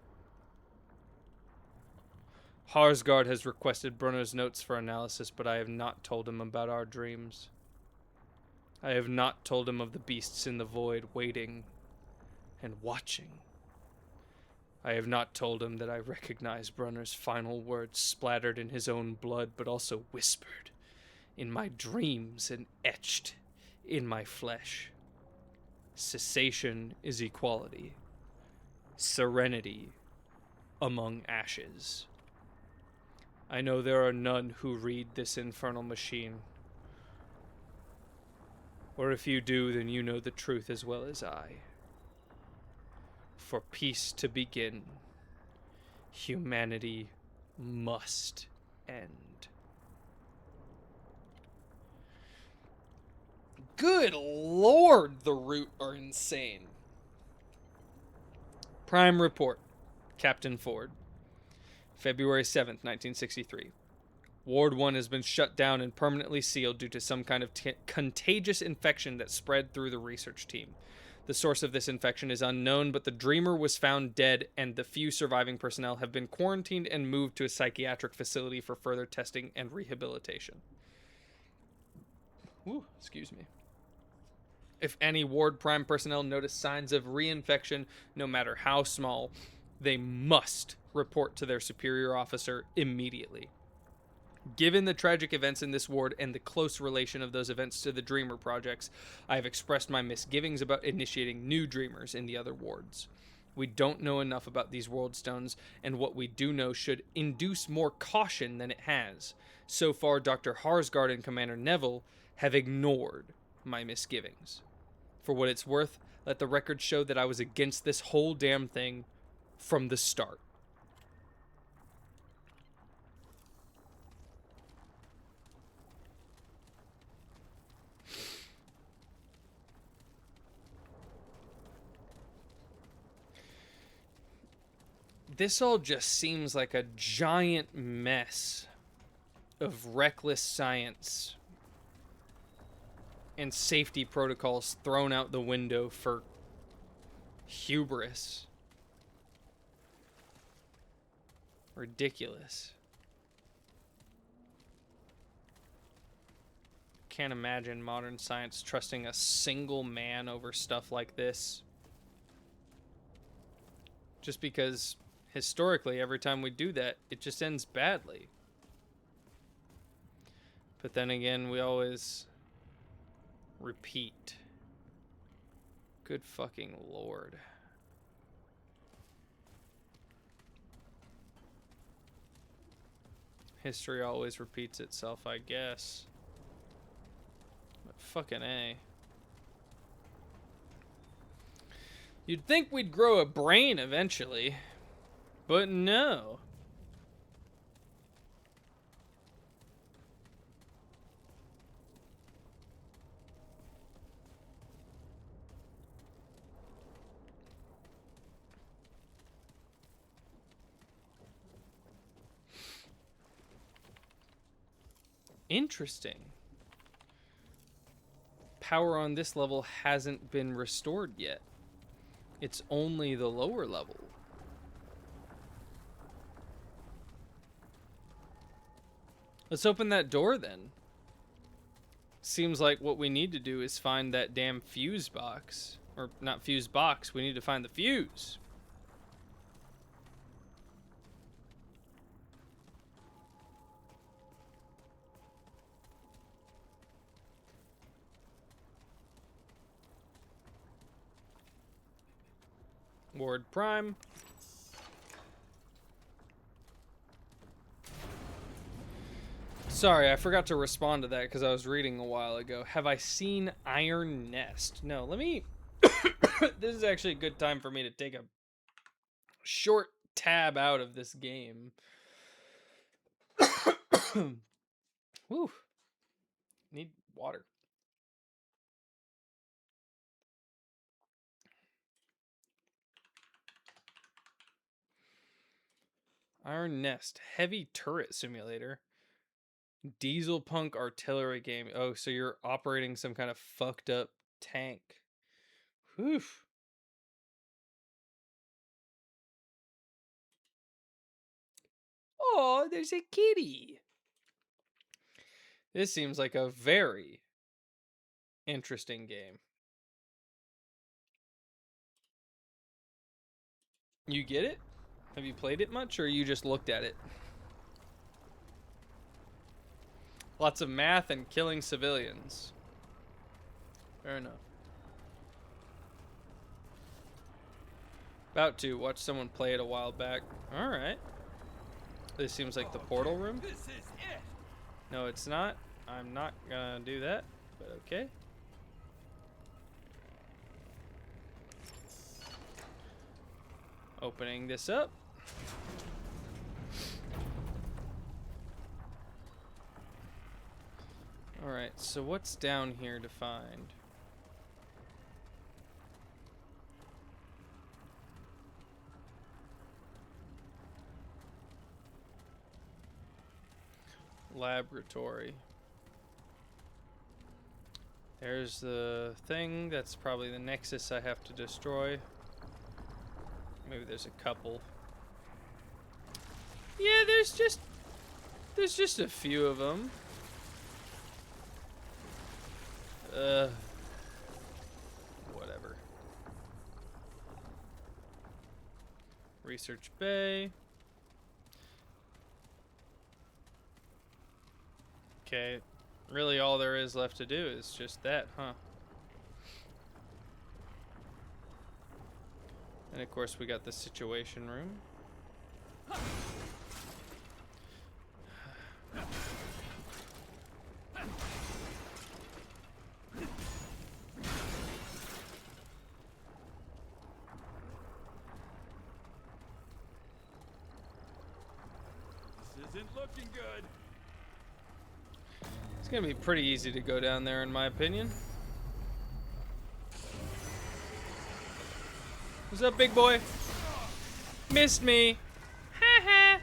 Harsgard has requested Brunner's notes for analysis, but I have not told him about our dreams. I have not told him of the beasts in the void waiting and watching. I have not told him that I recognize Brunner's final words splattered in his own blood, but also whispered in my dreams and etched in my flesh. Cessation is equality. Serenity among ashes. I know there are none who read this infernal machine. Or if you do, then you know the truth as well as I. For peace to begin, humanity must end. Good lord, the Root are insane. Prime report. Captain Ford. February 7th, 1963. Ward 1 has been shut down and permanently sealed due to some kind of contagious infection that spread through the research team. The source of this infection is unknown, but the Dreamer was found dead, and the few surviving personnel have been quarantined and moved to a psychiatric facility for further testing and rehabilitation. Ooh, excuse me. If any Ward Prime personnel notice signs of reinfection, no matter how small, they must report to their superior officer immediately. Given the tragic events in this ward and the close relation of those events to the Dreamer projects, I have expressed my misgivings about initiating new Dreamers in the other wards. We don't know enough about these world stones, and what we do know should induce more caution than it has. So far, Dr. Harsgard and Commander Neville have ignored my misgivings. For what it's worth, let the record show that I was against this whole damn thing from the start. This all just seems like a giant mess of reckless science and safety protocols thrown out the window for hubris. Ridiculous. Can't imagine modern science trusting a single man over stuff like this. Just because historically, every time we do that, it just ends badly. But then again, we always repeat. Good fucking lord. History always repeats itself, I guess. But fucking A. You'd think we'd grow a brain eventually, but no. Interesting. Power on this level hasn't been restored yet. It's only the lower level. Let's open that door then. Seems like what we need to do is find that damn fuse box. Or not fuse box, we need to find the fuse. Ward Prime. Sorry, I forgot to respond to that because I was reading a while ago. Have I seen Iron Nest? No, let me... This is actually a good time for me to take a short tab out of this game. Whew. Need water. Iron Nest. Heavy turret simulator. Diesel punk artillery game. Oh, so you're operating some kind of fucked up tank. Whew. Oh, there's a kitty. This seems like a very interesting game. You get it? Have you played it much, or you just looked at it? Lots of math and killing civilians. Fair enough. About to watch someone play it a while back. Alright. This seems like the portal room. This is it. No, it's not. I'm not gonna do that, but okay. Opening this up. Alright, so what's down here to find? Laboratory. There's the thing. That's probably the nexus I have to destroy. Maybe there's a couple. Yeah, there's just a few of them. Whatever. Research bay. Okay, really all there is left to do is just that, huh? And of course we got the situation room. This isn't looking good. It's gonna be pretty easy to go down there in my opinion. What's up, big boy? Missed me. Ha ha.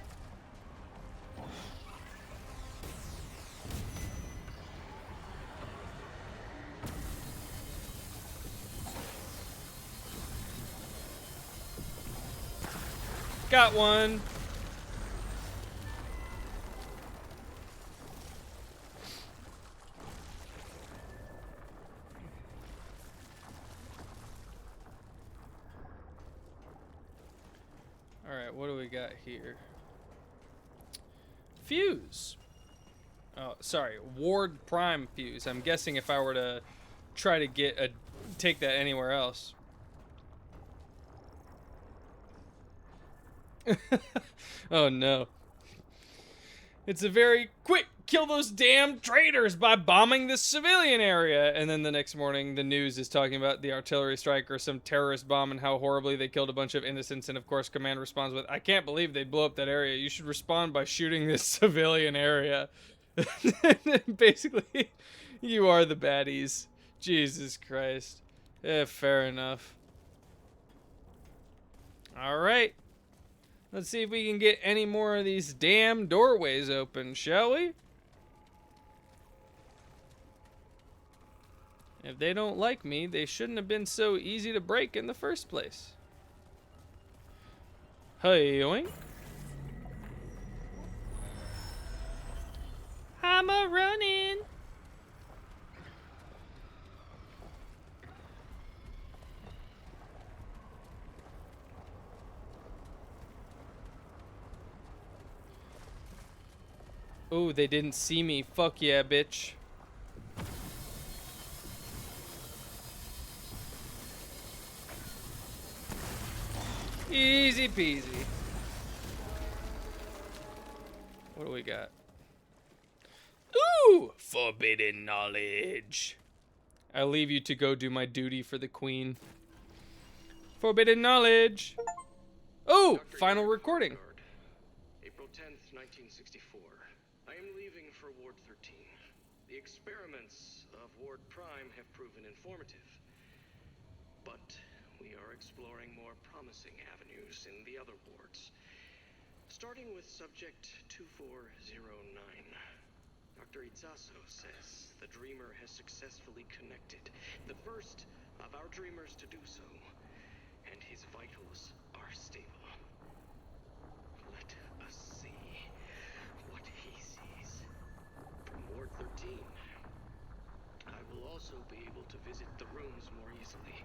Got one. Alright, what do we got here? Fuse. Oh, sorry, Ward Prime fuse. I'm guessing if I were to try to take that anywhere else. Oh no. It's a very quick kill those damn traitors by bombing the civilian area. And then the next morning the news is talking about the artillery strike or some terrorist bomb and how horribly they killed a bunch of innocents. And of course command responds with, I can't believe they blew up that area. You should respond by shooting this civilian area. Basically, you are the baddies. Jesus Christ. Yeah, fair enough. Alright. Let's see if we can get any more of these damn doorways open, shall we? If they don't like me, they shouldn't have been so easy to break in the first place. Hey, yoink. I'm a running. Oh, they didn't see me. Fuck yeah, bitch. Easy peasy. What do we got? Ooh! Forbidden knowledge. I leave you to go do my duty for the queen. Forbidden knowledge. Oh! Final recording. April 10th, 1964. I am leaving for Ward 13. The experiments of Ward Prime have proven informative. But we are exploring more promising avenues in the other wards. Starting with subject 2409. Dr. Itzaso says the Dreamer has successfully connected, the first of our Dreamers to do so, and his vitals are stable. Let us see what he sees. From Ward 13, I will also be able to visit the rooms more easily.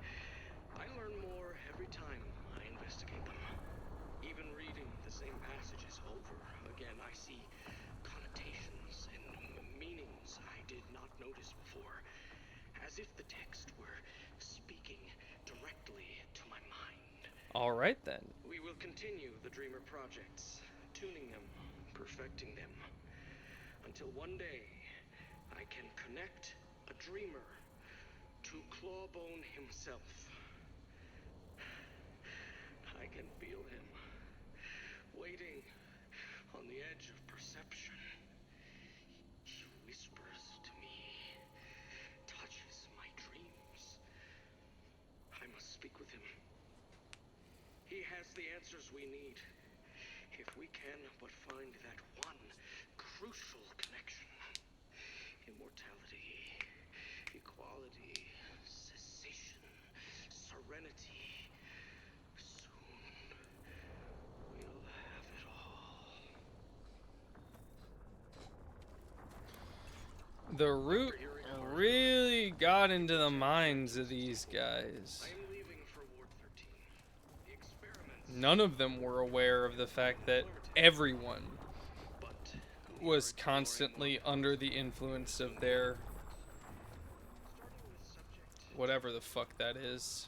I learn more every time I investigate them. Even reading the same passages over again, I see connotations and meanings I did not notice before, as if the text were speaking directly to my mind. All right then. We will continue the Dreamer projects, tuning them, perfecting them, until one day I can connect a Dreamer to Clawbone himself. I can feel him, waiting on the edge of perception. He whispers to me, the answers we need. If we can but find that one crucial connection. Immortality, equality, cessation, serenity. Soon, we'll have it all. The root really got into the minds of these guys. I'm leaving for Ward 13. The experiments None of them were aware of the fact that everyone was constantly under the influence of their whatever the fuck that is.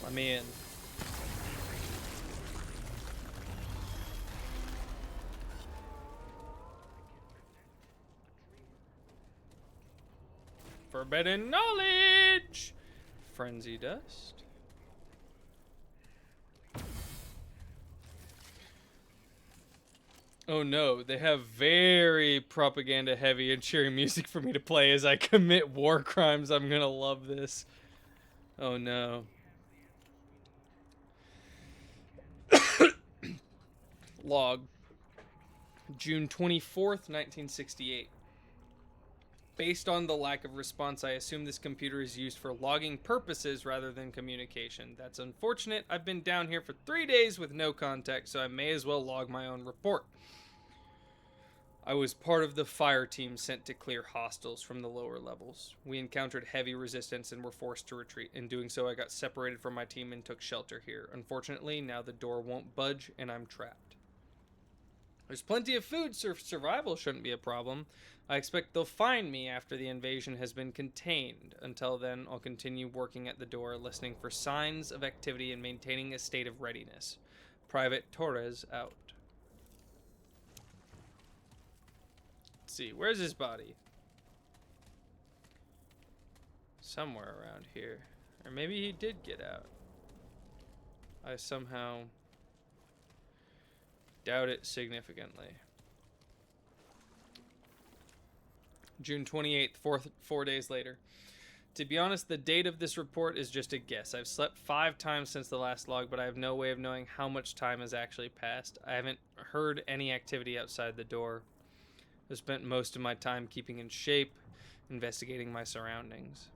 I'm in. Forbidden knowledge! Frenzy dust. Oh no, they have very propaganda heavy and cheery music for me to play as I commit war crimes. I'm gonna love this. Oh no. Log. June 24th, 1968. Based on the lack of response, I assume this computer is used for logging purposes rather than communication. That's unfortunate. I've been down here for 3 days with no contact, so I may as well log my own report. I was part of the fire team sent to clear hostiles from the lower levels. We encountered heavy resistance and were forced to retreat. In doing so, I got separated from my team and took shelter here. Unfortunately, now the door won't budge and I'm trapped. There's plenty of food, so survival shouldn't be a problem. I expect they'll find me after the invasion has been contained. Until then, I'll continue working at the door, listening for signs of activity and maintaining a state of readiness. Private Torres out. Let's see, where's his body? Somewhere around here. Or maybe he did get out. I somehow doubt it significantly. June 28th, 4 days later. To be honest, the date of this report is just a guess. I've slept 5 times since the last log, but I have no way of knowing how much time has actually passed. I haven't heard any activity outside the door. I've spent most of my time keeping in shape, investigating my surroundings.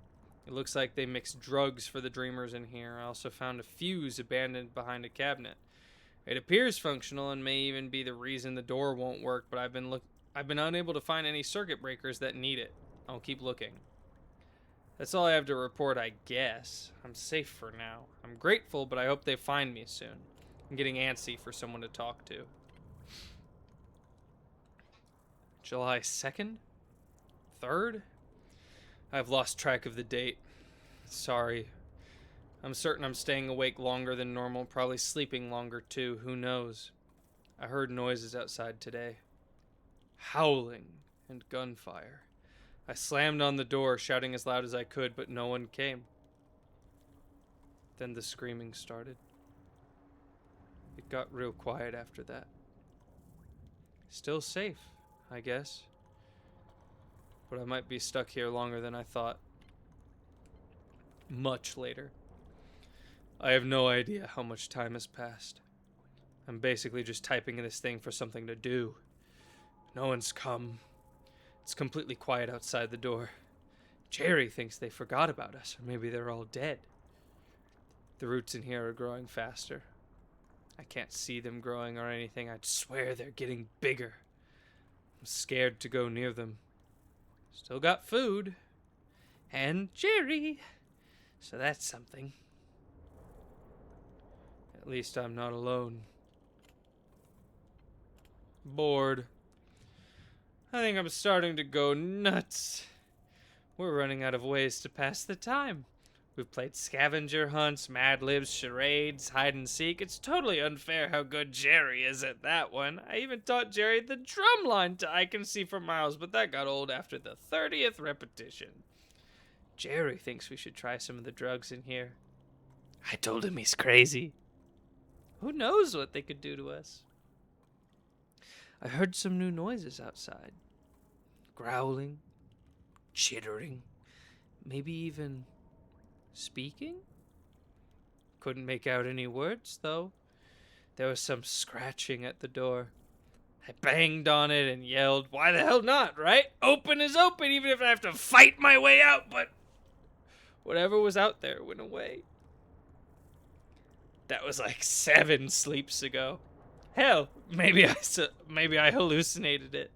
It looks like they mixed drugs for the dreamers in here. I also found a fuse abandoned behind a cabinet. It appears functional and may even be the reason the door won't work, but I've been unable to find any circuit breakers that need it. I'll keep looking. That's all I have to report, I guess. I'm safe for now. I'm grateful, but I hope they find me soon. I'm getting antsy for someone to talk to. July 2nd? 3rd? I've lost track of the date. Sorry. I'm certain I'm staying awake longer than normal, probably sleeping longer too, who knows. I heard noises outside today. Howling and gunfire. I slammed on the door, shouting as loud as I could, but no one came. Then the screaming started. It got real quiet after that. Still safe, I guess. But I might be stuck here longer than I thought. Much later. I have no idea how much time has passed. I'm basically just typing in this thing for something to do. No one's come. It's completely quiet outside the door. Jerry thinks they forgot about us, or maybe they're all dead. The roots in here are growing faster. I can't see them growing or anything. I'd swear they're getting bigger. I'm scared to go near them. Still got food. And Jerry. So that's something. At least I'm not alone. Bored. I think I'm starting to go nuts. We're running out of ways to pass the time. We've played scavenger hunts, Mad Libs, charades, hide and seek. It's totally unfair how good Jerry is at that one. I even taught Jerry the drum line to I Can See for Miles, but that got old after the 30th repetition. Jerry thinks we should try some of the drugs in here. I told him he's crazy. Who knows what they could do to us? I heard some new noises outside. Growling, chittering, maybe even speaking? Couldn't make out any words, though. There was some scratching at the door. I banged on it and yelled, "Why the hell not, right? Open is open, even if I have to fight my way out," but whatever was out there went away. That was like 7 sleeps ago. Hell, maybe I hallucinated it.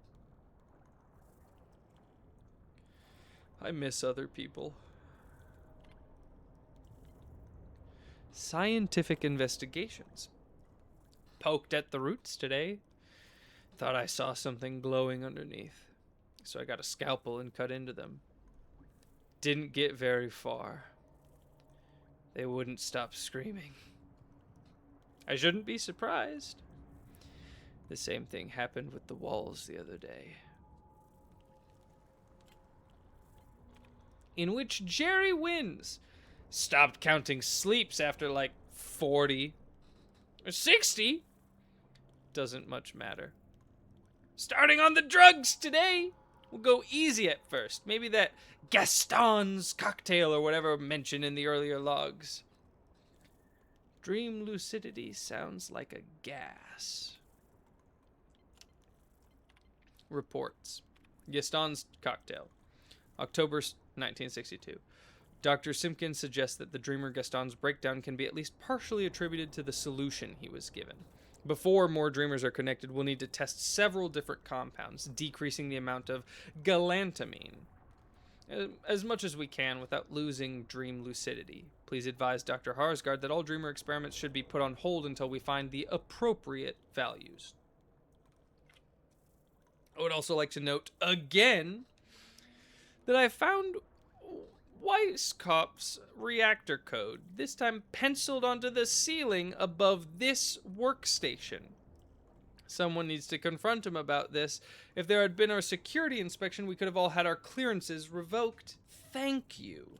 I miss other people. Scientific investigations. Poked at the roots today. Thought I saw something glowing underneath. So I got a scalpel and cut into them. Didn't get very far. They wouldn't stop screaming. I shouldn't be surprised. The same thing happened with the walls the other day. In which Jerry wins. Stopped counting sleeps after like 40 or 60. Doesn't much matter. Starting on the drugs today. We'll go easy at first. Maybe that Gaston's cocktail or whatever mentioned in the earlier logs. Dream lucidity sounds like a gas. Reports. Gaston's cocktail. October 1962. Dr. Simpkins suggests that the dreamer Gaston's breakdown can be at least partially attributed to the solution he was given. Before more dreamers are connected, we'll need to test several different compounds, decreasing the amount of galantamine as much as we can without losing dream lucidity. Please advise Dr. Harsgaard that all dreamer experiments should be put on hold until we find the appropriate values. I would also like to note again that I found Weisskopf's reactor code, this time penciled onto the ceiling above this workstation. Someone needs to confront him about this. If there had been our security inspection, we could have all had our clearances revoked. Thank you.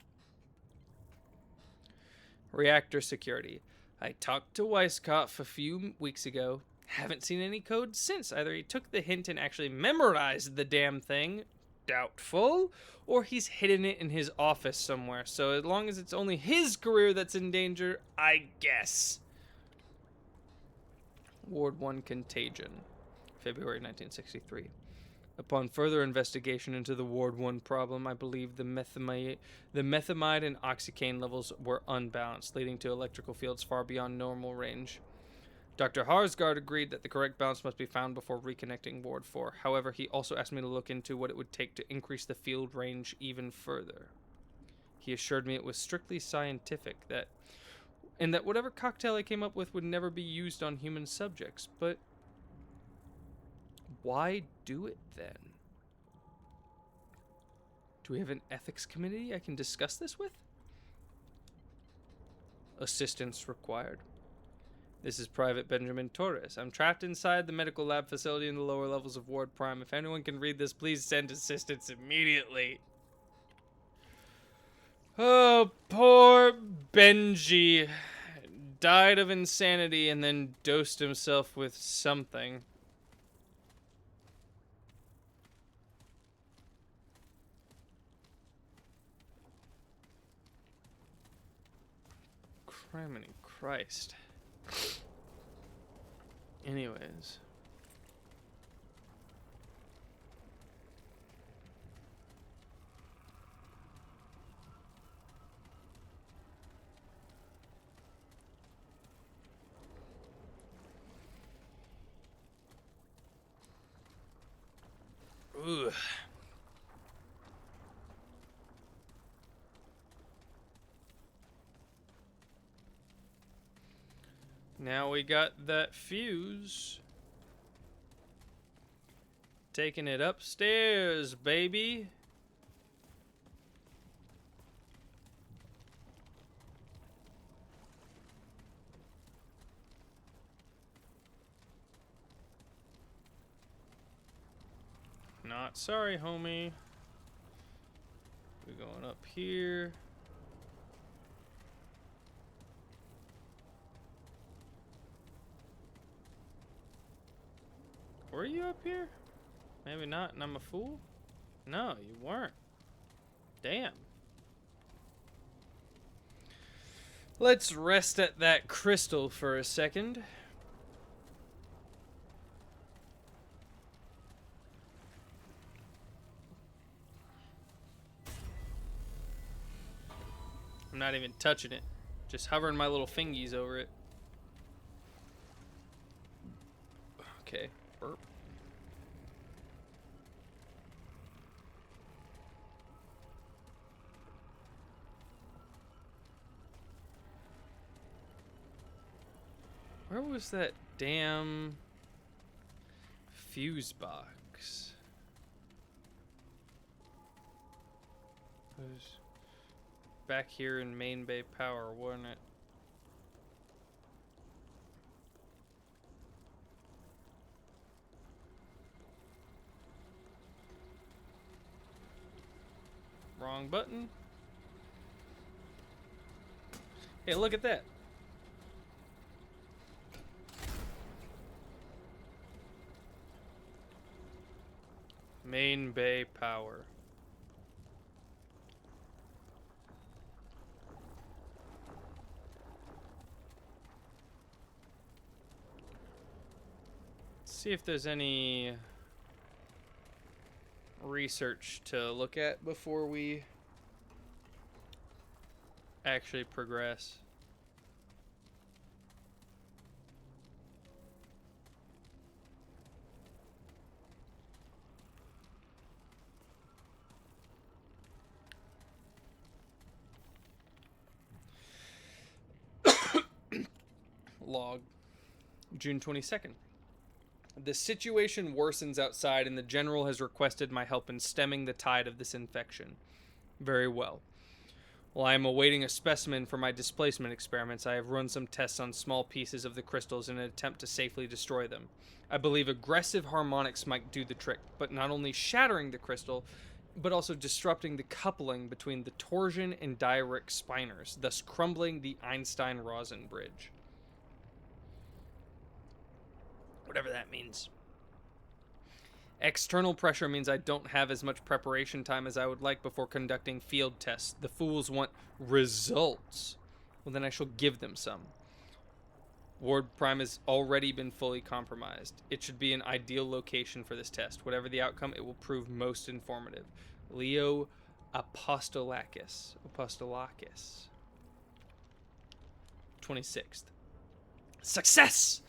Reactor security. I talked to Weisskopf a few weeks ago. Haven't seen any code since. Either he took the hint and actually memorized the damn thing, doubtful, or he's hidden it in his office somewhere. So as long as it's only his career that's in danger, I guess. Ward 1 Contagion, February 1963. Upon further investigation into the Ward 1 problem, I believe the methamide and oxycane levels were unbalanced, leading to electrical fields far beyond normal range. Dr. Harsgaard agreed that the correct balance must be found before reconnecting Ward 4. However, he also asked me to look into what it would take to increase the field range even further. He assured me it was strictly scientific, and that whatever cocktail I came up with would never be used on human subjects. But why do it then? Do we have an ethics committee I can discuss this with? Assistance required. This is Private Benjamin Torres. I'm trapped inside the medical lab facility in the lower levels of Ward Prime. If anyone can read this, please send assistance immediately. Oh, poor Benji. Died of insanity and then dosed himself with something. Criminy Christ. Anyways. Ugh. Now we got that fuse. Taking it upstairs, baby. Not sorry, homie. We're going up here. Were you up here? Maybe not, and I'm a fool? No, you weren't. Damn. Let's rest at that crystal for a second. I'm not even touching it. Just hovering my little fingies over it. Okay. Burp. Where was that damn fuse box? It was back here in Main Bay Power, wasn't it? Wrong button. Hey, look at that. Main Bay Power. Let's see if there's any research to look at before we actually progress. Log. June 22nd. The situation worsens outside and the general has requested my help in stemming the tide of this infection. Very well. While I am awaiting a specimen for my displacement experiments, I have run some tests on small pieces of the crystals in an attempt to safely destroy them. I believe aggressive harmonics might do the trick, but not only shattering the crystal, but also disrupting the coupling between the torsion and Dirac spinors, thus crumbling the Einstein-Rosen bridge. Whatever that means. External pressure means I don't have as much preparation time as I would like before conducting field tests. The fools want results. Well, then I shall give them some. Ward Prime has already been fully compromised. It should be an ideal location for this test. Whatever the outcome, it will prove most informative. Leo Apostolakis. 26th. Success!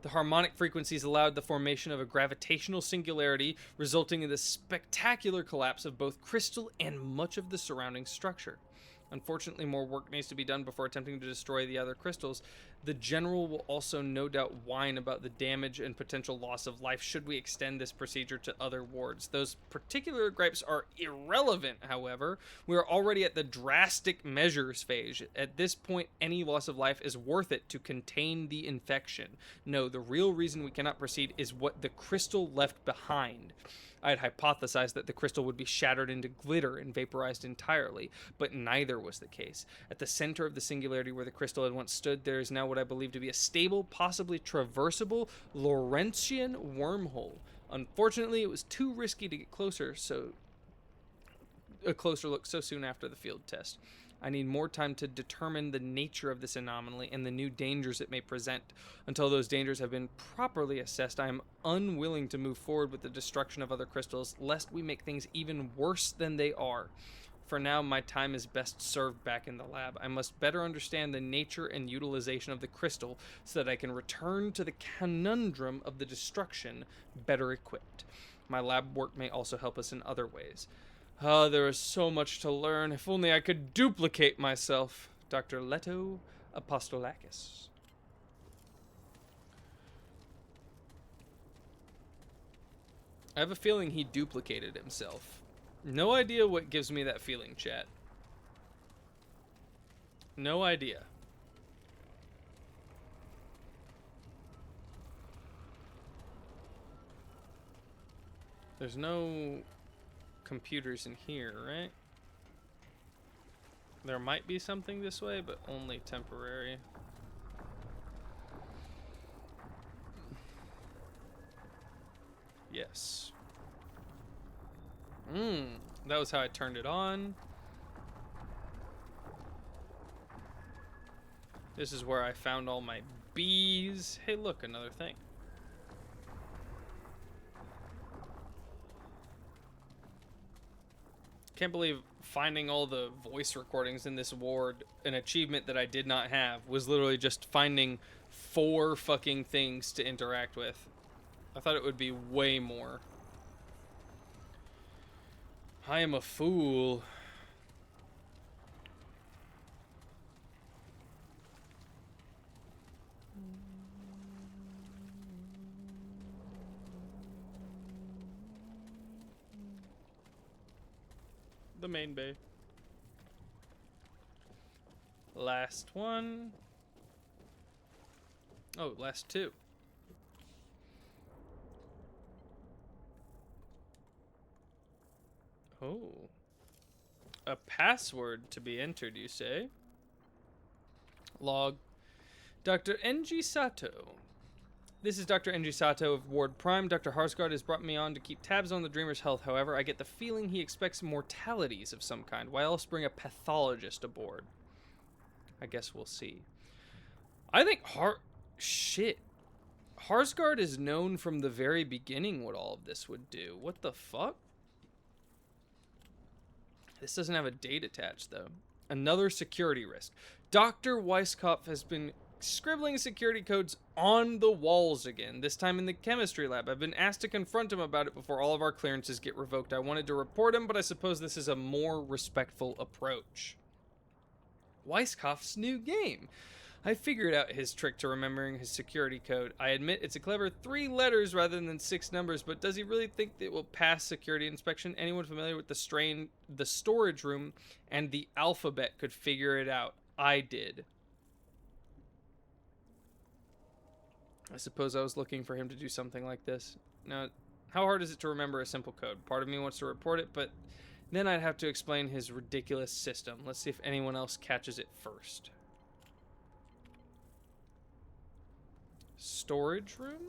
The harmonic frequencies allowed the formation of a gravitational singularity, resulting in the spectacular collapse of both crystal and much of the surrounding structure. Unfortunately, more work needs to be done before attempting to destroy the other crystals. The general will also no doubt whine about the damage and potential loss of life should we extend this procedure to other wards. Those particular gripes are irrelevant, however. We are already at the drastic measures phase. At this point, any loss of life is worth it to contain the infection. No, the real reason we cannot proceed is what the crystal left behind. I had hypothesized that the crystal would be shattered into glitter and vaporized entirely, but neither was the case. At the center of the singularity where the crystal had once stood, there is now what I believe to be a stable, possibly traversable Lorentzian wormhole. Unfortunately, it was too risky to get closer, so a closer look so soon after the field test. I need more time to determine the nature of this anomaly and the new dangers it may present. Until those dangers have been properly assessed, I am unwilling to move forward with the destruction of other crystals, lest we make things even worse than they are. For now, my time is best served back in the lab. I must better understand the nature and utilization of the crystal so that I can return to the conundrum of the destruction better equipped. My lab work may also help us in other ways. There is so much to learn. If only I could duplicate myself. Dr. Leto Apostolakis. I have a feeling he duplicated himself. No idea what gives me that feeling, chat. No idea. There's no computers in here, right? There might be something this way, but only temporary. Yes. That was how I turned it on. This is where I found all my bees. Hey, look, another thing. Can't believe finding all the voice recordings in this ward, an achievement that I did not have, was literally just finding 4 fucking things to interact with. I thought it would be way more. I am a fool. The main bay. Last one. Oh, last 2. Oh. A password to be entered, you say? Log. Dr. Enji Sato. This is Dr. Enji Sato of Ward Prime. Dr. Harsgard has brought me on to keep tabs on the Dreamer's health. However, I get the feeling he expects mortalities of some kind. Why else bring a pathologist aboard? I guess we'll see. I think Shit. Harsgard is known from the very beginning what all of this would do. What the fuck? This doesn't have a date attached, though. Another security risk. Dr. Weisskopf has been scribbling security codes on the walls again, this time in the chemistry lab. I've been asked to confront him about it before all of our clearances get revoked. I wanted to report him, but I suppose this is a more respectful approach. Weisskopf's new game. I figured out his trick to remembering his security code. I admit it's a clever 3 letters rather than 6 numbers, but does he really think it will pass security inspection? Anyone familiar with the storage room and the alphabet could figure it out. I did. I suppose I was looking for him to do something like this. Now, how hard is it to remember a simple code? Part of me wants to report it, but then I'd have to explain his ridiculous system. Let's see if anyone else catches it first. Storage room?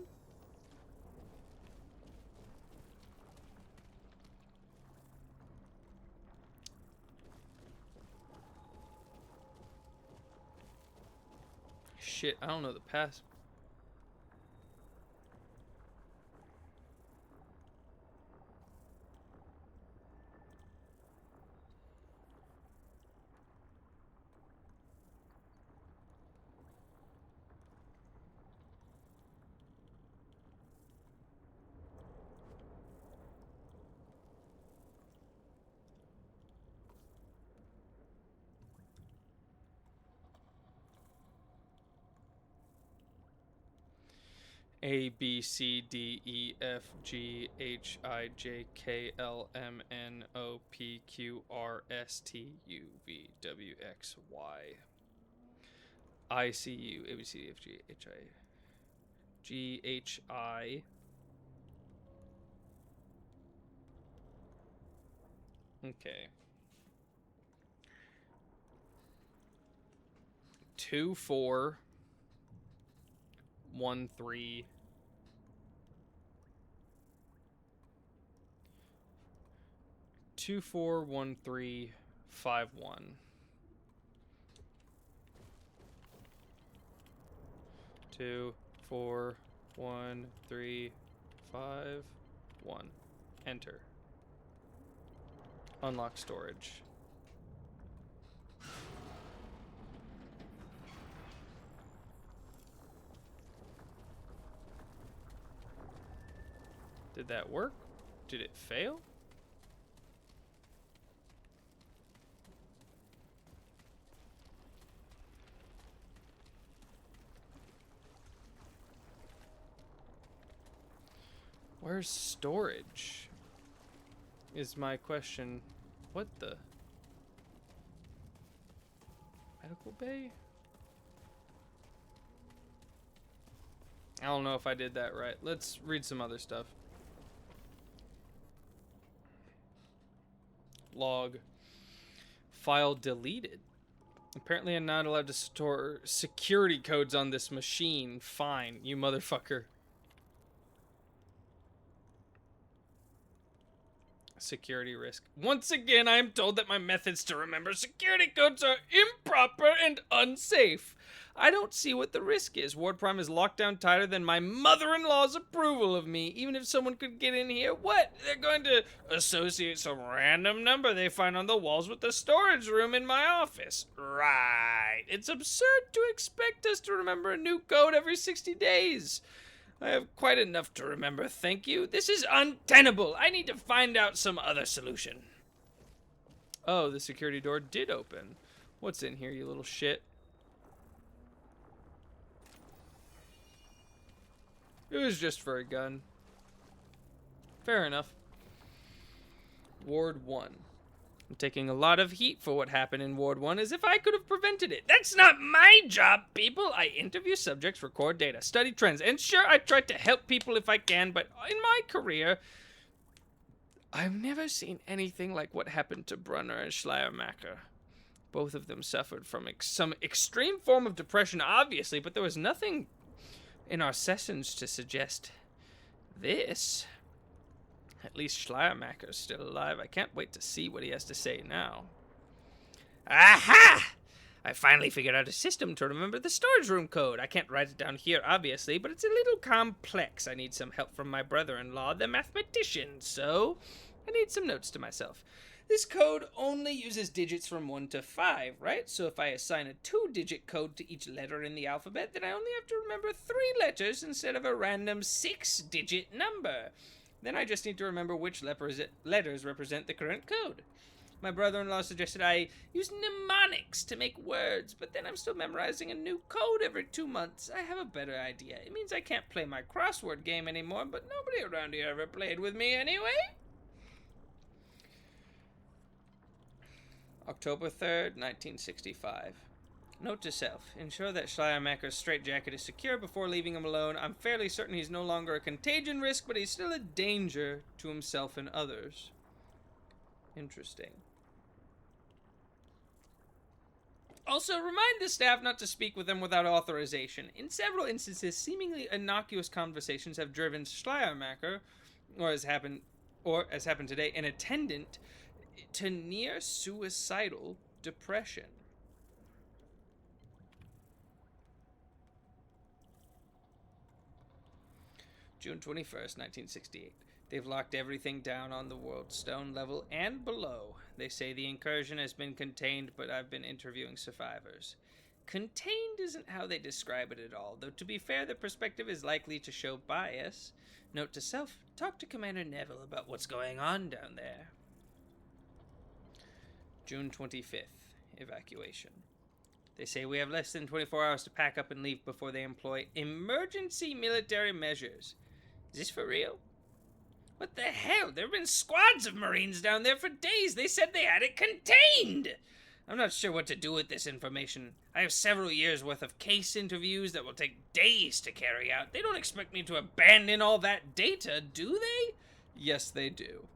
Shit, I don't know the pass. A, B, C, D, E, F, G, H, I, J, K, L, M, N, O, P, Q, R, S, T, U, V, W, X, Y. I, C, U, A, B, C, D, F, G, H, I, G, H, I. Okay. 2, 4. 1, 3. 2, 4, 1, 3, 5, 1. 2, 4, 1, 3, 5, 1. Enter. Unlock storage. Did that work? Did it fail? Where's storage? Is my question. What the? Medical bay? I don't know if I did that right. Let's read some other stuff. log. File deleted. Apparently I'm not allowed to store security codes on this machine. Fine, you motherfucker. Security risk. Once again, I am told that my methods to remember security codes are improper and unsafe. I don't see what the risk is. Ward Prime is locked down tighter than my mother-in-law's approval of me. Even if someone could get in here, what? They're going to associate some random number they find on the walls with the storage room in my office. Right. It's absurd to expect us to remember a new code every 60 days. I have quite enough to remember, thank you. This is untenable. I need to find out some other solution. Oh, the security door did open. What's in here, you little shit? It was just for a gun. Fair enough. Ward 1. I'm taking a lot of heat for what happened in Ward 1, as if I could have prevented it. That's not my job, people! I interview subjects, record data, study trends, and sure, I try to help people if I can, but in my career, I've never seen anything like what happened to Brunner and Schleiermacher. Both of them suffered from some extreme form of depression, obviously, but there was nothing in our sessions to suggest this. At least Schleiermacher's still alive. I can't wait to see what he has to say now. Aha! I finally figured out a system to remember the storage room code. I can't write it down here, obviously, but it's a little complex. I need some help from my brother-in-law, the mathematician, so I need some notes to myself. This code only uses digits from 1 to 5, right? So if I assign a 2-digit code to each letter in the alphabet, then I only have to remember 3 letters instead of a random 6-digit number. Then I just need to remember which letters represent the current code. My brother-in-law suggested I use mnemonics to make words, but then I'm still memorizing a new code every 2 months. I have a better idea. It means I can't play my crossword game anymore, but nobody around here ever played with me anyway. October 3rd, 1965. Note to self. Ensure that Schleiermacher's straitjacket is secure before leaving him alone. I'm fairly certain he's no longer a contagion risk, but he's still a danger to himself and others. Interesting. Also, remind the staff not to speak with them without authorization. In several instances, seemingly innocuous conversations have driven Schleiermacher, or as happened today, an attendant, to near suicidal depression. June 21st, 1968. They've locked everything down on the world stone level and below. They say the incursion has been contained, but I've been interviewing survivors. Contained isn't how they describe it at all, though to be fair, the perspective is likely to show bias. Note to self, talk to Commander Neville about what's going on down there. June 25th, evacuation. They say we have less than 24 hours to pack up and leave before they employ emergency military measures. Is this for real? What the hell? There have been squads of Marines down there for days. They said they had it contained. I'm not sure what to do with this information. I have several years' worth of case interviews that will take days to carry out. They don't expect me to abandon all that data, do they? Yes, they do.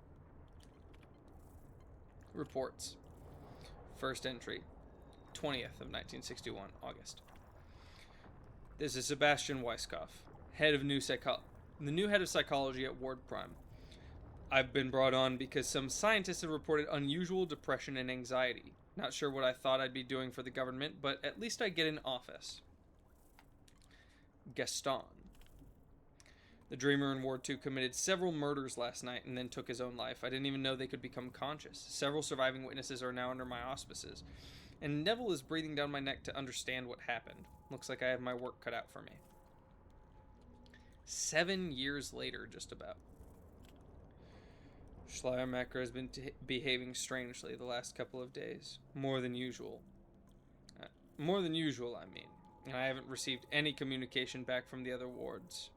Reports. First entry. 20th of 1961, August. This is Sebastian Weisskopf, the new head of psychology at Ward Prime. I've been brought on because some scientists have reported unusual depression and anxiety. Not sure what I thought I'd be doing for the government, but at least I get an office. Gaston. The dreamer in Ward 2 committed several murders last night and then took his own life. I didn't even know they could become conscious. Several surviving witnesses are now under my auspices. And Neville is breathing down my neck to understand what happened. Looks like I have my work cut out for me. 7 years later, just about. Schleiermacher has been behaving strangely the last couple of days. More than usual, I mean. And I haven't received any communication back from the other wards.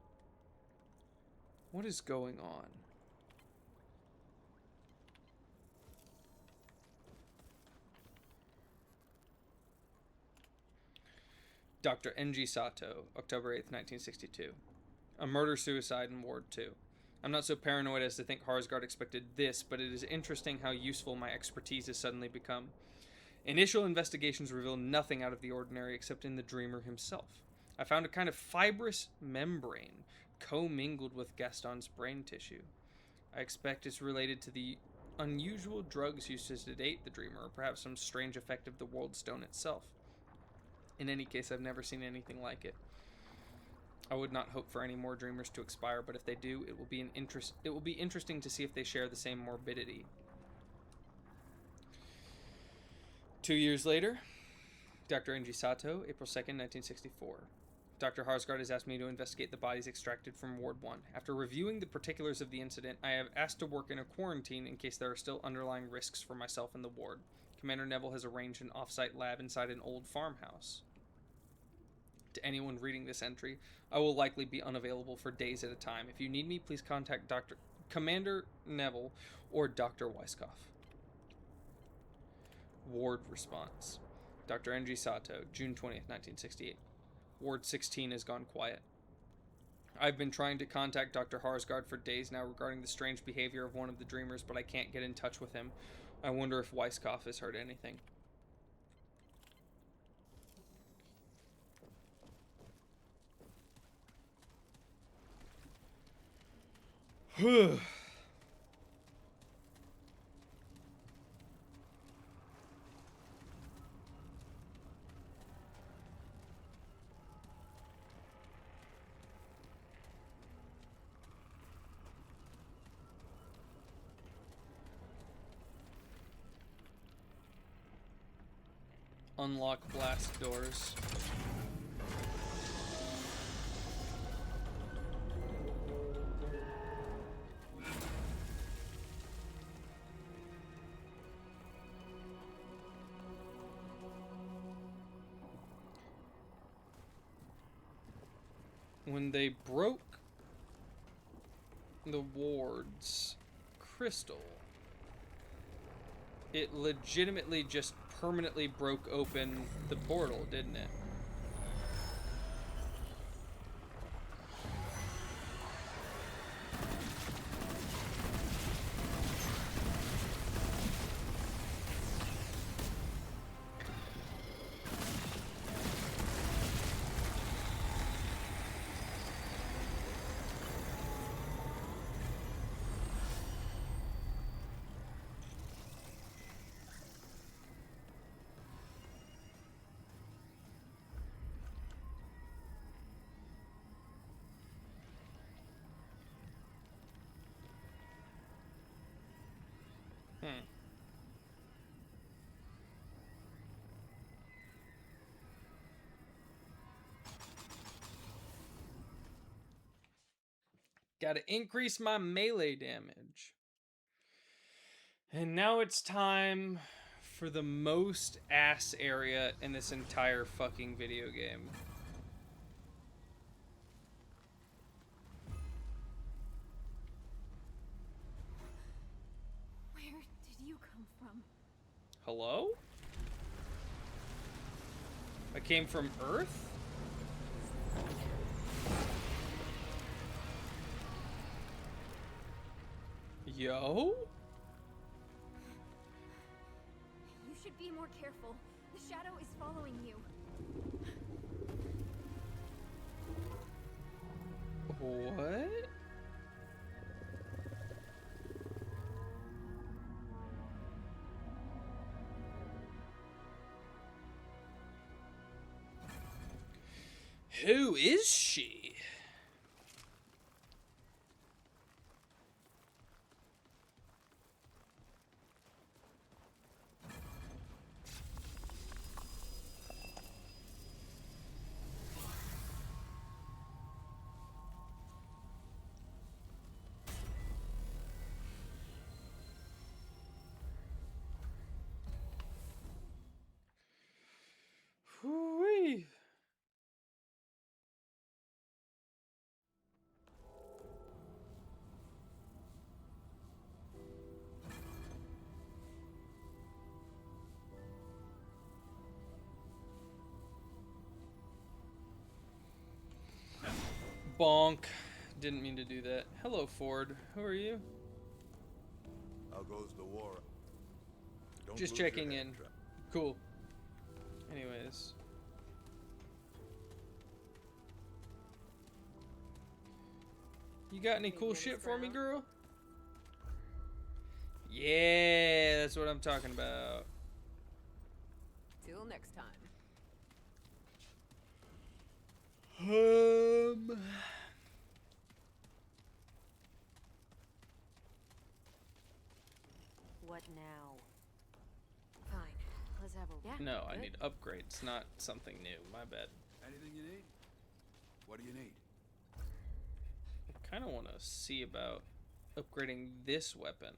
What is going on? Dr. N.G. Sato, October 8th, 1962. A murder-suicide in Ward 2. I'm not so paranoid as to think Harsgard expected this, but it is interesting how useful my expertise has suddenly become. Initial investigations reveal nothing out of the ordinary except in the dreamer himself. I found a kind of fibrous membrane commingled with Gaston's brain tissue. I expect it's related to the unusual drugs used to sedate the dreamer, or perhaps some strange effect of the world stone itself. In any case, I've never seen anything like it. I would not hope for any more dreamers to expire, but if they do, it will be interesting to see if they share the same morbidity. 2 years later, Dr. Enji Sato, April 2nd, 1964. Dr. Harsgard has asked me to investigate the bodies extracted from Ward 1. After reviewing the particulars of the incident, I have asked to work in a quarantine in case there are still underlying risks for myself and the ward. Commander Neville has arranged an off-site lab inside an old farmhouse. To anyone reading this entry, I will likely be unavailable for days at a time. If you need me, please contact Commander Neville or Dr. Weiskopf. Ward response. Dr. Enji Sato, June 20th, 1968. Ward 16 has gone quiet. I've been trying to contact Dr. Harsgard for days now regarding the strange behavior of one of the dreamers, but I can't get in touch with him. I wonder if Weiskopf has heard anything. Unlock blast doors. When they broke the ward's crystal, it legitimately just permanently broke open the portal, didn't it? Gotta increase my melee damage. And now it's time for the most ass area in this entire fucking video game. Where did you come from? Hello? I came from Earth? Yo? You should be more careful. The shadow is following you. What? Who is she? Whoo-wee. Bonk. Didn't mean to do that. Hello, Ford. Who are you? How goes the war? Don't Just lose your checking head, in. Cool. Anyways. You got any cool shit for me, girl? Yeah, that's what I'm talking about. Till next time. What now? Fine. Let's have a... Yeah, No, I good. need upgrades, not something new. My bad. Anything you need? What do you need? I kind of want to see about upgrading this weapon.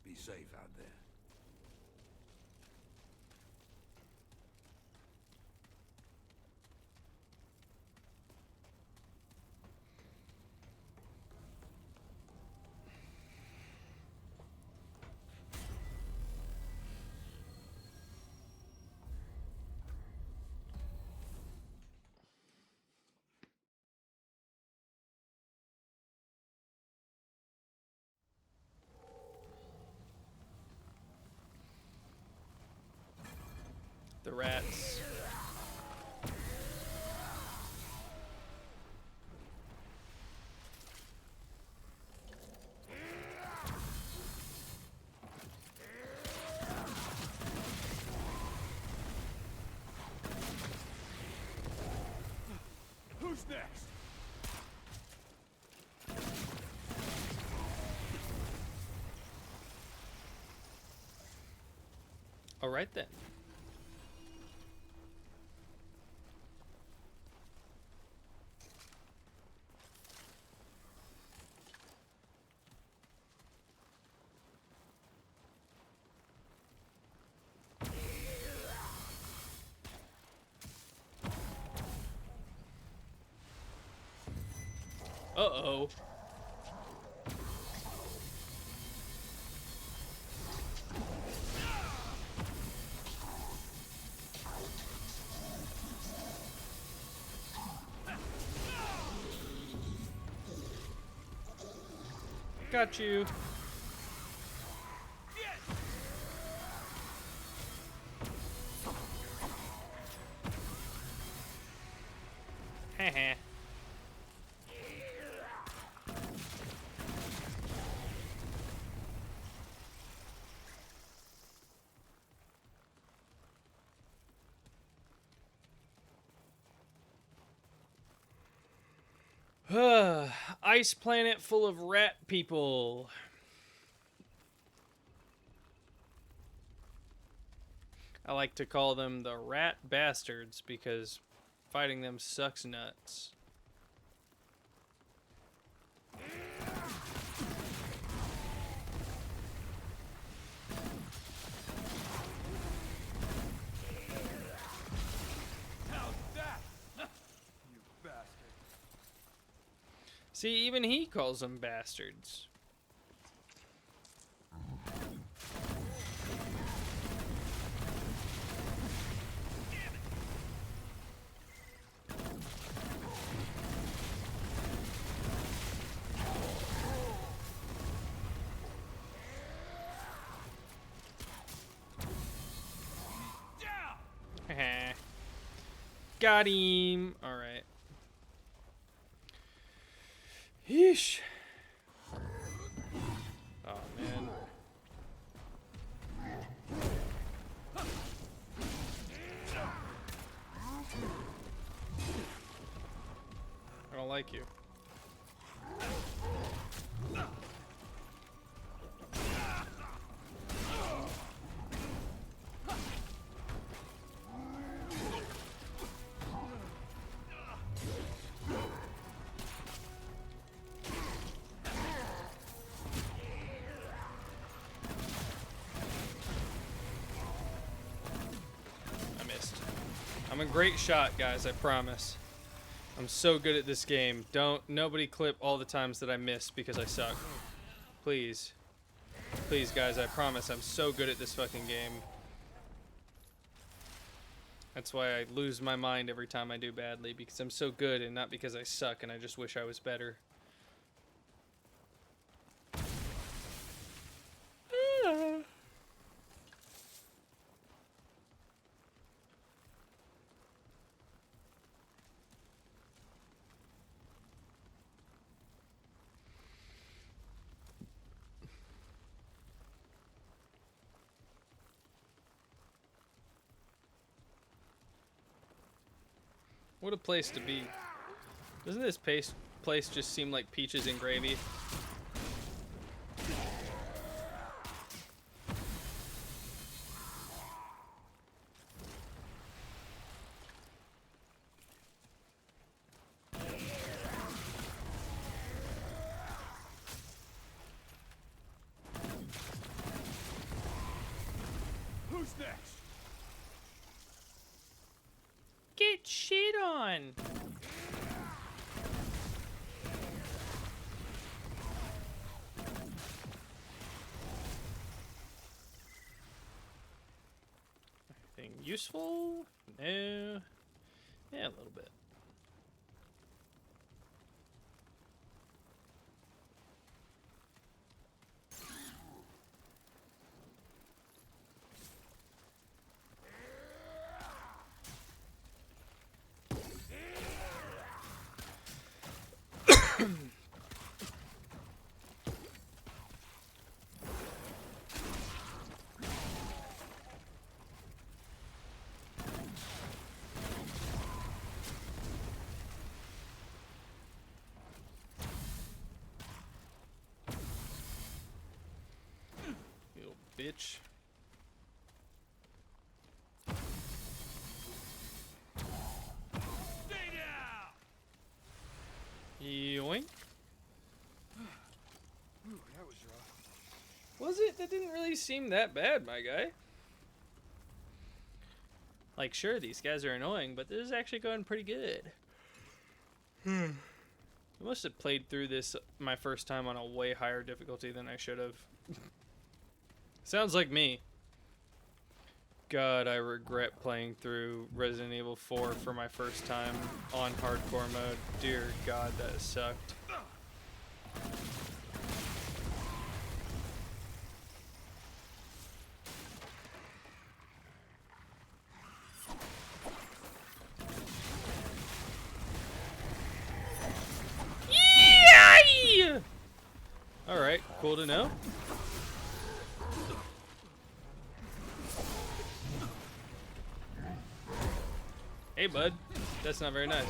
Be safe out there. The rats. Who's next? All right then. Uh-oh. Got you. Heh. Ice planet full of rat people. I like to call them the rat bastards because fighting them sucks nuts. See, even he calls them bastards. Got him. All right. Yeesh. Oh, man. I don't like you. I'm a great shot, guys, I promise. I'm so good at this game. Nobody clip all the times that I miss because I suck. Please. Please, guys, I promise I'm so good at this fucking game. That's why I lose my mind every time I do badly, because I'm so good and not because I suck and I just wish I was better. What a place to be. Doesn't this place just seem like peaches and gravy? Who's next? Get shit on! Anything useful? No. Yeah, a little bit. Bitch. Stay down! Yoink. Ooh, that was rough. Was it? That didn't really seem that bad, my guy. Like, sure, these guys are annoying, but this is actually going pretty good. I must have played through this my first time on a way higher difficulty than I should have. Sounds like me. God, I regret playing through Resident Evil 4 for my first time on hardcore mode. Dear God, that sucked. Yay! Alright, cool to know. Hey, bud. That's not very nice.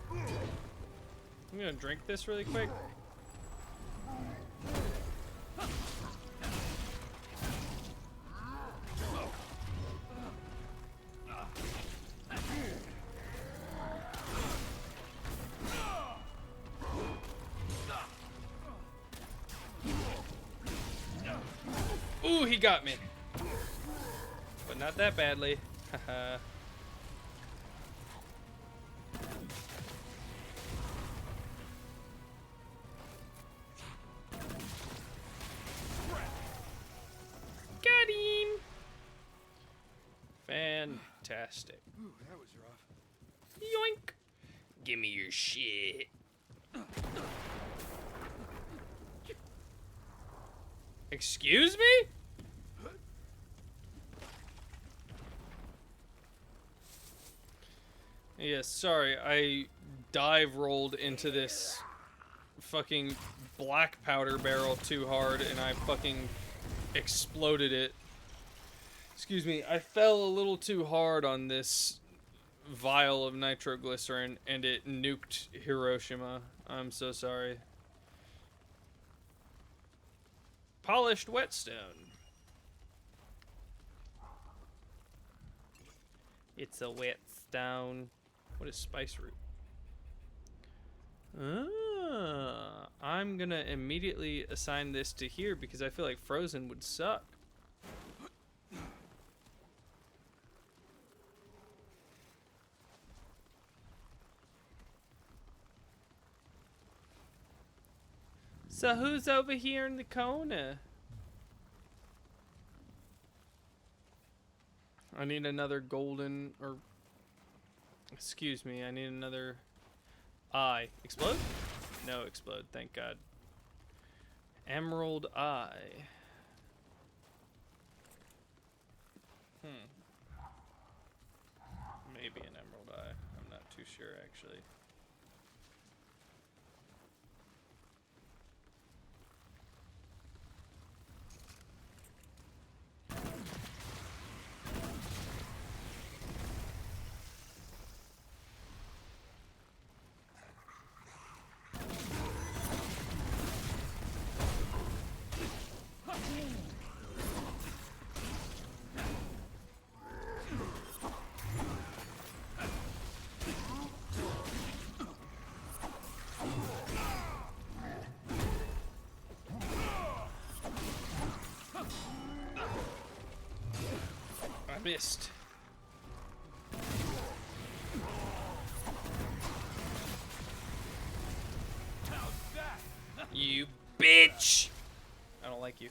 I'm gonna drink this really quick. Ooh, he got me. But not that badly. Haha. Got him. Fantastic. Ooh, that was rough. Yoink. Give me your shit. Excuse me? Yes, sorry, I dive rolled into this fucking black powder barrel too hard and I fucking exploded it. Excuse me, I fell a little too hard on this vial of nitroglycerin and it nuked Hiroshima. I'm so sorry. Polished whetstone. It's a whetstone. What is spice root? I'm gonna immediately assign this to here because I feel like frozen would suck. So who's over here in the corner? I need another golden, or excuse me, I need another eye. Explode? No explode, thank God. Emerald eye. Maybe an emerald eye. I'm not too sure, actually. I missed. You bitch! I don't like you.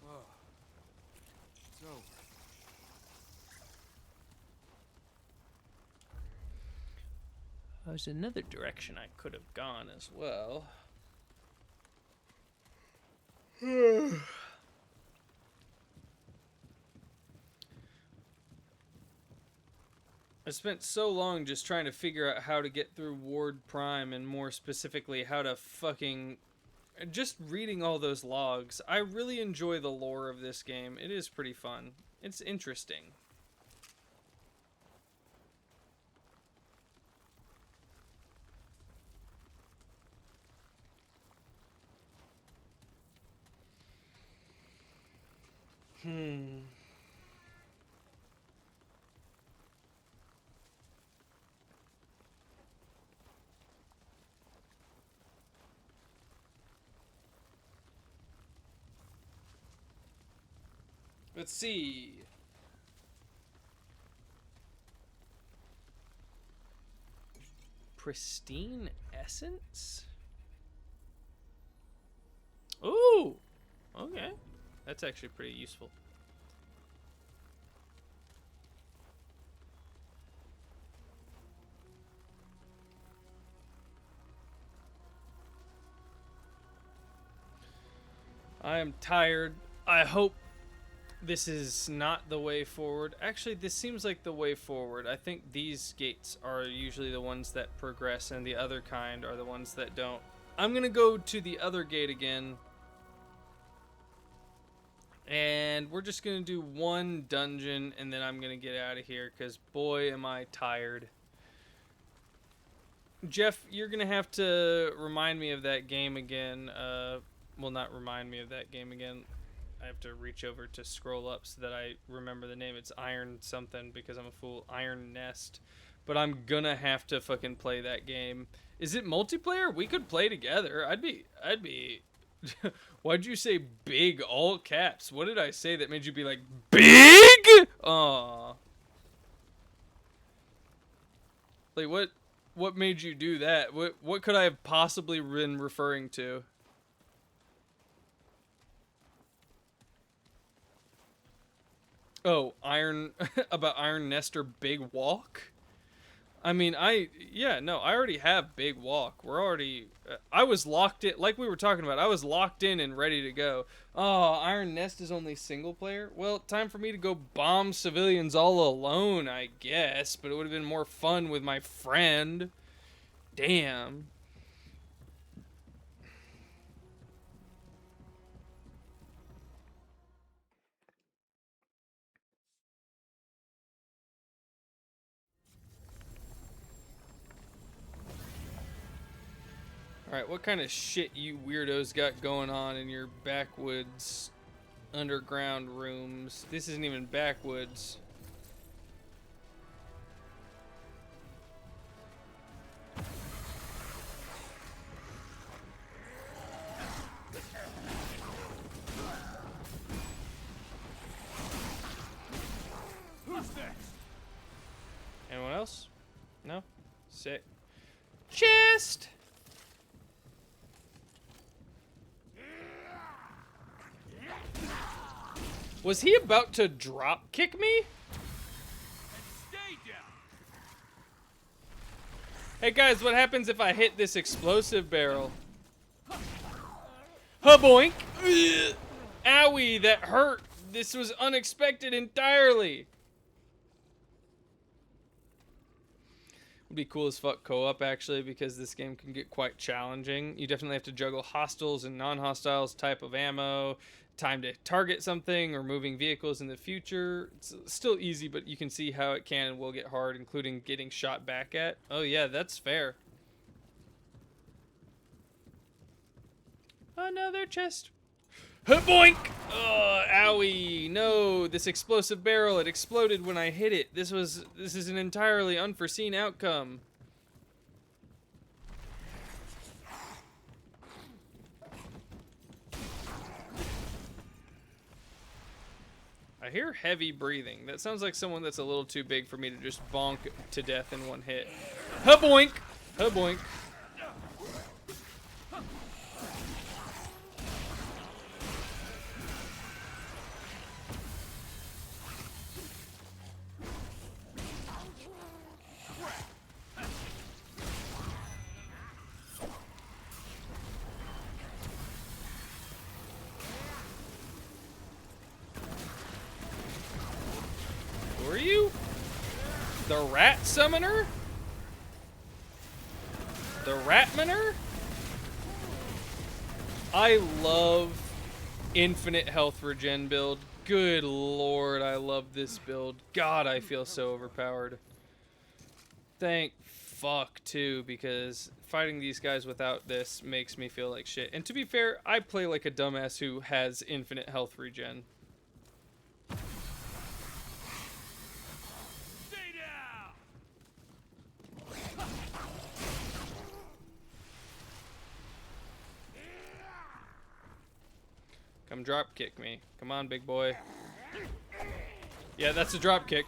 Oh, it's over. There's another direction I could have gone as well. I spent so long just trying to figure out how to get through Ward Prime, and more specifically how to fucking... just reading all those logs. I really enjoy the lore of this game. It is pretty fun. It's interesting. Let's see. Pristine essence? Ooh! Okay. That's actually pretty useful. I am tired. I hope this is not the way forward. Actually, this seems like the way forward. I think these gates are usually the ones that progress, and the other kind are the ones that don't. I'm gonna go to the other gate again. And we're just gonna do one dungeon, and then I'm gonna get out of here, because boy am I tired. Jeff, you're gonna have to remind me of that game again. Well, not remind me of that game again. I have to reach over to scroll up so that I remember the name. It's Iron something, because I'm a fool. Iron Nest. But I'm gonna have to fucking play that game. Is it multiplayer? We could play together. I'd be Why'd you say big all caps? What did I say that made you be like, big? Aw. Like, what made you do that? What could I have possibly been referring to? Oh, about Iron Nester Big Walk? I mean, I already have Big Walk. We're already, I was locked in, like we were talking about, I was locked in and ready to go. Oh, Iron Nest is only single player? Well, time for me to go bomb civilians all alone, I guess, but it would have been more fun with my friend. Damn. Alright, what kind of shit you weirdos got going on in your backwoods underground rooms? This isn't even backwoods. Who's next? Anyone else? No? Sick. Chest! Was he about to drop kick me? Hey guys, what happens if I hit this explosive barrel? Ha-boink! Ugh. Owie, that hurt. This was unexpected entirely. Would be cool as fuck co-op actually, because this game can get quite challenging. You definitely have to juggle hostiles and non-hostiles, type of ammo, time to target something, or moving vehicles in the future. It's still easy, but you can see how it can and will get hard, including getting shot back at. Oh yeah, that's fair. Another chest. Boink! Oh, owie. No, this explosive barrel, it exploded when I hit it. This is an entirely unforeseen outcome. I hear heavy breathing. That sounds like someone that's a little too big for me to just bonk to death in one hit. Ha-boink! Ha-boink. Who are you? The rat summoner? The Ratmaner? I love infinite health regen build. Good lord, I love this build. God, I feel so overpowered. Thank fuck too, because fighting these guys without this makes me feel like shit. And to be fair, I play like a dumbass who has infinite health regen. Come drop kick me. Come on, big boy. Yeah, that's a drop kick.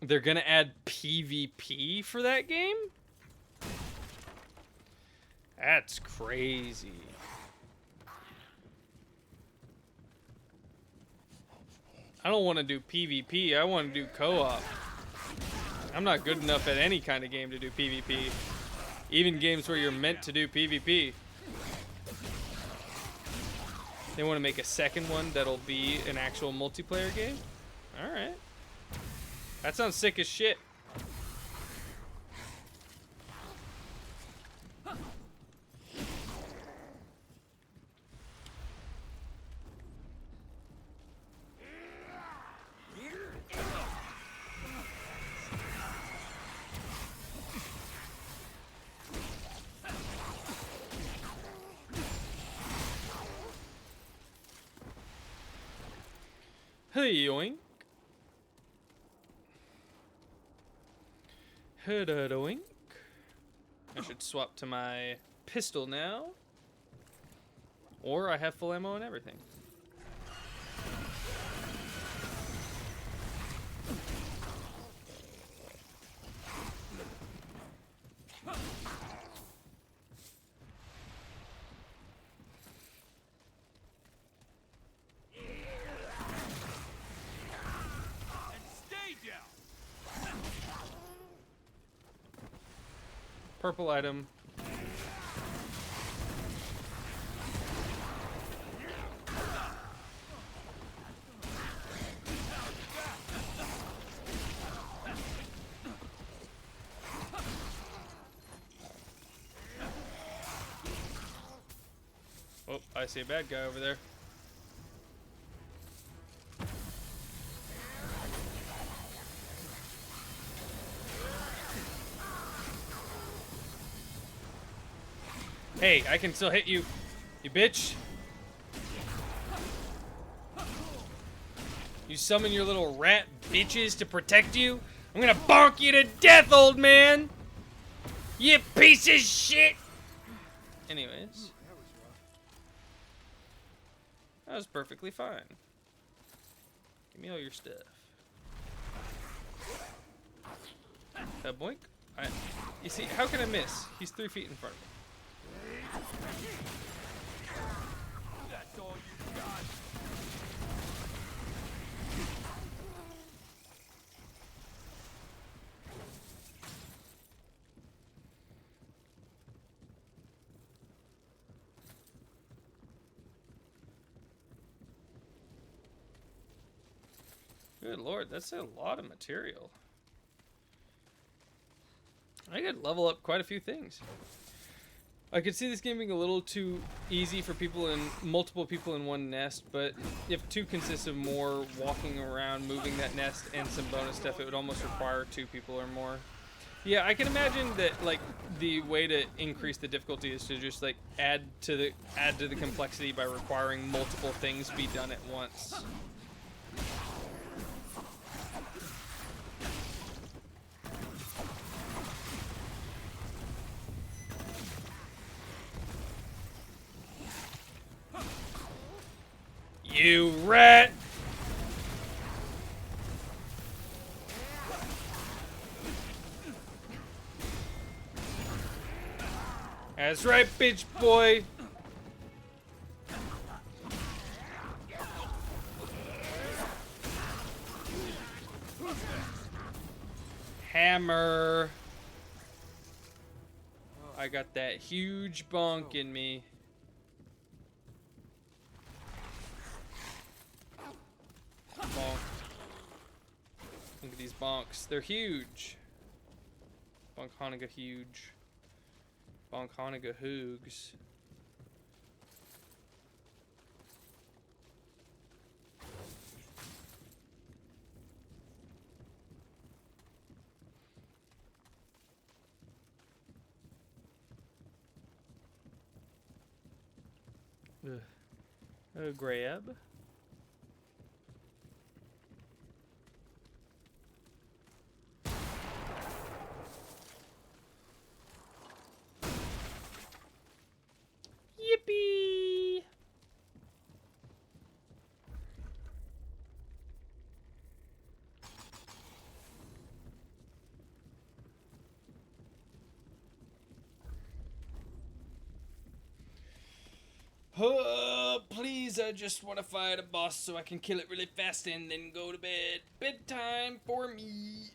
They're gonna add PvP for that game? That's crazy. I don't want to do PvP. I want to do co-op. I'm not good enough at any kind of game to do PvP. Even games where you're meant to do PvP. They want to make a second one that'll be an actual multiplayer game? Alright. That sounds sick as shit. Hey, yoink. Doink. I should swap to my pistol now. Or I have full ammo and everything. Purple item. Oh, I see a bad guy over there. Hey, I can still hit you, you bitch. You summon your little rat bitches to protect you? I'm gonna bonk you to death, old man! You piece of shit! Anyways. That was perfectly fine. Give me all your stuff. Boink. You see, how can I miss? He's 3 feet in front of me. That's all you got. Good lord, that's a lot of material. I could level up quite a few things. I could see this game being a little too easy for multiple people in one nest, but if 2 consists of more walking around, moving that nest, and some bonus stuff, it would almost require 2 people or more. Yeah, I can imagine that like the way to increase the difficulty is to just like add to the complexity by requiring multiple things be done at once. You rat! That's right, bitch boy! Hammer! I got that huge bonk in me. Bonk. Look at these bonks. They're huge. Bonk Hanukkah huge. Bonk Hanukkah hoogs. Grab. Yippee! Please, I just want to fight a boss so I can kill it really fast and then go to bed. Bedtime for me.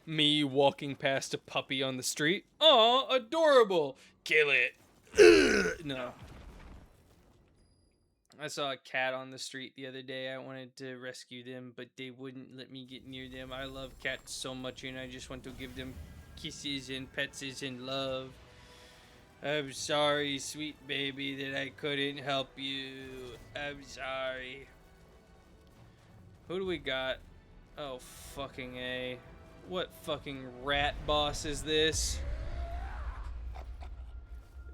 Me walking past a puppy on the street. Aw, adorable. Kill it. Ugh, no. I saw a cat on the street the other day. I wanted to rescue them, but they wouldn't let me get near them. I love cats so much, and I just want to give them kisses and pets and love. I'm sorry, sweet baby, that I couldn't help you. I'm sorry. Who do we got? Oh, fucking A. What fucking rat boss is this?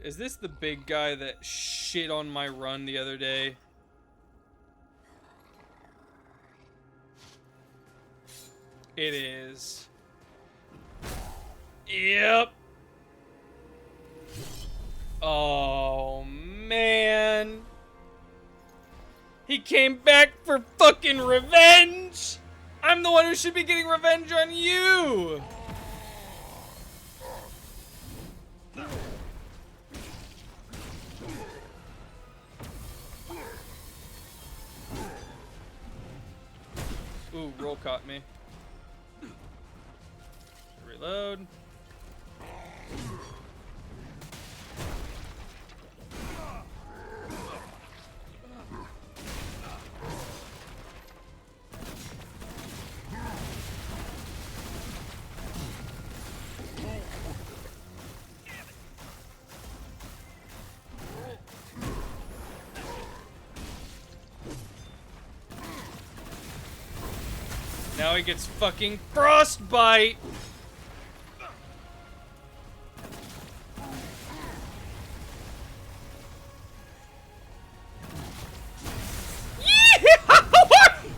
Is this the big guy that shit on my run the other day? It is. Yep. Oh, man. He came back for fucking revenge! I'm the one who should be getting revenge on you! Ooh, roll caught me. Reload. Now he gets fucking frostbite!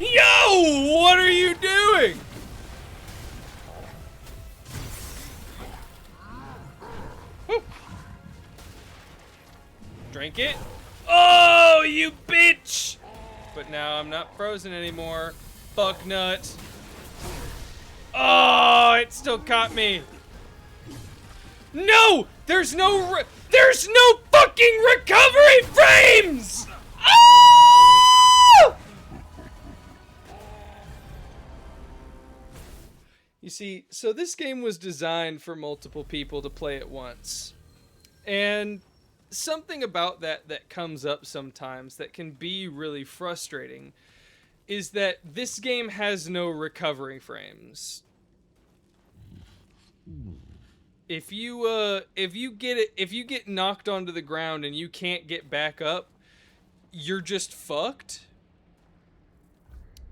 Yo! What are you doing? Drink it. Oh, you bitch! But now I'm not frozen anymore. Fuck nut. Oh, it still caught me. No! There's no fucking recovery frames! Ah! You see, so this game was designed for multiple people to play at once. And something about that comes up sometimes that can be really frustrating is that this game has no recovery frames. If you get knocked onto the ground and you can't get back up, you're just fucked.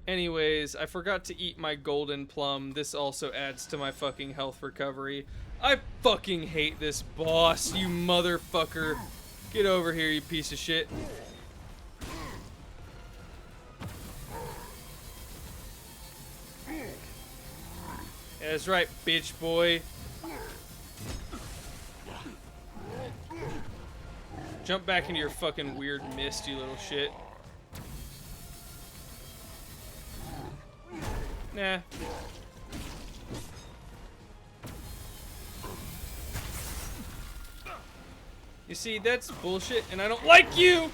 Anyways, I forgot to eat my golden plum. This also adds to my fucking health recovery. I fucking hate this boss, you motherfucker. Get over here, you piece of shit. Yeah, that's right, bitch boy. Jump back into your fucking weird mist, you little shit. Nah. You see, that's bullshit, and I don't like you!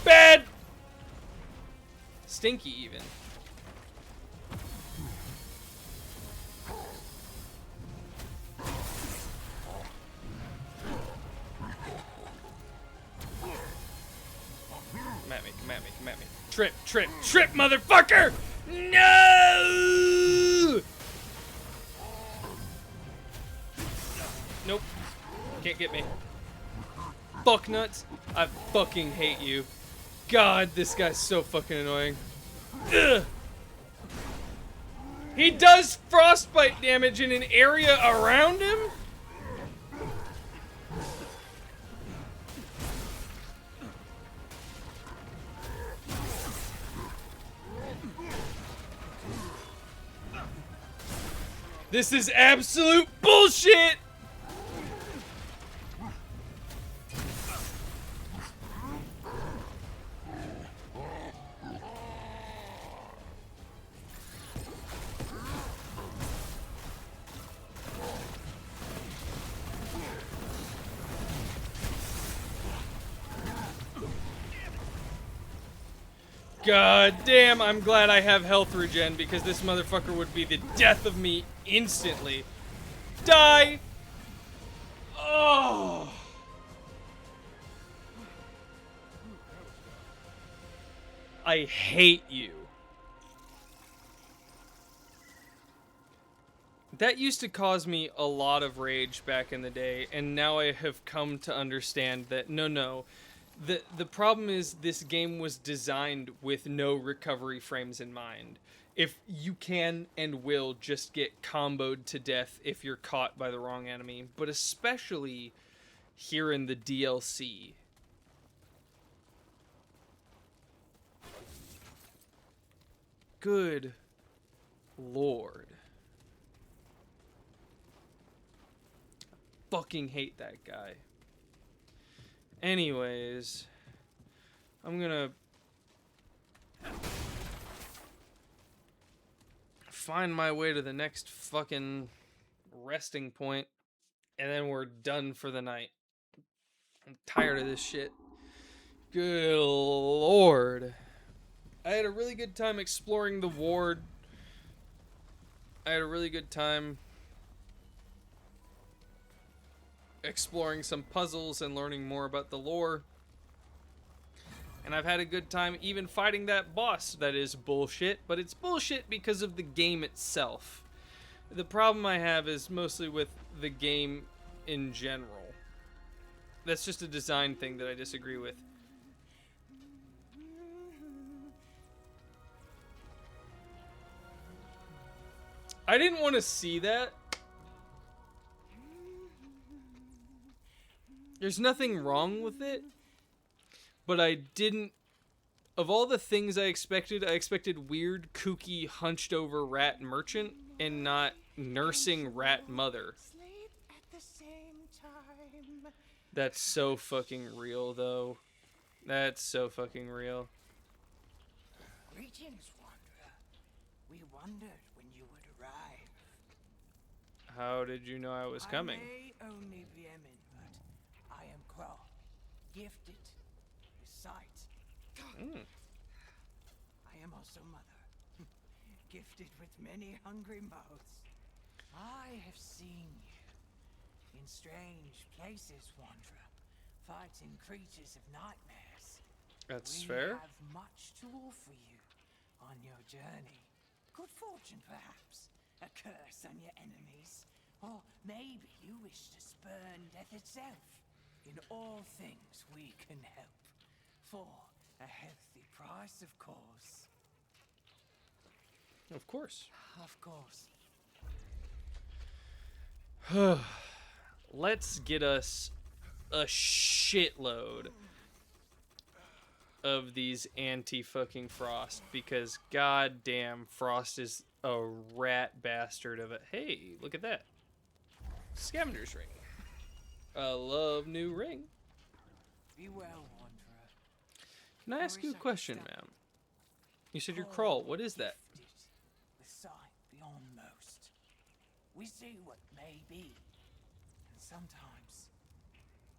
Bad! Stinky, even. Come at me. Trip, motherfucker! No! Nope. Can't get me. Fuck nuts. I fucking hate you. God, this guy's so fucking annoying. Ugh. He does frostbite damage in an area around him? This is absolute bullshit! God damn, I'm glad I have health regen because this motherfucker would be the death of me instantly. Die! Oh! I hate you. That used to cause me a lot of rage back in the day, and now I have come to understand that no. The problem is this game was designed with no recovery frames in mind. If you can and will just get comboed to death if you're caught by the wrong enemy, but especially here in the DLC. Good Lord. Fucking hate that guy. Anyways, I'm gonna find my way to the next fucking resting point, and then we're done for the night. I'm tired of this shit. Good Lord. I had a really good time exploring the ward. I had a really good time exploring some puzzles and learning more about the lore. And I've had a good time even fighting that boss that is bullshit, but it's bullshit because of the game itself. The problem I have is mostly with the game in general. That's just a design thing that I disagree with. I didn't want to see that. There's nothing wrong with it, but I didn't. Of all the things I expected weird, kooky, hunched over rat merchant and not nursing rat mother. Sleep at the same time. That's so fucking real, though. That's so fucking real. Greetings, Wanderer. We wondered when you would arrive. How did you know I was coming? I may only be Emin, but I am Crow, gifted with sight. I am also Mother, gifted with many hungry mouths. I have seen you in strange places, Wanderer, fighting creatures of nightmares. That's fair. We have much to offer you on your journey. Good fortune, perhaps. A curse on your enemies. Or maybe you wish to spurn death itself. In all things we can help. For a healthy price, of course. Of course. Of course. Let's get us a shitload of these anti-fucking Frost, because goddamn Frost is a rat bastard of a... Hey, look at that. Scavenger's ring. I love new ring. Be well, Wanderer. Can I ask you a question, ma'am? You said you're Crawl. What is that? With sight beyond most. We see what may be, and sometimes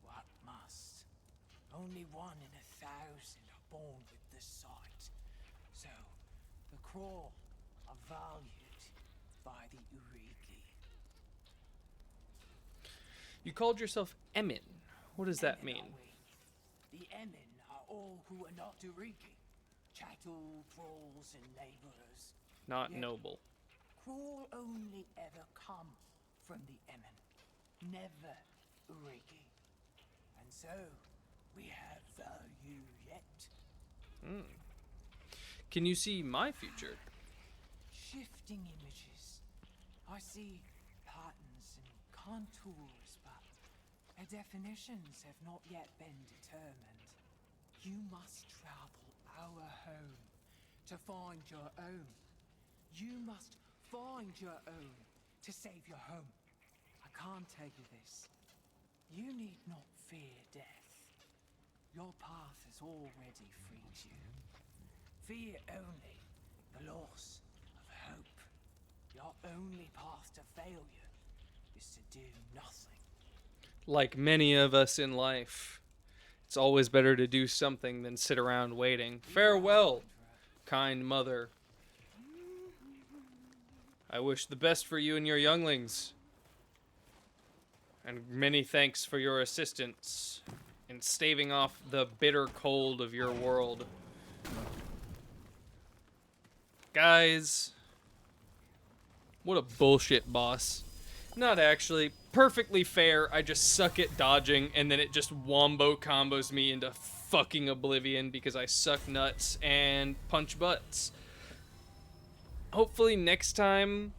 what must. Only 1 in 1,000 are born with this sight. So, the Crawl are valued by the Urigi. You called yourself Emin. What does that mean? The Emin are all who are not Urigi. Chattel, thralls, and laborers. Not Yet, noble. Crawl only ever come from the Emin, never Urigi. And so, we have value yet. Can you see my future? Shifting images. I see patterns and contours, but their definitions have not yet been determined. You must travel our home to find your own. You must find your own to save your home. I can't tell you this. You need not fear death. Your path has already freed you. Fear only the loss of hope. Your only path to failure is to do nothing. Like many of us in life, it's always better to do something than sit around waiting. Farewell, kind mother. I wish the best for you and your younglings. And many thanks for your assistance in staving off the bitter cold of your world. Guys, what a bullshit boss. Not actually. Perfectly fair. I just suck at dodging, and then it just wombo combos me into fucking oblivion because I suck nuts and punch butts. Hopefully next time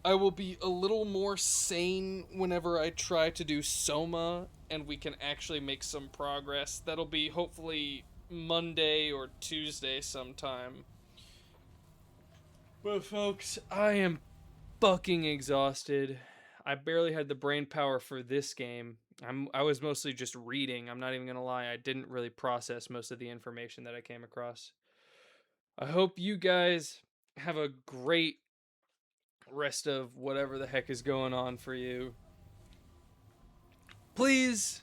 I will be a little more sane whenever I try to do Soma, and we can actually make some progress. That'll be hopefully Monday or Tuesday sometime. But folks, I am fucking exhausted. I barely had the brain power for this game. I was mostly just reading. I'm not even gonna lie. I didn't really process most of the information that I came across. I hope you guys have a great rest of whatever the heck is going on for you. Please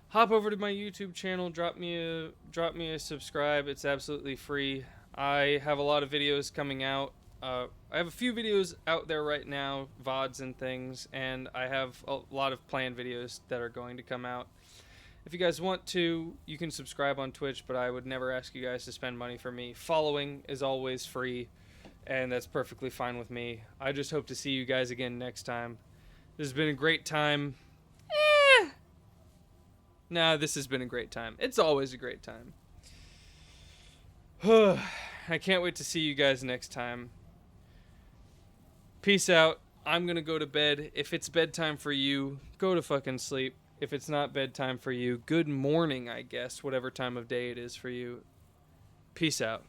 hop over to my YouTube channel. Drop me a subscribe. It's absolutely free. I have a lot of videos coming out. I have a few videos out there right now, VODs and things, and I have a lot of planned videos that are going to come out. If you guys want to, you can subscribe on Twitch, but I would never ask you guys to spend money for me. Following is always free, and that's perfectly fine with me. I just hope to see you guys again next time. This has been a great time. Nah, this has been a great time. It's always a great time. I can't wait to see you guys next time. Peace out. I'm gonna go to bed. If it's bedtime for you, go to fucking sleep. If it's not bedtime for you, good morning, I guess, whatever time of day it is for you. Peace out.